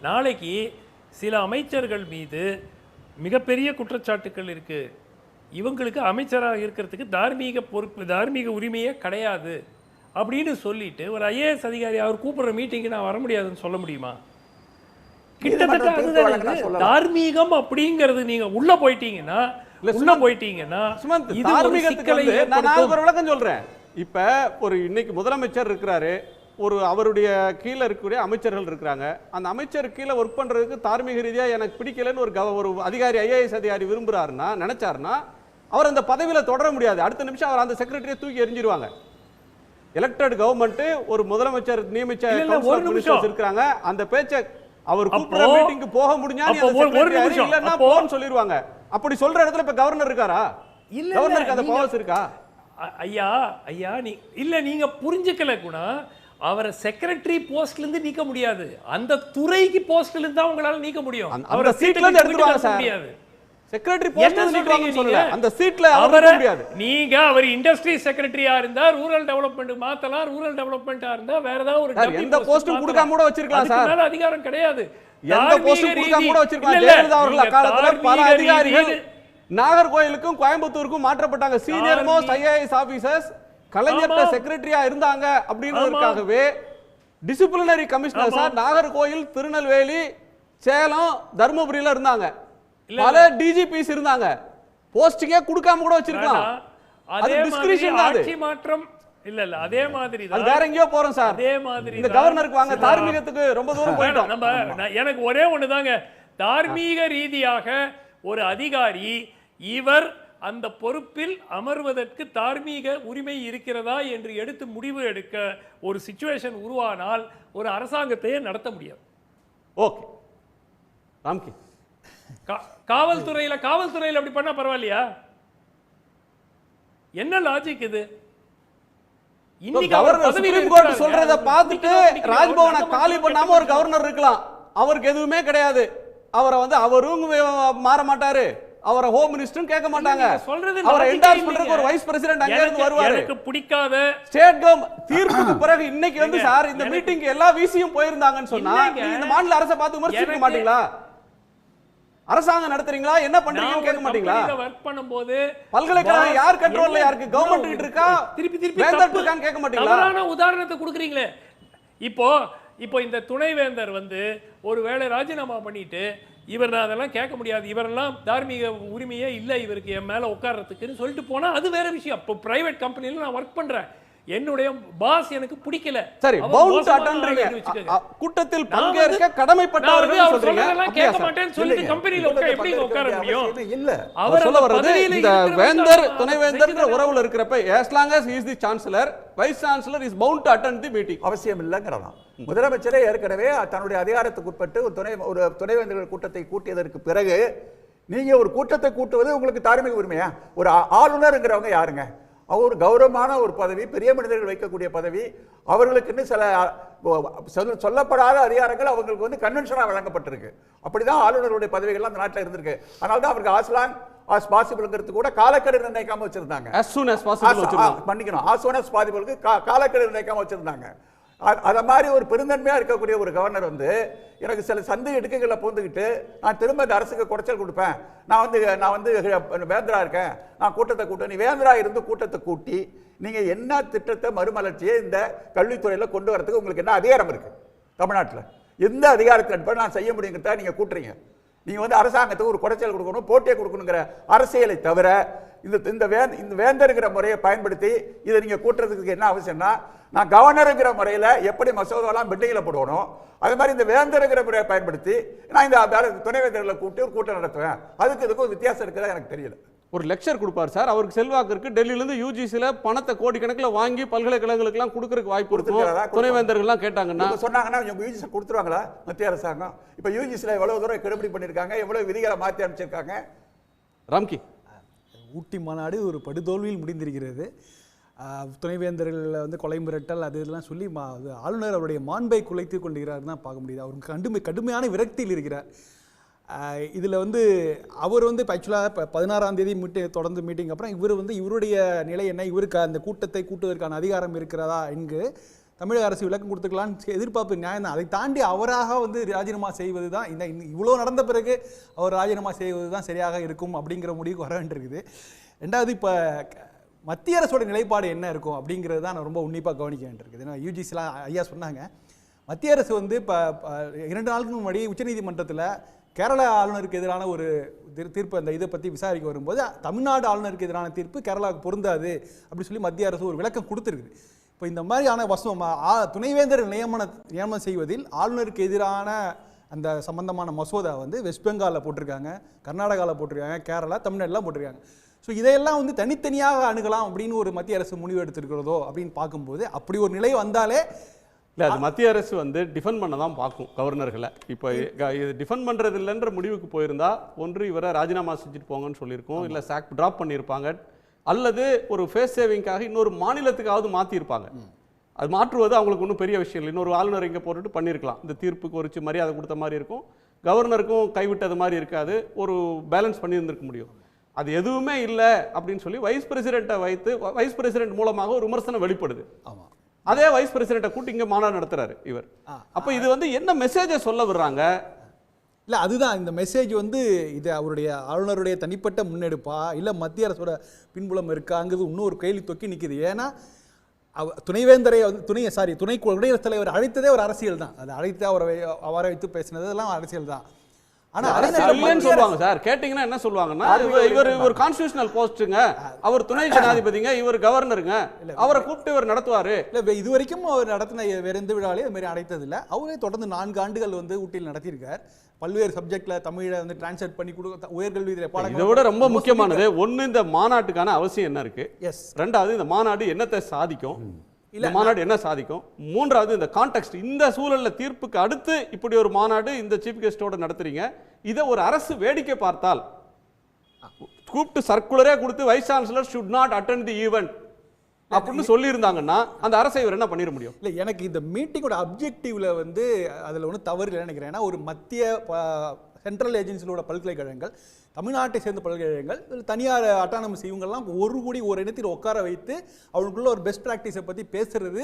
நாளைக்கு சில அமைச்சர்கள் மீது மிகப்பெரிய குற்றச்சாட்டுக்கள் இருக்கு, இவங்களுக்கு அமைச்சராக இருக்கிறதுக்கு தார்மீக உரிமையே கிடையாது அப்படின்னு சொல்லிட்டு ஒரு ஐஏஎஸ் அதிகாரி அவர் கூப்பிடுற மீட்டிங்கு நான் வர முடியாதுன்னு சொல்ல முடியுமா? கிட்டத்தட்ட அதுதான் தார்மீகம் அப்படிங்கிறது. நீங்க உள்ள போயிட்டீங்கன்னா நான் ஒரு விளக்கம் சொல்றேன். இப்ப ஒரு இன்னைக்கு முதலமைச்சர் இருக்கிறாரு, ஒரு அவருடைய கீழே இருக்கக்கூடிய அமைச்சர்கள் இருக்கிறாங்க. அந்த அமைச்சர் கீழே ஒர்க் பண்றதுக்கு தார்மீக ரீதியா எனக்கு பிடிக்கலன்னு ஒரு அதிகாரி ஐஏஎஸ் அதிகாரி விரும்புறாருன்னா நினைச்சாருன்னா அவர் அந்த பதவியில தொடர முடியாது. அடுத்த நிமிஷம் அவர் அந்த செக்ரட்டரியை தூக்கி எறிஞ்சிருவாங்க. எலெக்டட் கவர்மெண்ட் ஒரு முதலமைச்சர் நியமிச்ச இருக்காங்க, அந்த பேச்சை அவர் கூப்பிடுற மீட்டிங்க்கு போக முடிஞ்சா இல்லன்னா போன்னு சொல்லிடுவாங்க. அப்படி சொல்ற இடத்துல இப்ப கவர்னர் இருக்காரா? கவர்னருக்கு அந்த பவர்ஸ் இருக்கா? ஐயா நீங்க புரிஞ்சுக்கல குணா. அவரை செக்ரட்டரி போஸ்ட்ல இருந்து நீக்க முடியாது, அந்த துறைக்கு போஸ்ட்ல இருந்து தான் உங்களால நீக்க முடியும். அவரை சீட்ல இருந்து எடுத்துவாங்க சார். முடியாது. செக்ரட்டரி போஸ்ட்ல நீக்குவாங்கன்னு சொல்லல, அந்த சீட்ல அவரை முடியாது. நீங்க அவர் இண்டஸ்ட்ரி செக்ரட்டரியா இருந்தா ரூரல் டெவலப்மென்ட் மாத்தலாம், ரூரல் டெவலப்மென்ட்டா இருந்தா வேற ஏதாவது ஒரு எந்த போஸ்டும் கொடுக்காம கூட வச்சிருக்கலாம் சார். அதுக்கு அதிகாரம் கிடையாது. எந்த போஸ்டும் கொடுக்காம கூட வச்சிருக்கலாம். ஜெயலலிதா அவர்கள் காலத்துல பல அதிகாரிகள் நாகர்கோயிலுக்கும் கோயம்புத்தூருக்கும் மாற்றப்பட்டாங்க. Senior most IAS officers Kalaignar செக்ரட்டரியா இருந்தாங்க அப்படின்றதுக்காகவே disciplinary commissioner sir Nagercoil, Tirunelveli, Salem, தர்மபுரியில இருந்தாங்க. பல டிஜிபிஸ் இருந்தாங்க. போஸ்டிங்கே கொடுக்காம கூட வச்சிருக்கலாம். அது டிஸ்கிரிப்ஷன் தான். ஆட்சி மாற்றம் இல்ல அதே மாதிரி தான். அது வேற எங்கேயோ போறோம் சார். அதே மாதிரி இந்த கவர்னருக்கு வாங்க, தார்மீகத்துக்கு ரொம்ப தூரம் போயிட்டோம். நம்ம எனக்கு ஒரே ஒண்ணு தாங்க, தார்மீக ரீதியாக ஒரு அதிகாரி இவர் அந்த பொறுப்பில் அமர்வதற்கு தார்மீக உரிமை இருக்கிறதா என்று எடுத்து முடிவு எடுக்க ஒரு சிச்சுவேஷன் உருவானால் ஒரு அரசாங்கத்தையே நடத்த முடியாது. ஓகே ராம்கி, காவல்துறையில அப்படி பண்ணா பரவாயில்லையா? என்ன லாஜிக் இது? சுப்ரீம் கோர்ட் சொல்றத பார்த்துட்டு ராஜ்பவனை காலி பண்ணாம ஒரு கவர்னர் இருக்கலாம். அவருக்கு எதுவுமே கிடையாது. அவரை வந்து அவரும் மாற மாட்டாரு, அவரை ஹோம் மினிஸ்டரும் கேட்க மாட்டாங்க. அவரை என்டார்ஸ் பண்றதுக்கு ஒரு வைஸ் பிரசிடென்ட் அங்க இருந்து வருவாரு. எனக்கு பிடிக்காத ஸ்டேட் கவர்மெண்ட் தீர்ப்புக்கு பிறகு இன்னைக்கு வந்து சார் இந்த மீட்டிங்க்கு எல்லா விசியும் போயிருந்தாங்கன்னு சொன்னா இந்த மாநில அரசை பார்த்து விமர்சிக்க மாட்டீங்களா? அரசாங்கம் நடத்துறீங்களா, என்ன பண்றீங்கன்னு கேட்க மாட்டீங்களா? வர்க் பண்ணும்போது பல்கலைக்கழகம் யார் கண்ட்ரோல்ல யாருக்கு கவர்மெண்ட் கிட்ட இருக்கா, திருப்பி வேந்தர்க்கான்னு கேட்க மாட்டீங்களா? தவறான உதாரணத்தை கொடுக்குறீங்களே. இப்போ இந்த துணைவேந்தர் வந்து ஒருவேளை ராஜினாமா பண்ணிட்டு இவர் நான் அதெல்லாம் கேட்க முடியாது, இவரெல்லாம் தார்மீக உரிமையே இல்லை இவருக்கு என் மேல உட்கார்றதுக்குன்னு சொல்லிட்டு போனா அது வேற விஷயம். இப்போ பிரைவேட் கம்பெனில நான் ஒர்க் பண்றேன், என்னுடைய பாஸ் எனக்கு பிடிக்கல. சரி, பவுண்ட் அட்டன்றீங்க. கூட்டத்தில் பங்கேற்க கடமைப்பட்டவர்கள் சொல்றீங்க. கேட்க மாட்டேன்னு சொல்லிட்டு கம்பெனில எப்படி உட்கார முடியும்? இல்ல அவர் சொல்ல வர்றது இந்த வேந்தர் துணைவேந்தர்ன்ற உறவுல இருக்கிறப்ப as long as he is the chancellor, vice chancellor is bound to attend the meeting. அவசியம் இல்லைங்கிறதான். முதலமைச்சரே ஏற்கனவே தன்னுடைய அதிகாரத்துக்கு உட்பட்டு ஒரு துணைவேந்தர்கள் கூட்டத்தை கூட்டியதற்கு பிறகு நீங்க ஒரு கூட்டத்தை கூட்டுவது உங்களுக்கு தார்மீக உரிமையா? ஒரு ஆளுநர்ங்கிறவங்க யாருங்க? அவர் ஒரு கௌரவமான ஒரு பதவி, பெரிய மனிதர்கள் வைக்கக்கூடிய பதவி, அவர்களுக்குன்னு சில சொல்லப்படாத அதிகாரங்கள் அவங்களுக்கு வந்து கன்வென்ஷனாக வழங்கப்பட்டிருக்கு. அப்படிதான் ஆளுநருடைய பதவிகள்லாம் அந்த நாட்டில் இருந்திருக்கு. அதனால தான் அவருக்கு as long as possible கூட காலக்கெடு நிர்ணயிக்காம வச்சிருந்தாங்க. as soon as possible பண்ணிக்கணும். as soon as possible காலக்கெடு நிர்ணயிக்காம வச்சிருந்தாங்க. அத மாதிரி ஒரு பெருந்தன்மையா இருக்கக்கூடிய ஒரு கவர்னர் வந்து எனக்கு சில சந்தை இடுக்குகளை பூந்துக்கிட்டு நான் திரும்ப இந்த அரசுக்கு குறைச்சல் கொடுப்பேன், நான் வந்து வேந்தரா இருக்கேன், நான் கூட்டத்தை கூட்ட, நீ வேந்தரா இருந்து கூட்டத்தை கூட்டி நீங்க என்ன திட்டத்தை மறுமலர்ச்சியை இந்த கல்வித்துறையில கொண்டு வரதுக்கு உங்களுக்கு என்ன அதிகாரம் இருக்கு? தமிழ்நாட்டில் எந்த அதிகாரத்தின் அடிப்படையில் நான் செய்ய முடியுங்கிறத நீங்க கூட்டுறீங்க. நீங்க வந்து அரசாங்கத்துக்கு ஒரு குறைச்சல் கொடுக்கணும், போட்டியை கொடுக்கணுங்கிற அரசியலை தவிர இந்த வேந்தருங்கிற முறையை பயன்படுத்தி இதை நீங்க கூட்டுறதுக்கு என்ன அவசியம்னா, நான் கவர்னருங்கிற முறையில் எப்படி மசோதாலாம் பெட்டிங்கில் போடணும், அது மாதிரி இந்த வேந்தருங்கிற முறையை பயன்படுத்தி நான் இந்த துணைவேந்தர்களை கூட்டி ஒரு கூட்டம் நடத்துவேன். அதுக்கு இதுக்கும் வித்தியாசம் இருக்கிறதா எனக்கு தெரியல. ஒரு லெக்சர் கொடுப்பார் சார், அவருக்கு செல்வாக்கு இருக்கு, டெல்லியிலேருந்து யூஜிசியில் பணத்தை கோடிக்கணக்கில் வாங்கி பல்கலைக்கழகங்களுக்குலாம் கொடுக்கறதுக்கு வாய்ப்பு இருக்கும். துணைவேந்தர்கள்லாம் கேட்டாங்கன்னா சொன்னாங்கன்னா யூஜிசி கொடுத்துருவாங்களா மத்திய அரசாங்கம்? இப்போ யூஜிசியில் எவ்வளவு தூரம் கெடுபிடி பண்ணியிருக்காங்க, எவ்வளவு விதிகளை மாற்றி அமைச்சிருக்காங்க. ராம்கி, ஊட்டி மாநாடு ஒரு படுதோல்வியில் முடிந்திருக்கிறது. துணைவேந்தர்கள் வந்து கொலை மிரட்டல் அது இதெல்லாம் சொல்லி ஆளுநர் அவருடைய மாண்பை குலைத்து கொண்டிருக்கிறார் தான் பார்க்க முடியுது. அவர் கடுமையான விரக்தியில் இருக்கிறார். இதில் வந்து அவர் வந்து இப்போ ஆக்சுவலாக இப்போ 16ஆம் தேதி தொடர்ந்து மீட்டிங் அப்புறம் இவருடைய நிலை என்ன, இவருக்கு அந்த கூட்டத்தை கூட்டுவதற்கான அதிகாரம் இருக்கிறதா என்கு தமிழக அரசு விளக்கம் கொடுத்துக்கலான்னு எதிர்பார்ப்பு நியாயம் தான். அதை தாண்டி அவராக வந்து ராஜினாமா செய்வது தான் இவ்வளோ நடந்த பிறகு அவர் ராஜினாமா செய்வது தான் சரியாக இருக்கும் அப்படிங்கிற முடிவுக்கு வர வேண்டியிருக்குது. ரெண்டாவது இப்போ மத்திய அரசோட நிலைப்பாடு என்ன இருக்கும் அப்படிங்கிறது தான் நான் ரொம்ப உன்னிப்பாக கவனிக்க வேண்டியிருக்குது. ஏன்னா யூஜிசிலாம் ஐயா சொன்னாங்க, மத்திய அரசு வந்து இப்போ 2 நாளுக்கு முன்னாடி உச்சநீதிமன்றத்தில் கேரள ஆளுநருக்கு எதிரான ஒரு தீர்ப்பு அந்த இதை பற்றி விசாரிக்க வரும்போது தமிழ்நாடு ஆளுநருக்கு எதிரான தீர்ப்பு கேரளாவுக்கு பொருந்தாது அப்படின்னு சொல்லி மத்திய அரசு ஒரு விளக்கம் கொடுத்துருக்குது. இப்போ இந்த மாதிரியான துணைவேந்தர் நியமனம் செய்வதில் ஆளுநருக்கு எதிரான அந்த சம்பந்தமான மசோதா வந்து வெஸ்ட் பெங்காலில் போட்டிருக்காங்க, கர்நாடகாவில் போட்டிருக்காங்க, கேரளா, தமிழ்நாடுலாம் போட்டிருக்காங்க. ஸோ இதையெல்லாம் வந்து தனித்தனியாக அணுகலாம் அப்படின்னு ஒரு மத்திய அரசு முடிவு எடுத்திருக்கிறதோ அப்படின்னு பார்க்கும்போது அப்படி ஒரு நிலை வந்தாலே இல்லை, அது மத்திய அரசு வந்து டிஃபெண்ட் பண்ண தான் பார்க்கும் கவர்னர்களை. இப்போ இது டிஃபெண்ட் பண்ணுறது இல்லைன்ற முடிவுக்கு போயிருந்தா ஒன்று இவரை ராஜினாமா செஞ்சுட்டு போங்கன்னு சொல்லியிருக்கோம், இல்லை சாக் ட்ராப் பண்ணியிருப்பாங்க, அல்லது ஒரு ஃபேஸ் சேவிங்காக இன்னொரு மாநிலத்துக்காவது மாற்றிருப்பாங்க. அது மாற்றுவது அவங்களுக்கு ஒன்றும் பெரிய விஷயம் இல்லை. இன்னொரு ஆளுநர் இங்கே போட்டுட்டு பண்ணியிருக்கலாம், இந்த தீர்ப்புக்கு ஒரு மரியாதை கொடுத்த மாதிரி இருக்கும், கவர்னருக்கும் கைவிட்டது மாதிரி இருக்காது, ஒரு பேலன்ஸ் பண்ணியிருந்திருக்க முடியும். அது எதுவுமே இல்லை அப்படின்னு சொல்லி வைஸ் பிரசிடென்ட்டை வைத்து வைஸ் பிரசிடென்ட் மூலமாக ஒரு விமர்சனம் வெளிப்படுது. ஆமாம், அதே வைஸ் பிரசிடென்ட்டை கூட்டி இங்கே மாநாடு நடத்துறாரு இவர். அப்போ இது வந்து என்ன மெசேஜை சொல்ல விடுறாங்க? இல்லை, அதுதான் இந்த மெசேஜ் வந்து இது அவருடைய ஆளுநருடைய தனிப்பட்ட முன்னெடுப்பா இல்லை மத்திய அரசோட பின்புலம் இருக்காங்கிறது இன்னும் ஒரு கேள்வி தொக்கி நிற்கிது. ஏன்னா துணைவேந்தரை துணை குடியரசுத் தலைவர் அழைத்ததே ஒரு அரசியல் தான். அது அழைத்து அவரை வைத்து பேசினது எல்லாம் அரசியல் தான். ஆனா சொல்லுவாங்க சார், கேட்டீங்கன்னா என்ன சொல்லுவாங்கன்னா, இவர் ஒரு கான்ஸ்டிடியூஷனல் போஸ்ட்டுங்க, அவர் துணை ஜனாதிபதிங்க, இவர் கவர்னருங்க, அவரை கூப்பிட்டு இவர் நடத்துவாரு. இல்லை, இது வரைக்கும் அவர் நடத்தின வேற எந்த விழாலையும் அது மாதிரி அழைத்ததில்லை. அவரே தொடர்ந்து 4 ஆண்டுகள் வந்து ஊட்டியில் நடத்தியிருக்கார். பல்வேறு சப்ஜெக்ட்ல தமிழை வந்து டிரான்ஸ்லேட் பண்ணி கொடுக்க உயர்கல்வி பாடங்கள். இதை விட ரொம்ப முக்கியமானது ஒன்று, இந்த மாநாட்டுக்கான அவசியம் என்ன இருக்கு, ரெண்டாவது இந்த மாநாடு என்னத்தை சாதிக்கும், இந்த மாநாடு என்ன சாதிக்கும், மூன்றாவது இந்த கான்டெக்ஸ்ட், இந்த சூழல்ல தீர்ப்புக்கு அடுத்து இப்படி ஒரு மாநாடு இந்த சீஃப் கெஸ்டோட நடத்துறீங்க, இதை ஒரு அரசு வேடிக்கை பார்த்தால் கூப்பிட்டு சர்க்குலரே கொடுத்து vice chancellor should not attend the event அப்படின்னு சொல்லி இருந்தாங்கன்னா அந்த அரசை இவர் என்ன பண்ணிட முடியும்? இல்லை, எனக்கு இந்த மீட்டிங்கோட அப்ஜெக்டிவ்ல வந்து அதில் ஒன்றும் தவறு இல்லை நினைக்கிறேன். ஏன்னா ஒரு மத்திய சென்ட்ரல் ஏஜென்சியோட பல்கலைக்கழகங்கள், தமிழ்நாட்டை சேர்ந்த பல்கலைக்கழகங்கள், தனியார் அட்டானமஸ் இவங்கெல்லாம் ஒரு இடத்தில் உட்கார வைத்து அவங்களுக்குள்ள ஒரு பெஸ்ட் ப்ராக்டிஸை பற்றி பேசுறது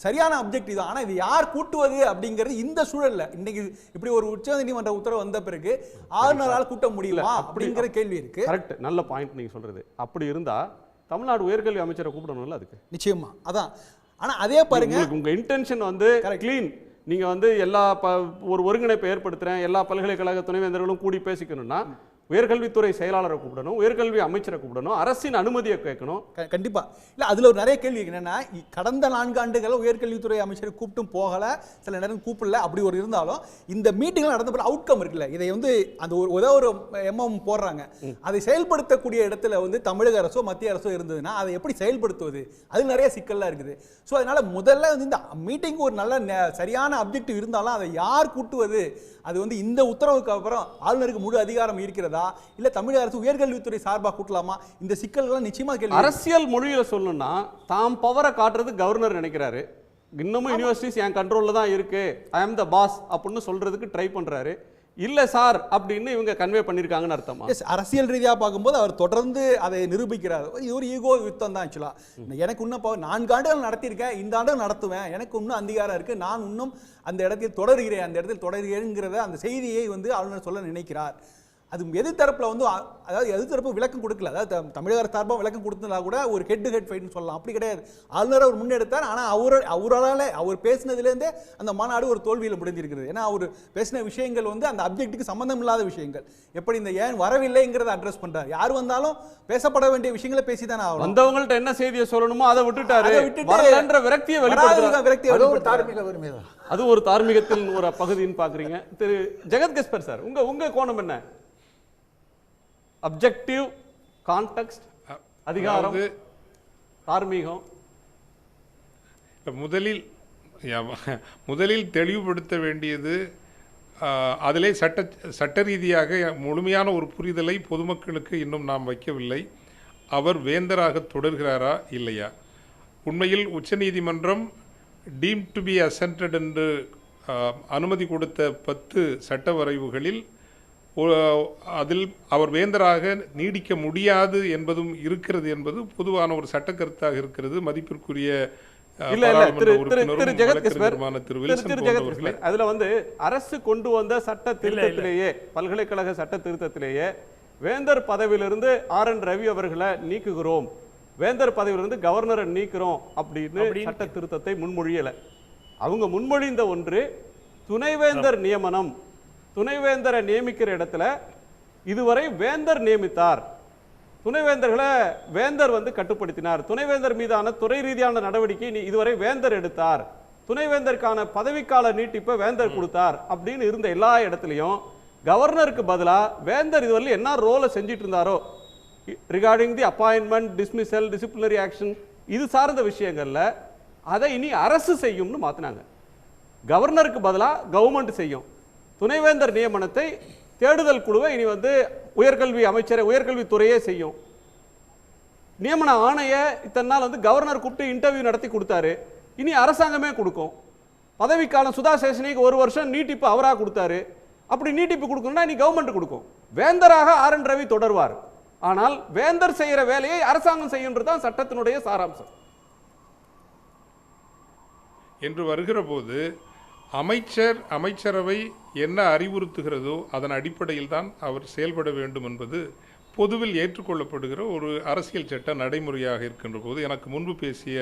சரியான அப்ஜெக்டிவ் தான். ஆனால் இது யார் கூட்டுவது அப்படிங்கிறது இந்த சூழல்ல இன்னைக்கு இப்படி ஒரு உச்சநீதிமன்ற உத்தரவு வந்த பிறகு ஆளுநரால் கூட்ட முடியல அப்படிங்கிற கேள்வி இருக்கு. கரெக்ட், நல்ல பாயிண்ட் நீங்க சொல்றது. அப்படி இருந்தா தமிழ்நாடு உயர்கல்வி அமைச்சரை கூப்பிடணும்ல, அதுக்கு நிச்சயமா அதான். ஆனா அதே பாருங்க, உங்க இன்டென்ஷன் வந்து கிளீன், நீங்க வந்து எல்லா ஒரு ஒருங்கிணைப்பை ஏற்படுத்துறேன், எல்லா பல்கலைக்கழக துணைவேந்தர்களும் கூடி பேசிக்கணும்னா உயர்கல்வித்துறை செயலாளரை கூப்பிடணும், உயர்கல்வி அமைச்சரை கூப்பிடணும், அரசின் அனுமதியை கேட்கணும். கண்டிப்பா இல்ல, அதுல ஒரு நிறைய கேள்வி என்னன்னா, கடந்த 4 ஆண்டுகள் உயர்கல்வித்துறை அமைச்சரை கூப்பிட்டும் போகல, சில நேரம் கூப்பிடல, அப்படி ஒரு இருந்தாலும் இந்த மீட்டிங்ல நடந்த அவுட்கம் இருக்குல்ல, இதை வந்து அந்த ஏதோ ஒரு எம்எம் போடுறாங்க, அதை செயல்படுத்தக்கூடிய இடத்துல வந்து தமிழக அரசோ மத்திய அரசோ இருந்ததுன்னா அதை எப்படி செயல்படுத்துவது, அது நிறைய சிக்கல்லாம் இருக்குது. ஸோ அதனால முதல்ல வந்து இந்த மீட்டிங் ஒரு நல்ல சரியான அப்ஜெக்டிவ் இருந்தாலும் அதை யார் கூட்டுவது, அது வந்து இந்த உத்தரவுக்கு அப்புறம் ஆளுநருக்கு முழு அதிகாரம் இருக்கிறதா, இல்ல தமிழக அரசு உயர்கல்வித்துறை சார்பாக கூட்டலாமா, இந்த சிக்கல்கள் நிச்சயமா கேள்வி. அரசியல் மொழியில சொல்லணும்னா தாம் பவரை காட்டுறது கவர்னர் நினைக்கிறாரு, இன்னமும் யூனிவர்சிட்டிஸ் என் கண்ட்ரோல்ல தான் இருக்கு, ஐ அம் த பாஸ் அப்படின்னு சொல்றதுக்கு ட்ரை பண்றாரு. இல்ல சார் அப்படின்னு இவங்க கன்வே பண்ணிருக்காங்கன்னு அர்த்தமா? அரசியல் ரீதியா பார்க்கும்போது அவர் தொடர்ந்து அதை நிரூபிக்கிறார். இது ஒரு ஈகோ யுத்தம் தான். ஆக்சுவலா எனக்கு இன்னும் 4 ஆண்டுகள் நடத்தியிருக்கேன், இந்த ஆண்டு நடத்துவேன், எனக்கு இன்னும் அதிகாரம் இருக்கு, நான் இன்னும் அந்த இடத்தில் தொடர்கிறேன், அந்த இடத்தில் தொடர்கிறேங்கிறத அந்த செய்தியை வந்து ஆளுநர் சொல்ல நினைக்கிறார். அது எதிர்த்தரப்புல வந்து அதாவது எதிர்த்தரப்பு விளக்கம் கொடுக்கல, அதாவது தமிழக அரசு சார்பாக விளக்கம் கொடுத்தா கூட ஒரு ஹெட் டு ஹெட் ஃபைட்னு சொல்லலாம், அப்படி கிடையாது. ஆளுநர் அவர் முன்னெடுத்தார், ஆனால் அவரால் அவர் பேசினதுலேருந்தே அந்த மாநாடு ஒரு தோல்வியில் முடிந்திருக்கிறது. ஏன்னா அவர் பேசின விஷயங்கள் வந்து அந்த அப்ஜெக்ட்டுக்கு சம்பந்தம் இல்லாத விஷயங்கள், எப்படி இந்த ஏன் வரவில்லைங்கிறத அட்ரஸ் பண்றாரு. யார் வந்தாலும் பேசப்பட வேண்டிய விஷயங்களை பேசி தானே ஆகணும். வந்தவங்கள்ட்ட என்ன செய்தியை சொல்லணுமோ அதை விட்டுட்டாரு, வரலன்ற விரக்தியை வெளிப்படுத்துறாரு. தார்மீக உரிமை தான், அது ஒரு தார்மீகத்தின் ஒரு பகுதின்னு பாக்குறீங்க. திரு ஜெகத் கஸ்பர் சார், உங்க கோணம் என்ன? அப்ஜெக்டிவ், கான்டெக்ஸ்ட், அதிகாரம், தார்மீகம். முதலில் தெளிவுபடுத்த வேண்டியது, அதிலே சட்ட ரீதியாக முழுமையான ஒரு புரிதலை பொதுமக்களுக்கு இன்னும் நாம் வைக்கவில்லை. அவர் வேந்தராக தொடர்கிறாரா இல்லையா? உண்மையில் உச்சநீதிமன்றம் டீம் டு பி அசென்டட் என்று அனுமதி கொடுத்த 10 சட்ட வரைவுகளில் அதில் அவர் வேந்தராக நீடிக்க முடியாது என்பதும் இருக்கிறது என்பது பொதுவான ஒரு சட்ட கருத்தாக இருக்கிறது. மதிப்பிற்குரிய அதுல வந்து அரசு கொண்டு வந்த சட்ட திருத்தத்திலேயே, பல்கலைக்கழக சட்ட திருத்தத்திலேயே வேந்தர் பதவியிலிருந்து RN ரவி அவர்களை நீக்குகிறோம், வேந்தர் பதவியிலிருந்து கவர்னரை நீக்கிறோம் அப்படின்னு சட்ட திருத்தத்தை முன்மொழியல. அவங்க முன்மொழிந்த ஒன்று துணைவேந்தர் நியமனம். துணைவேந்தரை நியமிக்கிற இடத்துல இதுவரை வேந்தர் நியமித்தார், துணைவேந்தர்களை வேந்தர் வந்து கட்டுப்படுத்தினார், துணைவேந்தர் மீதான துறை ரீதியான நடவடிக்கை இதுவரை வேந்தர் எடுத்தார், துணைவேந்தருக்கான பதவிக்கால நீட்டிப்பை வேந்தர் கொடுத்தார் அப்படின்னு இருந்த எல்லா இடத்துலையும் கவர்னருக்கு பதிலாக வேந்தர் இதுவரை என்ன ரோலை செஞ்சிட்டு இருந்தாரோ ரிகார்டிங் தி அப்பாயின்மெண்ட், டிஸ்மிசல், டிசிப்ளினரி ஆக்ஷன், இது சார்ந்த விஷயங்கள்ல அதை இனி அரசு செய்யும்னு மாத்தினாங்க. கவர்னருக்கு பதிலாக கவர்மெண்ட் செய்யும். துணைவேந்தர் நியமனத்தை தேடுதல் குழுவை இனி வந்து உயர்கல்வி அமைச்சரை, உயர்கல்வித்துறையே செய்யும். நியமன ஆணைய இத்தனை நாள் வந்து கவர்னர் கூப்பிட்டு இன்டர்வியூ நடத்தி கொடுத்தாரு, இனி அரசாங்கமே கொடுக்கும். பதவிக்காலம் சுதா சேஷனிக்கு 1 வருஷம் நீட்டிப்பு அவராக கொடுத்தாரு, அப்படி நீட்டிப்பு கொடுக்கணும்னா இனி கவர்மெண்ட் கொடுக்கும். வேந்தராக RN ரவி தொடர்வார், ஆனால் வேந்தர் செய்கிற வேலையை அரசாங்கம் செய்யுன்றதுதான் சட்டத்தினுடைய சாராம்சம். என்று வருகிற போது அமைச்சரவை என்ன அறிவுறுத்துகிறதோ அதன் அடிப்படையில் தான் அவர் செயல்பட வேண்டும் என்பது பொதுவில் ஏற்றுக்கொள்ளப்படுகிற ஒரு அரசியல் சட்ட நடைமுறையாக இருக்கின்ற போது, எனக்கு முன்பு பேசிய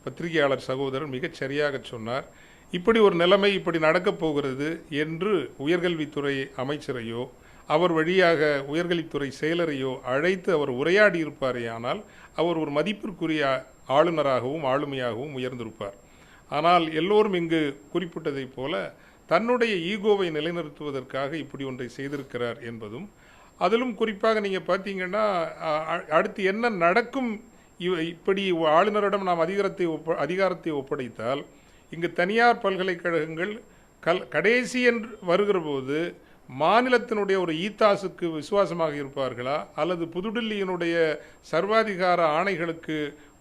பத்திரிகையாளர் சகோதரர் மிகச் சரியாக சொன்னார். இப்படி ஒரு நிலைமை இப்படி நடக்கப் போகிறது என்று உயர்கல்வித்துறை அமைச்சரையோ அவர் வழியாக உயர்கல்வித்துறை செயலரையோ அழைத்து அவர் உரையாடி இருப்பாரே, ஆனால் அவர் ஒரு மதிப்பிற்குரிய ஆளுநராகவும் ஆளுமையாகவும் உயர்ந்திருப்பார். ஆனால் எல்லோரும் இங்கு குறிப்பிட்டதைப் போல தன்னுடைய ஈகோவை நிலைநிறுத்துவதற்காக இப்படி ஒன்றை செய்திருக்கிறார் என்பதும், அதிலும் குறிப்பாக நீங்கள் பார்த்தீங்கன்னா அடுத்து என்ன நடக்கும், இப்படி ஆளுநரிடம் நாம் அதிகாரத்தை ஒப்படைத்தால் இங்கு தனியார் பல்கலைக்கழகங்கள் கடைசி என்று வருகிற போது மாநிலத்தினுடைய ஒரு ஈத்தாசுக்கு விசுவாசமாக இருப்பார்களா, அல்லது புதுடில்லியினுடைய சர்வாதிகார ஆணைகளுக்கு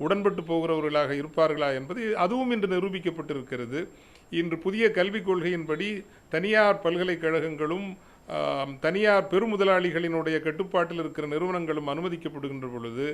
உடன்பட்டு போகிறவர்களாக இருப்பார்களா என்பது அதுவும் இன்று நிரூபிக்கப்பட்டிருக்கிறது. இன்று புதிய கல்விக் கொள்கையின்படி தனியார் பல்கலைக்கழகங்களும் தனியார் பெருமுதலாளிகளினுடைய கட்டுப்பாட்டில் இருக்கிற நிறுவனங்களும் அனுமதிக்கப்படுகின்ற பொழுது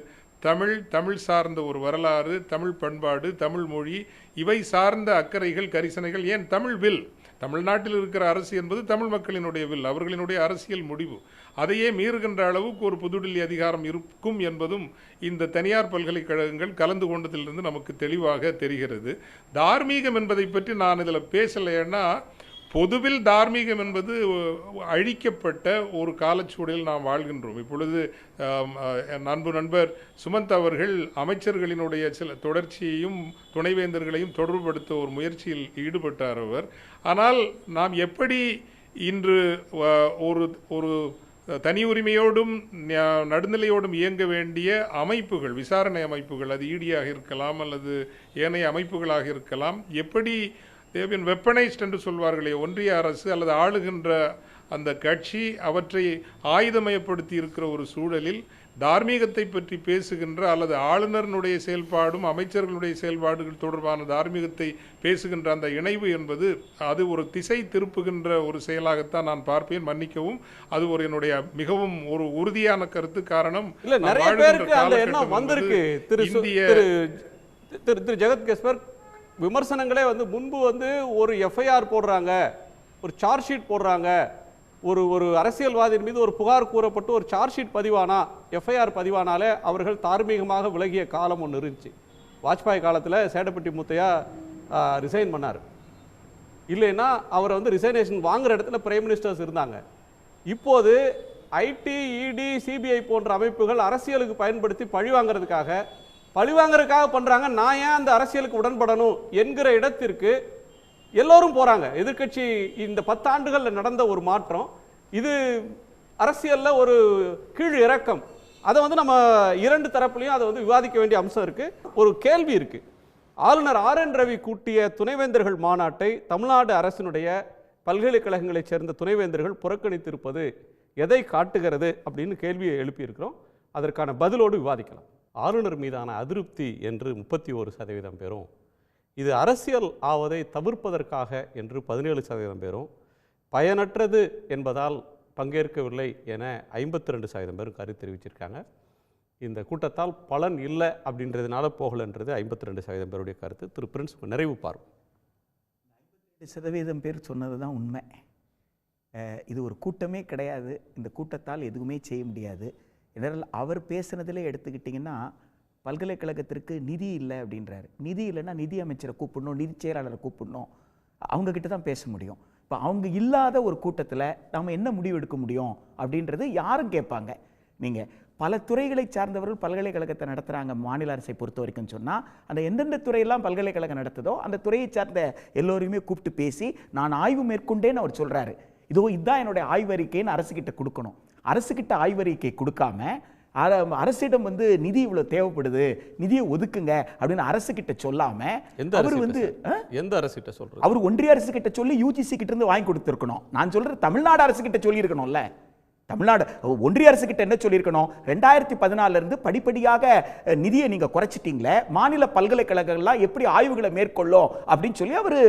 தமிழ் சார்ந்த ஒரு வரலாறு, தமிழ் பண்பாடு, தமிழ் மொழி, இவை சார்ந்த அக்கறைகள், கரிசனைகள், ஏன் தமிழ் வில், தமிழ்நாட்டில் இருக்கிற அரசு என்பது தமிழ் மக்களினுடைய வில், அவர்களினுடைய அரசியல் முடிவு, அதையே மீறுகின்ற அளவுக்கு ஒரு புதுடில்லி அதிகாரம் இருக்கும் என்பதும் இந்த தனியார் பல்கலைக்கழகங்கள் கலந்து கொண்டதிலிருந்து நமக்கு தெளிவாக தெரிகிறது. தார்மீகம் என்பதை பற்றி நான் இதில் பேசலைன்னா, பொதுவில் தார்மீகம் என்பது அழிக்கப்பட்ட ஒரு காலச்சூழலில் நாம் வாழ்கின்றோம். இப்பொழுது நண்பர் சுமந்த் அவர்கள் அமைச்சர்களினுடைய சில தொடர்ச்சியையும் துணைவேந்தர்களையும் தொடர்புபடுத்த ஒரு முயற்சியில் ஈடுபட்டார் அவர். ஆனால் நாம் எப்படி இன்று ஒரு தனி உரிமையோடும் நடுநிலையோடும் இயங்க வேண்டிய அமைப்புகள், விசாரணை அமைப்புகள், அது ஈடியாக இருக்கலாம் அல்லது ஏனைய அமைப்புகளாக இருக்கலாம், எப்படி தேவின் வெப்பனைஸ்ட் என்று சொல்வார்களே ஒன்றிய அரசு அல்லது ஆளுகின்ற அந்த கட்சி அவற்றை ஆயுதமயப்படுத்தி இருக்கிற ஒரு சூழலில் தார்மீகத்தை பற்றி பேசுகின்ற அல்லது ஆளுநருடைய செயல்பாடும் அமைச்சர்களுடைய செயல்பாடுகள் தொடர்பான தார்மீகத்தை பேசுகின்ற அந்த இணைவு என்பது அது ஒரு திசை திருப்புகின்ற ஒரு செயலாகத்தான் நான் பார்ப்பேன். மன்னிக்கவும், அது ஒரு என்னுடைய மிகவும் ஒரு உறுதியான கருத்து. காரணம் நிறைய பேருக்கு அந்த எண்ணம் வந்திருக்கு. திரு ஜெகத்கேஸ்வர் விமர்சனங்களே முன்பு ஒரு எஃப்ஐஆர் போடுறாங்க, ஒரு சார்ஜ் ஷீட் போடுறாங்க, ஒரு அரசியல்வாதியின் மீது ஒரு புகார் கூறப்பட்டு ஒரு சார்ஜ் ஷீட் பதிவானா, எஃப்ஐஆர் பதிவானாலே அவர்கள் தார்மீகமாக விலகிய காலம் ஒன்று இருந்துச்சு. வாஜ்பாய் காலத்தில் சேடப்பட்டி முத்தையா ரிசைன் பண்ணார். இல்லைன்னா அவர் ரிசைனேஷன் வாங்குற இடத்துல பிரைம் மினிஸ்டர்ஸ் இருந்தாங்க. இப்போது ஐடி, இடி, சிபிஐ போன்ற அமைப்புகள் அரசியலுக்கு பயன்படுத்தி பழிவாங்கிறதுக்காக பண்ணுறாங்க. நான் ஏன் அந்த அரசியலுக்கு உடன்படணும் என்கிற இடத்திற்கு எல்லோரும் போறாங்க. எதிர்க்கட்சி இந்த 10 ஆண்டுகளில் நடந்த ஒரு மாற்றம் இது. அரசியல்ல ஒரு கீழ் இறக்கம். அதை நம்ம இரண்டு தரப்புலையும் அதை விவாதிக்க வேண்டிய அம்சம் இருக்கு. ஒரு கேள்வி இருக்கு. ஆளுநர் RN ரவி கூட்டிய துணைவேந்தர்கள் மாநாட்டை தமிழ்நாடு அரசினுடைய பல்கலைக்கழகங்களைச் சேர்ந்த துணைவேந்தர்கள் புறக்கணித்திருப்பது எதை காட்டுகிறது அப்படின்னு கேள்வியை எழுப்பியிருக்கிறோம். அதற்கான பதிலோடு விவாதிக்கலாம். ஆளுநர் மீதான அதிருப்தி என்று 31% பேரும், இது அரசியல் ஆவதை தவிர்ப்பதற்காக என்று 17% பேரும், பயனற்றது என்பதால் பங்கேற்கவில்லை என 52% பேரும் கருத்து தெரிவிச்சிருக்காங்க. இந்த கூட்டத்தால் பலன் இல்லை அப்படின்றதுனால போகலன்றது 52% பேருடைய கருத்து. திரு பிரின்ஸ் நிறைவு பார்வை. 52% பேர் சொன்னது தான் உண்மை. இது ஒரு கூட்டமே கிடையாது. இந்த கூட்டத்தால் எதுவுமே செய்ய முடியாது. இதனால் அவர் பேசுனதிலே எடுத்துக்கிட்டிங்கன்னா, பல்கலைக்கழகத்திற்கு நிதி இல்லை அப்படின்றாரு. நிதி இல்லைன்னா நிதி அமைச்சரை கூப்பிடணும், நிதி செயலாளரை கூப்பிடணும், அவங்கக்கிட்ட தான் பேச முடியும். இப்போ அவங்க இல்லாத ஒரு கூட்டத்தில் நம்ம என்ன முடிவு எடுக்க முடியும் அப்படின்றது யாரும் கேட்பாங்க. நீங்கள் பல துறைகளை சார்ந்தவர்கள் பல்கலைக்கழகத்தை நடத்துகிறாங்க. மாநில அரசை பொறுத்த வரைக்கும் சொன்னால், அந்த எந்தெந்த துறையெல்லாம் பல்கலைக்கழகம் நடத்துதோ அந்த துறையை சார்ந்த எல்லோரையுமே கூப்பிட்டு பேசி நான் ஆய்வு மேற்கொண்டேன்னு அவர் சொல்கிறாரு. இதுதான் என்னுடைய ஆய்வறிக்கைன்னு அரசுக்கிட்ட கொடுக்கணும். அரசுக்கிட்ட ஆய்வறிக்கை கொடுக்காம அரசிடம் நிதி இவ்வளவு தேவைப்படுது, நிதியை ஒதுக்குங்க அப்படின்னு அரசுக்கிட்ட சொல்லாம அவர் எந்த அரசுகிட்ட சொல்றாரு? அவர் ஒன்றிய அரசு கிட்ட சொல்லி UGC கிட்ட இருந்து வாங்கி கொடுத்திருக்கணும். நான் சொல்றேன் தமிழ்நாடு அரசு கிட்ட சொல்லி இருக்கணும்ல. தமிழ்நாடு ஒன்றிய அரசு கிட்ட என்ன சொல்லியிருக்கணும்? 2014 இருந்து படிப்படியாக நிதியை நீங்க குறைச்சிட்டீங்களே, மாநில பல்கலைக்கழகங்கள்லாம் எப்படி ஆய்வுகளை மேற்கொள்ளும் அப்படின்னு சொல்லி அவர்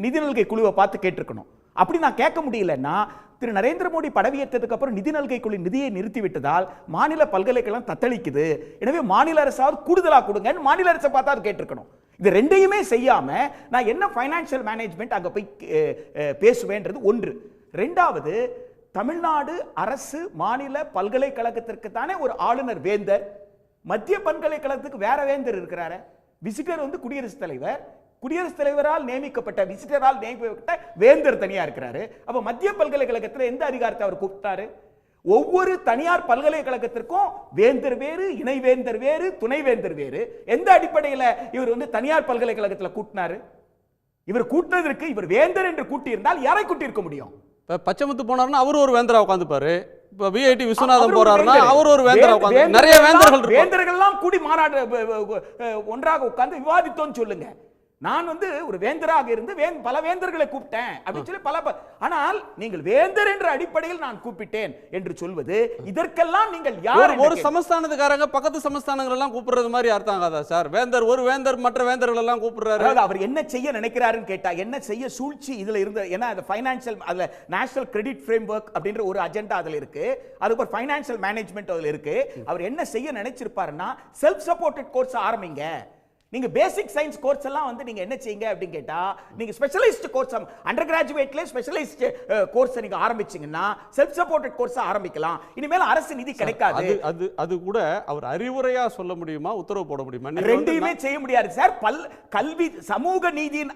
நிதி நல்கை குழுவை பார்த்து கேட்டிருக்கணும். அப்படி நான் கேட்க முடியலன்னா, திரு நரேந்திர மோடி பதவியேற்றதுக்கு அப்புறம் நிதி நல்கை குழு நிதியை நிறுத்திவிட்டதால் மாநில பல்கலைக்கழகம் தத்தளிக்குது. எனவே மாநில அரசாவது கூடுதலாக கொடுங்கன்னு மாநில அரசை பார்த்தா அது கேட்டிருக்கணும். இது ரெண்டையுமே செய்யாம நான் என்ன ஃபைனான்சியல் மேனேஜ்மெண்ட் அங்க போய் பேசுவேன்றது ஒன்று. ரெண்டாவது, தமிழ்நாடு அரசு மாநில பல்கலைக்கழகத்திற்கு தானே ஒரு ஆளுநர் வேந்தர். மத்திய பல்கலைக்கழகத்துக்கு வேற வேந்தர் இருக்கிறாரு. விசிட்டர் குடியரசுத் தலைவர், குடியரசுத் தலைவரால் நியமிக்கப்பட்ட விசிட்டரால் நியமிக்கப்பட்ட வேந்தர் தனியா இருக்கிறாரு. அப்ப மத்திய பல்கலைக்கழகத்தில் எந்த அதிகாரத்தை அவர் கூப்பிட்டாரு? ஒவ்வொரு தனியார் பல்கலைக்கழகத்திற்கும் வேந்தர் வேறு, இணைவேந்தர் வேறு, துணைவேந்தர் வேறு. எந்த அடிப்படையில் இவர் தனியார் பல்கலைக்கழகத்தில் கூட்டினாரு? இவர் கூட்டினதற்கு இவர் வேந்தர் என்று கூட்டியிருந்தால் யாரை கூட்டியிருக்க முடியும்? பச்சைமுத்து போனாருன்னா அவரு ஒரு வேந்தரா உட்காந்துப்பாரு. இப்ப VIT விஸ்வநாதன் போறாருன்னா அவர் ஒரு வேந்தரா உட்காந்து, நிறைய வேந்தர்கள்லாம் கூடி மாநாடு ஒன்றாக உட்கார்ந்து விவாதித்தோன்னு சொல்லுங்க. நான் ஒரு வேந்தராக இருந்து பல வேந்தர்களை கூப்பிட்டேன் அப்படின்னு சொல்லி ஆனால் நீங்கள் வேந்தர் என்ற அடிப்படையில் நான் கூப்பிட்டேன் என்று சொல்வது, இதற்கெல்லாம் நீங்கள் யார்? ஒரு சமஸ்தானத்துக்காரங்க பக்கத்து சமஸ்தானங்கள் எல்லாம் கூப்பிடுறது மாதிரி அர்த்தம் சார். வேந்தர் ஒரு வேந்தர் மற்ற வேந்தர்கள் எல்லாம் கூப்பிடுறாரு. அவர் என்ன செய்ய நினைக்கிறாருன்னு கேட்டா, என்ன செய்ய சூழ்ச்சி இதுல இருந்து, ஏன்னா அந்த ஃபைனான்சியல், அதுல நேஷனல் கிரெடிட் ஃப்ரேம்வொர்க் அப்படின்ற ஒரு அஜெண்டா அதுல இருக்கு, அதுக்கு ஒரு ஃபைனான்சியல் மேனேஜ்மெண்ட் அதுல இருக்கு. அவர் என்ன செய்ய நினைச்சிருப்பாருன்னா, செல்ஃப் சப்போர்ட்டட் கோர்ஸ் ஆரம்பிங்க. நீங்க பேசிக் சயின்ஸ் கோர்ஸ் எல்லாம் வந்து நீங்க என்ன செய்யுங்க அப்படின்னு கேட்டா, நீங்க ஸ்பெஷலைஸ்ட் கோர்ஸ் அண்டர் கிராஜுவேட்ல ஸ்பெஷலைஸ்ட் கோர்ஸ் நீங்க ஆரம்பிச்சீங்கன்னா செல்ஃப் சப்போர்ட்டட் கோர்ஸ் ஆரம்பிக்கலாம். இனிமேல் அரசு நிதி கிடைக்காது. அது கூட அவர் அறிவுரையா சொல்ல முடியுமா, உத்தரவு போட முடியுமா? ரெண்டுமே செய்ய முடியாது சார். கல்வி சமூக நீதியின்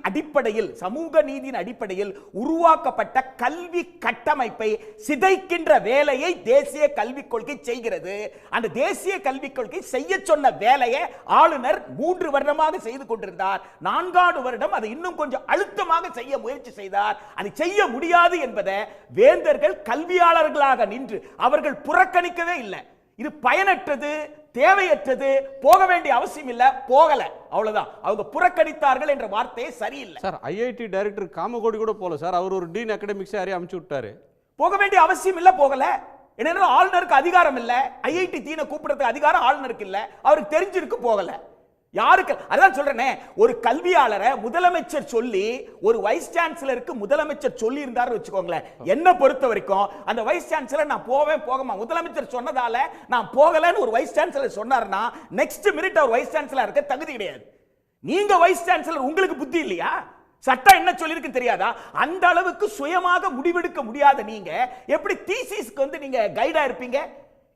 அடிப்படையில் உருவாக்கப்பட்ட கல்வி கட்டமைப்பை சிதைக்கின்ற வேலையை தேசிய கல்விக் கொள்கை செய்கிறது. அந்த தேசிய கல்விக் கொள்கை செய்ய சொன்ன வேலையை ஆளுநர் 3 வருடமாக செய்து கொண்டிருந்தார். 4வது வருடம் அதை இன்னும் கொஞ்சம் அழுத்தமாக செய்ய முயற்சி செய்தார். அதை செய்ய முடியாது என்பதை வேந்தர்கள் கல்வியாளர்களாக நின்று அவர்கள் புறக்கணிக்கவே இல்லை. இது பயனற்றது, தேவையற்றது, போக வேண்டிய அவசியம் இல்ல, போகல, அவ்வளவுதான். அவங்க புறக்கணித்தார்கள் என்ற வார்த்தையே சரியில்லை சார். ஐஐடி டைரக்டர் காமகோடி கூட போல சார், அவர் ஒரு டீன் அகாடமிக்ஸ் யாரையும் அனுப்பிச்சு விட்டாரு. போக வேண்டிய அவசியம் இல்ல, போகல. ஏன்னா ஆளுநருக்கு அதிகாரம் இல்ல, ஐஐடி தீனை கூப்பிடுறதுக்கு அதிகாரம் ஆளுநருக்கு இல்ல, அவருக்கு தெரிஞ்சிருக்கு, போகல. யாருக்கு? அதான் சொல்றேனே, ஒரு கல்வியாளரை முதலமைச்சர் சொல்லி, ஒரு வைஸ் சான்சலருக்கு முதலமைச்சர் சொல்லி இருந்தாரு வச்சுக்கோங்களேன், என்ன பொறுத்த வரைக்கும் அந்த வைஸ் சான்சலர் நான் போகமா முதலமைச்சர் சொன்னதால நான் போகலன்னு ஒரு வைஸ் சான்சலர் சொன்னார்னா நெக்ஸ்ட் மினிட் அவர் வைஸ் சான்சலர் இருக்க தகுதி கிடையாது. நீங்க வைஸ் சான்சலர், உங்களுக்கு புத்தி இல்லையா? சட்டம் என்ன சொல்லிருக்கு தெரியாதா? அந்த அளவுக்கு சுயமாக முடிவெடுக்க முடியாத நீங்க எப்படி தீசிஸ்க்கு வந்து நீங்க கைடா இருப்பீங்க?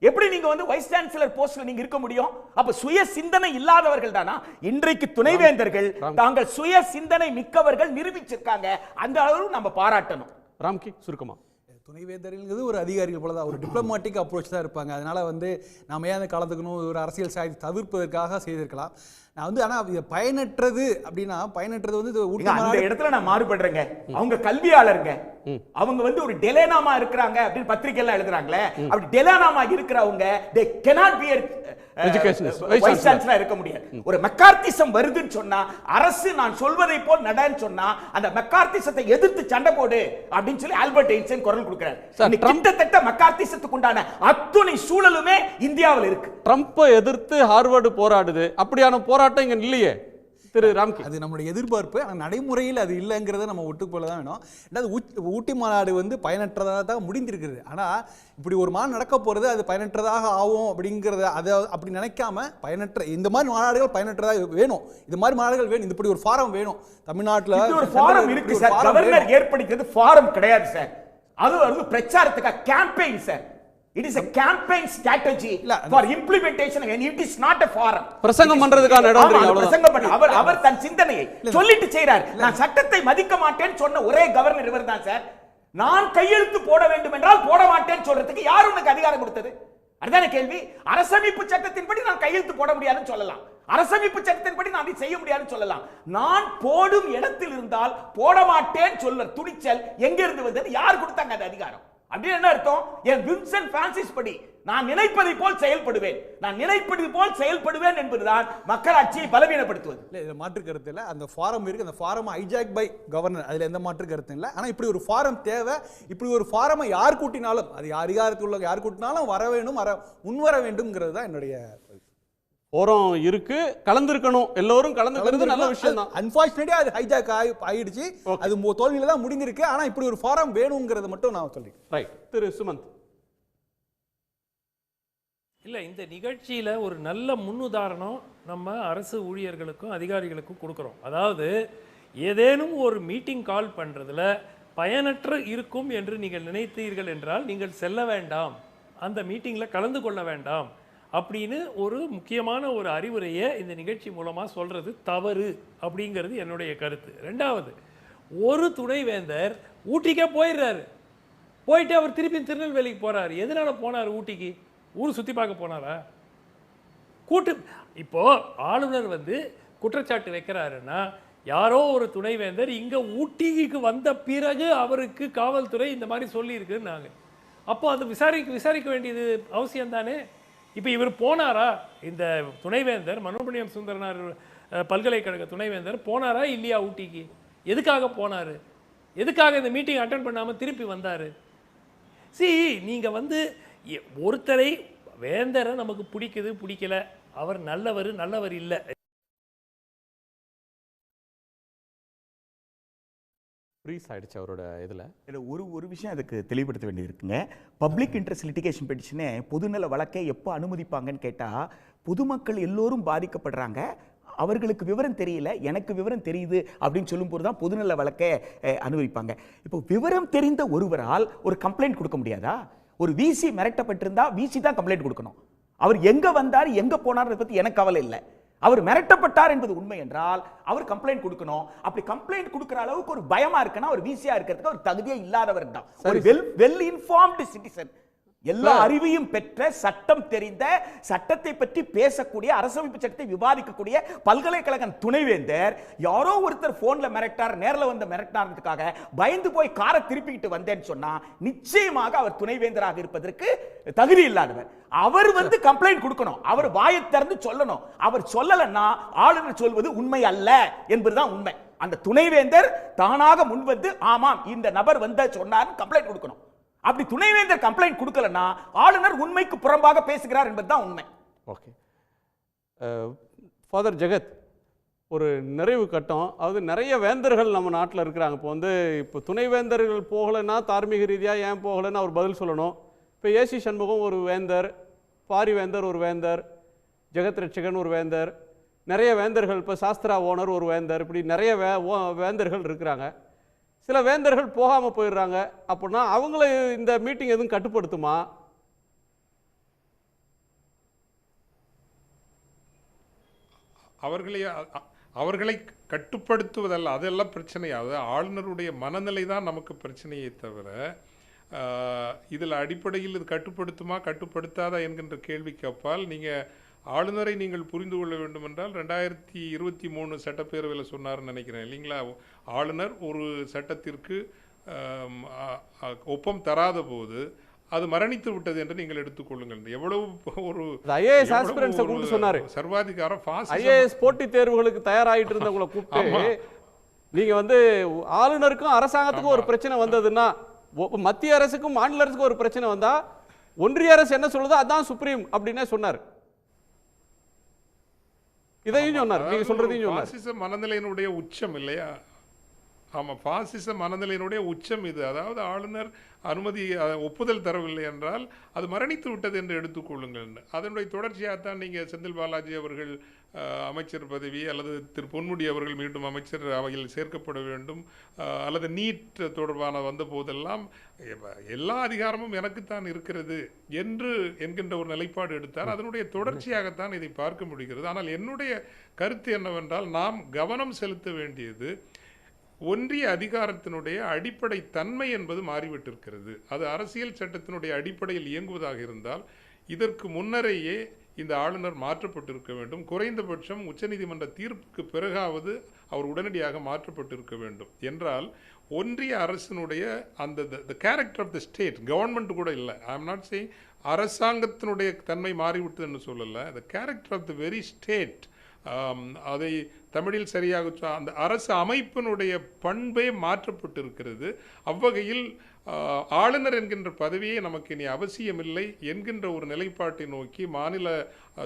எப்படி நீங்க வந்து வைஸ் சான்சலர் போஸ்ட்ல நீங்க இருக்க முடியும்? அப்ப சுய சிந்தனை இல்லாதவர்கள் தானா இன்றைக்கு துணைவேந்தர்கள்? தாங்கள் சுய சிந்தனை மிக்கவர்கள் நிரூபிச்சிருக்காங்க. அந்த அளவு நம்ம பாராட்டணும். ராம்கி சுருக்கமா, துணைவேந்தர்கள் ஒரு அதிகாரிகள் போல தான், ஒரு டிப்ளமாட்டிக் அப்ரோச் தான் இருப்பாங்க. அதனால வந்து நாம ஏன் கலந்துக்கணும், ஒரு அரசியல் சாதி தவிர்ப்பதற்காக செய்திருக்கலாம். நான் வந்து ஆனா பயனற்றது அப்படின்னா, பயனற்றது வந்து அந்த இடத்துல நான் மாறுபடுறேங்க. அவங்க கல்வியாளருங்க, அவங்க வந்து ஒரு டெலேனாமா இருக்கிறாங்க அப்படின்னு பத்திரிகை எல்லாம் எழுதுறாங்களே, அப்படி டெலேனாமா இருக்கிறவங்க they cannot be வைஸ் சான்சலரா இருக்க முடியாது. ஒரு மெக்கார்த்திசம் வருதுன்னு சொன்னா அரசு நான் சொல்வதை போல் நடன்னு சொன்னா அந்த மெக்கார்த்திசத்தை எதிர்த்து சண்டை போடு அப்படின்னு சொல்லி ஆல்பர்ட் ஐன்ஸ்டைன் குரல் கொடுக்கிறார். கிட்டத்தட்ட மெக்கார்த்திசத்துக்கு உண்டான அத்துணை சூழலுமே இந்தியாவில் இருக்கு. ட்ரம்பை எதிர்த்து ஹார்வர்டு போராடுது, அப்படியான போராட்டம் இங்க இல்லையே திரு ராம்கி. அது நம்மளுடைய எதிர்பார்ப்பு. ஆனால் நடைமுறையில் அது இல்லைங்கிறத நம்ம ஒட்டுக்கொள்ள தான் வேணும். ரெண்டாவது ஊட்டி மாநாடு வந்து பயனற்றதாக தான் முடிந்திருக்கிறது. ஆனால் இப்படி ஒரு மாநாடு நடக்க போகிறது அது பயனற்றதாக ஆகும் அப்படிங்கிறத அதை அப்படி நினைக்காம, பயனற்ற இந்த மாதிரி மாநாடுகள் பயனற்றதாக வேணும், இது மாதிரி மாநாடுகள் வேணும், இப்படி ஒரு ஃபாரம் வேணும். தமிழ்நாட்டில் ஒரு ஃபாரம் இருக்கு சார், கவர்னர் ஏற்படுத்தியது ஃபாரம் கிடையாது சார். அது பிரச்சாரத்துக்கு campaign sir. It is a campaign strategy for implementation and it is not a forum. பிரசங்கம் பண்றதுக்கான இடம் இல்ல. பிரசங்கம் பண்ண அவர் தன் சிந்தனையை சொல்லிட்டு செய்றார். நான் சட்டத்தை மதிக்க மாட்டேன்னு சொன்ன ஒரே கவர்னர் இவர்தான் சார். நான் கையெழுத்து போட வேண்டும் என்றால் போட மாட்டேன்னு சொல்றதுக்கு யார் உனக்கு அதிகாரம் கொடுத்தது? அதுதானே கேள்வி. அரசமைப்பு சட்டத்தின்படி நான் கையெழுத்து போட முடியாதுன்னு சொல்லலாம், அரசமைப்பு சட்டத்தின்படி நான் அதை செய்ய முடியாதுன்னு சொல்லலாம். நான் போடும் இடத்தில் இருந்தால் போட மாட்டேன்னு சொல்ற துணிச்சல் எங்க இருந்து வந்தது? யார் கொடுத்தாங்க அந்த அதிகாரம்? அப்படி என்ன அர்த்தம்? என் வின்சென்ட் பிரான்சிஸ் படி நான் நினைப்பதை போல் செயல்படுவேன் என்பதுதான் மக்களாட்சியை பலவீனப்படுத்துவது. இல்லை, இதில் மாற்று கருத்து இல்லை. அந்த ஃபாரம் இருக்கு, அந்த ஃபாரம் ஹைஜாக் பை கவர்னர், அதில் எந்த மாற்று கருத்து இல்லை. ஆனால் இப்படி ஒரு ஃபாரம் தேவை. இப்படி ஒரு ஃபாரமை யார் கூட்டினாலும், அது அதிகாரத்தில் உள்ள யார் கூட்டினாலும் வர வேணும், முன்வர வேண்டும்ங்கிறது தான் என்னுடைய போறோம் இருக்கு. கலந்துருக்கணும், எல்லோரும் கலந்துக்கிறது நல்ல விஷயம் தான். அன்பார்ச்சுனேட்லி அது ஹைஜாக் ஆயிடுச்சு, அது தோல்வியில தான் முடிந்திருக்கு. ஆனா இப்படி ஒரு ஃபாரம் வேணுங்கிறத மட்டும் நான் சொல்றேன். ரைட். திரு சுமந்த். இல்லை, இந்த நிகழ்ச்சியில் ஒரு நல்ல முன்னுதாரணம் நம்ம அரசு ஊழியர்களுக்கும் அதிகாரிகளுக்கும் கொடுக்குறோம். அதாவது ஏதேனும் ஒரு மீட்டிங் கால் பண்ணுறதுல பயனற்ற இருக்கும் என்று நீங்கள் நினைத்தீர்கள் என்றால் நீங்கள் செல்ல வேண்டாம், அந்த மீட்டிங்கில் கலந்து கொள்ள வேண்டாம் அப்படின்னு ஒரு முக்கியமான ஒரு அறிவுரையை இந்த நிகழ்ச்சி மூலமாக சொல்கிறது தவறு அப்படிங்கிறது என்னுடைய கருத்து. ரெண்டாவது, ஒரு துணைவேந்தர் ஊட்டிக்கே போயிடுறாரு, போயிட்டு அவர் திருப்பி திருநெல்வேலிக்கு போகிறார். எதனால போனார்? ஊட்டிக்கு ஊர் சுற்றி பார்க்க போனாரா? இப்போ ஆளுநர் வந்து குற்றச்சாட்டு வைக்கிறாருன்னா, யாரோ ஒரு துணைவேந்தர் இங்கே ஊட்டிக்கு வந்த பிறகு அவருக்கு காவல்துறை இந்த மாதிரி சொல்லியிருக்குன்னு நாங்கள், அப்போ அது விசாரிக்க வேண்டியது அவசியம் தானே. இப்போ இவர் போனாரா? இந்த துணைவேந்தர் மனோன்மணியம் சுந்தரனார் பல்கலைக்கழக துணைவேந்தர் போனாரா இல்லையா ஊட்டிக்கு? எதுக்காக போனார்? எதுக்காக இந்த மீட்டிங் அட்டென்ட் பண்ணாமல் திருப்பி வந்தார்? நீங்கள் வந்து ஒருத்தரை வேந்தரை நமக்கு பிடிக்கல, அவர் நல்லவர் இல்லை. ஃப்ரீஸ் ஆயிடுச்சு அவரோட இதில் ஒரு விஷயம் அதுக்கு தெளிவுபடுத்த வேண்டியிருக்குங்க. பப்ளிக் இன்ட்ரெஸ்ட் லிட்டிகேஷன் பெட்டிஷனை பொதுநல வழக்கை எப்போ அனுமதிப்பாங்கன்னு கேட்டால், பொதுமக்கள் எல்லோரும் பாதிக்கப்படுறாங்க, அவர்களுக்கு விவரம் தெரியல, எனக்கு விவரம் தெரியுது அப்படின்னு சொல்லும்போது தான் பொதுநல வழக்கை அனுபவிப்பாங்க. இப்போ விவரம் தெரிந்த ஒருவரால் ஒரு கம்ப்ளைண்ட் கொடுக்க முடியாதா? ஒரு விசி மிரட்டப்பட்டிருந்தா விசி தான் கம்ப்ளைண்ட் கொடுக்கணும். அவர் எங்க வந்தார் எங்க போனார் பத்தி எனக்கு கவலை இல்லை. அவர் மிரட்டப்பட்டார் என்பது உண்மை என்றால் அவர் கம்ப்ளைண்ட் கொடுக்கணும். அப்படி கம்ப்ளைண்ட் கொடுக்கிற அளவுக்கு ஒரு பயமா இருக்குன்னா ஒரு விசியா இருக்கிறதுக்கு ஒரு தகுதியே இல்லாதவர் தான். ஒரு வெல் இன்ஃபார்ம்டு சிட்டிசன், எல்லா அறிவையும் பெற்ற, சட்டம் தெரிந்த, சட்டத்தை பற்றி பேசக்கூடிய, அரசமைப்பு சட்டத்தை விவாதிக்கக்கூடிய பல்கலைக்கழக துணைவேந்தர் யாரோ ஒருத்தர் போன்ல மிரட்டார், நேரில் வந்து மிரட்டார்ன்றதுக்காக பயந்து போய் காரை திருப்பிக்கிட்டு வந்தேன்னு சொன்னா நிச்சயமாக அவர் துணைவேந்தராக இருப்பதற்கு தகுதி இல்லாதவர். அவர் வந்து கம்ப்ளைண்ட் கொடுக்கணும், அவர் வாயை திறந்து சொல்லணும். அவர் சொல்லலன்னா ஆளுநர் சொல்வது உண்மை அல்ல என்பதுதான் உண்மை. அந்த துணைவேந்தர் தானாக முன்வந்து ஆமாம் இந்த நபர் வந்த சொன்னார் கம்ப்ளைண்ட் கொடுக்கணும். அப்படி துணைவேந்தர் கம்ப்ளைண்ட் கொடுக்கலன்னா ஆளுநர் உண்மைக்கு புறம்பாக பேசுகிறார் என்பதுதான் உண்மை. ஓகே, ஃபாதர் ஜெகத், ஒரு நிறைவு கட்டம். அதாவது நிறைய வேந்தர்கள் நம்ம நாட்டில் இருக்கிறாங்க. இப்போ துணைவேந்தர்கள் போகலைன்னா தார்மீக ரீதியாக ஏன் போகலைன்னு அவர் பதில் சொல்லணும். இப்போ ஏசி சண்முகம் ஒரு வேந்தர், பாரிவேந்தர் ஒரு வேந்தர், ஜெகத் ரட்சகன் ஒரு வேந்தர், நிறைய வேந்தர்கள், இப்போ சாஸ்திரா ஓனர் ஒரு வேந்தர், இப்படி நிறைய வேந்தர்கள் இருக்கிறாங்க. சில வேந்தர்கள் போகாமல் போயிடுறாங்க. அப்படின்னா அவங்கள இந்த மீட்டிங் எதுவும் கட்டுப்படுத்துமா? அவர்களை கட்டுப்படுத்துவதல்ல, அதெல்லாம் பிரச்சனையாவது ஆளுநருடைய மனநிலை தான் நமக்கு பிரச்சனையை தவிர, இதில் அடிப்படையில் இது கட்டுப்படுத்துமா கட்டுப்படுத்தாதா என்கின்ற கேள்விக்கு அப்பால் நீங்கள் ஆளுநரை நீங்கள் புரிந்து கொள்ள வேண்டும் என்றால் 2023 சட்டப்பேரவையில் சொன்னார்னு நினைக்கிறேன் இல்லைங்களா? ஆளுநர் ஒரு சட்டத்திற்கு ஒப்பம் தராத போது அது மரணித்து விட்டது என்று நீங்கள் எடுத்துக்கொள்ளுங்கள். எவ்வளவு ஒரு ஐஏஎஸ் ஆஸ்பிரண்ட்ஸை கூப்பிட்டு சொன்னாரு, சர்வாதிகாரம் ஐஏஎஸ் போட்டித் தேர்வுகளுக்கு தயாராகிட்டு இருந்தவங்களை கூப்பிட்டு நீங்க ஆளுநருக்கும் அரசாங்கத்துக்கும் ஒரு பிரச்சனை வந்ததுன்னா, மத்திய அரசுக்கும் மாநில அரசுக்கும் ஒரு பிரச்சனை வந்தா ஒன்றிய அரசு என்ன சொல்லுதோ அதான் சுப்ரீம் அப்படின்னே சொன்னார். இதையும் சொன்னார், நீங்க சொல்றதையும் சொன்னார். பாசிச மனநிலையினுடைய உச்சம் இல்லையா? ஆமா, பாசிச மனநிலையினுடைய உச்சம் இது. அதாவது ஆளுநர் அனுமதி ஒப்புதல் தரவில்லை என்றால் அது மரணித்து விட்டது என்று எடுத்துக்கொள்ளுங்கள். அதனுடைய தொடர்ச்சியாகத்தான் நீங்கள் செந்தில் பாலாஜி அவர்கள் அமைச்சர் பதவி, அல்லது திரு பொன்முடி அவர்கள் மீண்டும் அமைச்சர் அவையில் சேர்க்கப்பட வேண்டும், அல்லது நீட் தொடர்பான வந்த போதெல்லாம் எல்லா அதிகாரமும் எனக்குத்தான் இருக்கிறது என்கின்ற ஒரு நிலைப்பாடு எடுத்தார். அதனுடைய தொடர்ச்சியாகத்தான் இதை பார்க்க முடிகிறது. ஆனால் என்னுடைய கருத்து என்னவென்றால், நாம் கவனம் செலுத்த வேண்டியது ஒன்றிய அதிகாரத்தினுடைய அடிப்படை தன்மை என்பது மாறிவிட்டிருக்கிறது. அது அரசியல் சட்டத்தினுடைய அடிப்படையில் இயங்குவதாக இருந்தால் இதற்கு முன்னரேயே இந்த ஆளுநர் மாற்றப்பட்டிருக்க வேண்டும். குறைந்தபட்சம் உச்சநீதிமன்ற தீர்ப்புக்கு பிறகாவது அவர் உடனடியாக மாற்றப்பட்டிருக்க வேண்டும். என்றால் ஒன்றிய அரசினுடைய அந்த character of the state, government கூட இல்லை, ஐ எம் நாட் சேயிங் அரசாங்கத்தினுடைய தன்மை மாறிவிட்டதுன்னு சொல்லலை, the character of the very state, அதை தமிழில் சரியாக அந்த அரசு அமைப்பினுடைய பண்பே மாற்றப்பட்டிருக்கிறது. அவ்வகையில் ஆளுநர் என்கின்ற பதவியே நமக்கு இனி அவசியமில்லை என்கின்ற ஒரு நிலைப்பாட்டை நோக்கி, மாநில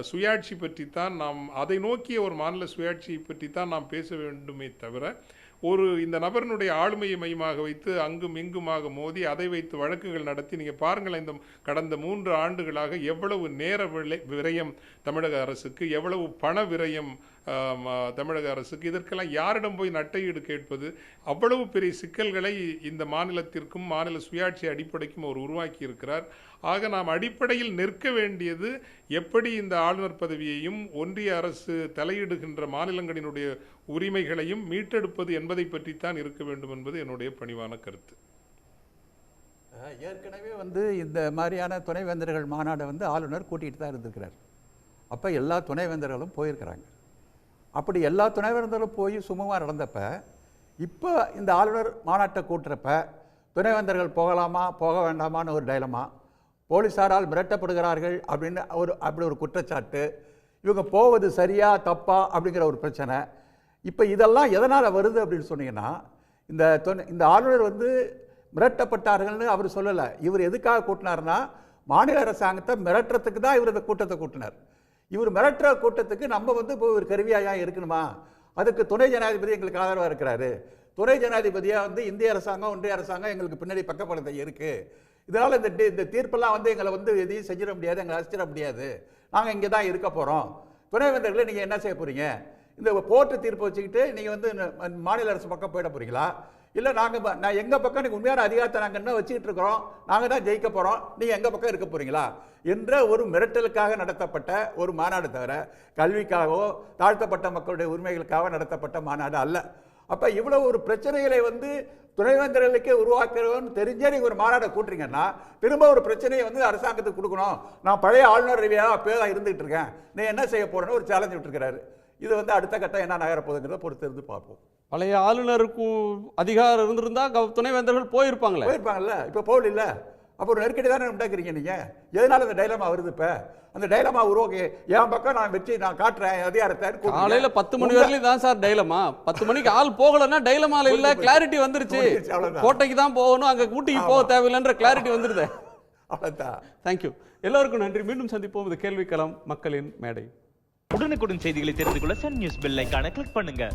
சுயாட்சி பற்றித்தான் நாம், அதை நோக்கிய ஒரு மாநில சுயாட்சியை பற்றித்தான் நாம் பேச வேண்டுமே தவிர, இந்த நபரினுடைய ஆளுமையை மையமாக வைத்து அங்கும் இங்குமாக மோதி அதை வைத்து வழக்குகள் நடத்தி, நீங்கள் பாருங்கள், இந்த கடந்த 3 ஆண்டுகளாக எவ்வளவு நேர விரயம் தமிழக அரசுக்கு, எவ்வளவு பண விரயம் தமிழக அரசுக்கு, இதற்கெல்லாம் யாரிடம் போய் நட்டையீடு கேட்பது? அவ்வளவு பெரிய சிக்கல்களை இந்த மாநிலத்திற்கும் மாநில சுயாட்சி அடிப்படைக்கும் அவர் உருவாக்கி இருக்கிறார். ஆக நாம் அடிப்படையில் நிற்க வேண்டியது எப்படி இந்த ஆளுநர் பதவியையும் ஒன்றிய அரசு தலையிடுகின்ற மாநிலங்களினுடைய உரிமைகளையும் மீட்டெடுப்பது என்பதை பற்றித்தான் இருக்க வேண்டும் என்பது என்னுடைய பணிவான கருத்து. ஏற்கனவே இந்த மாதிரியான துணைவேந்தர்கள் மாநாடை ஆளுநர் கூட்டிகிட்டு தான் இருந்திருக்கிறார். அப்போ எல்லா துணைவேந்தர்களும் போயிருக்கிறாங்க. அப்படி எல்லா துணைவேந்தர்களும் போய் சுமூகமாக நடந்தப்ப, இப்போ இந்த ஆளுநர் மாநாட்டை கூட்டுறப்ப துணைவேந்தர்கள் போகலாமா போக வேண்டாமான்னு ஒரு டைலமா, போலீஸாரால் மிரட்டப்படுகிறார்கள் அப்படி ஒரு குற்றச்சாட்டு, இவங்க போவது சரியா தப்பா அப்படிங்கிற ஒரு பிரச்சனை. இப்போ இதெல்லாம் எதனால் வருது அப்படின்னு சொன்னீங்கன்னா, இந்த ஆளுநர் மிரட்டப்பட்டார்கள்னு அவர் சொல்லலை. இவர் எதுக்காக கூட்டினார்னா, மாநில அரசாங்கத்தை மிரட்டுறதுக்கு தான் இவர் இந்த கூட்டத்தை கூட்டினார். இவர் மிரட்டுற கூட்டத்துக்கு நம்ம இப்போ ஒரு கருவியாக இருக்கணுமா? அதுக்கு துணை ஜனாதிபதி எங்களுக்கு ஆதரவாக இருக்கிறாரு. துணை ஜனாதிபதியாக இந்திய அரசாங்கம் ஒன்றிய அரசாங்கம் எங்களுக்கு பின்னாடி பக்கப்படுத்த இருக்குது. இதனால் இந்த தீர்ப்பெல்லாம் எங்களை எதையும் செஞ்சிட முடியாது, எங்களை அழைச்சிட முடியாது, நாங்கள் இங்கே தான் இருக்க போகிறோம். துணைவேந்தர்களை நீங்கள் என்ன செய்ய போகிறீங்க? இந்த கோர்ட்டு தீர்ப்பு வச்சுக்கிட்டு நீங்கள் வந்து மாநில அரசு பக்கம் போயிட போகிறீங்களா? இல்லை நான் எங்கள் பக்கம் எனக்கு உண்மையான அதிகாரத்தை நாங்கள் என்ன வச்சுக்கிட்டு இருக்கிறோம், நாங்கள் தான் ஜெயிக்க போகிறோம், நீங்கள் எங்கள் பக்கம் இருக்க போகிறீங்களா என்ற ஒரு மிரட்டலுக்காக நடத்தப்பட்ட ஒரு மாநாடு தவிர கல்விக்காகவோ தாழ்த்தப்பட்ட மக்களுடைய உரிமைகளுக்காக நடத்தப்பட்ட மாநாடு அல்ல. அப்போ இவ்வளோ ஒரு பிரச்சனைகளை வந்து துணைவேந்தர்களுக்கே உருவாக்குறோன்னு தெரிஞ்சே நீங்கள் ஒரு மாநாட்டை கூட்டுறீங்கன்னா திரும்ப ஒரு பிரச்சனையை வந்து அரசாங்கத்துக்கு கொடுக்கணும். நான் பழைய ஆளுநர் ரவியாக அப்போ தான் இருந்துகிட்டு இருக்கேன், நீ என்ன செய்ய போகிறேன்னு ஒரு சேலஞ்ச் விட்டுருக்கிறாரு. இது வந்து அடுத்த கட்டம் என்ன நகரப்போகுதுங்கிறத பொறுத்து இருந்து பார்ப்போம். பழைய ஆளுநருக்கு அதிகாரம் இருந்திருந்தா துணைவேந்தர்கள் போயிருப்பாங்கல்ல, இப்போ போகல. அப்போ ஒரு நெருக்கடி தானே உண்டாக்குறீங்க நீங்கள். எதனால அந்த டைலமா வருது? இப்போ அந்த டைலமா உருவாக்கி என் பக்கம் நான் வச்சு நான் காட்டுறேன் அதிகாரத்தை. காலையில் 10 மணி வரையிலும் தான் சார் டைலமா. 10 மணிக்கு ஆள் போகலன்னா டைலமால இல்லை, கிளாரிட்டி வந்துருச்சு. கோட்டைக்கு தான் போகணும், அங்கே ஊட்டிக்கு போக தேவையில்லைன்ற கிளாரிட்டி வந்துருது. அவ்வளோதான். தேங்க்யூ. எல்லோருக்கும் நன்றி. மீண்டும் சந்திப்போம். இது கேள்விக்களம், மக்களின் மேடை. உடனுக்குடன் செய்திகளை தெரிந்து கொள்ள சன் நியூஸ் பெல் ஐகானை கிளிக் பண்ணுங்க.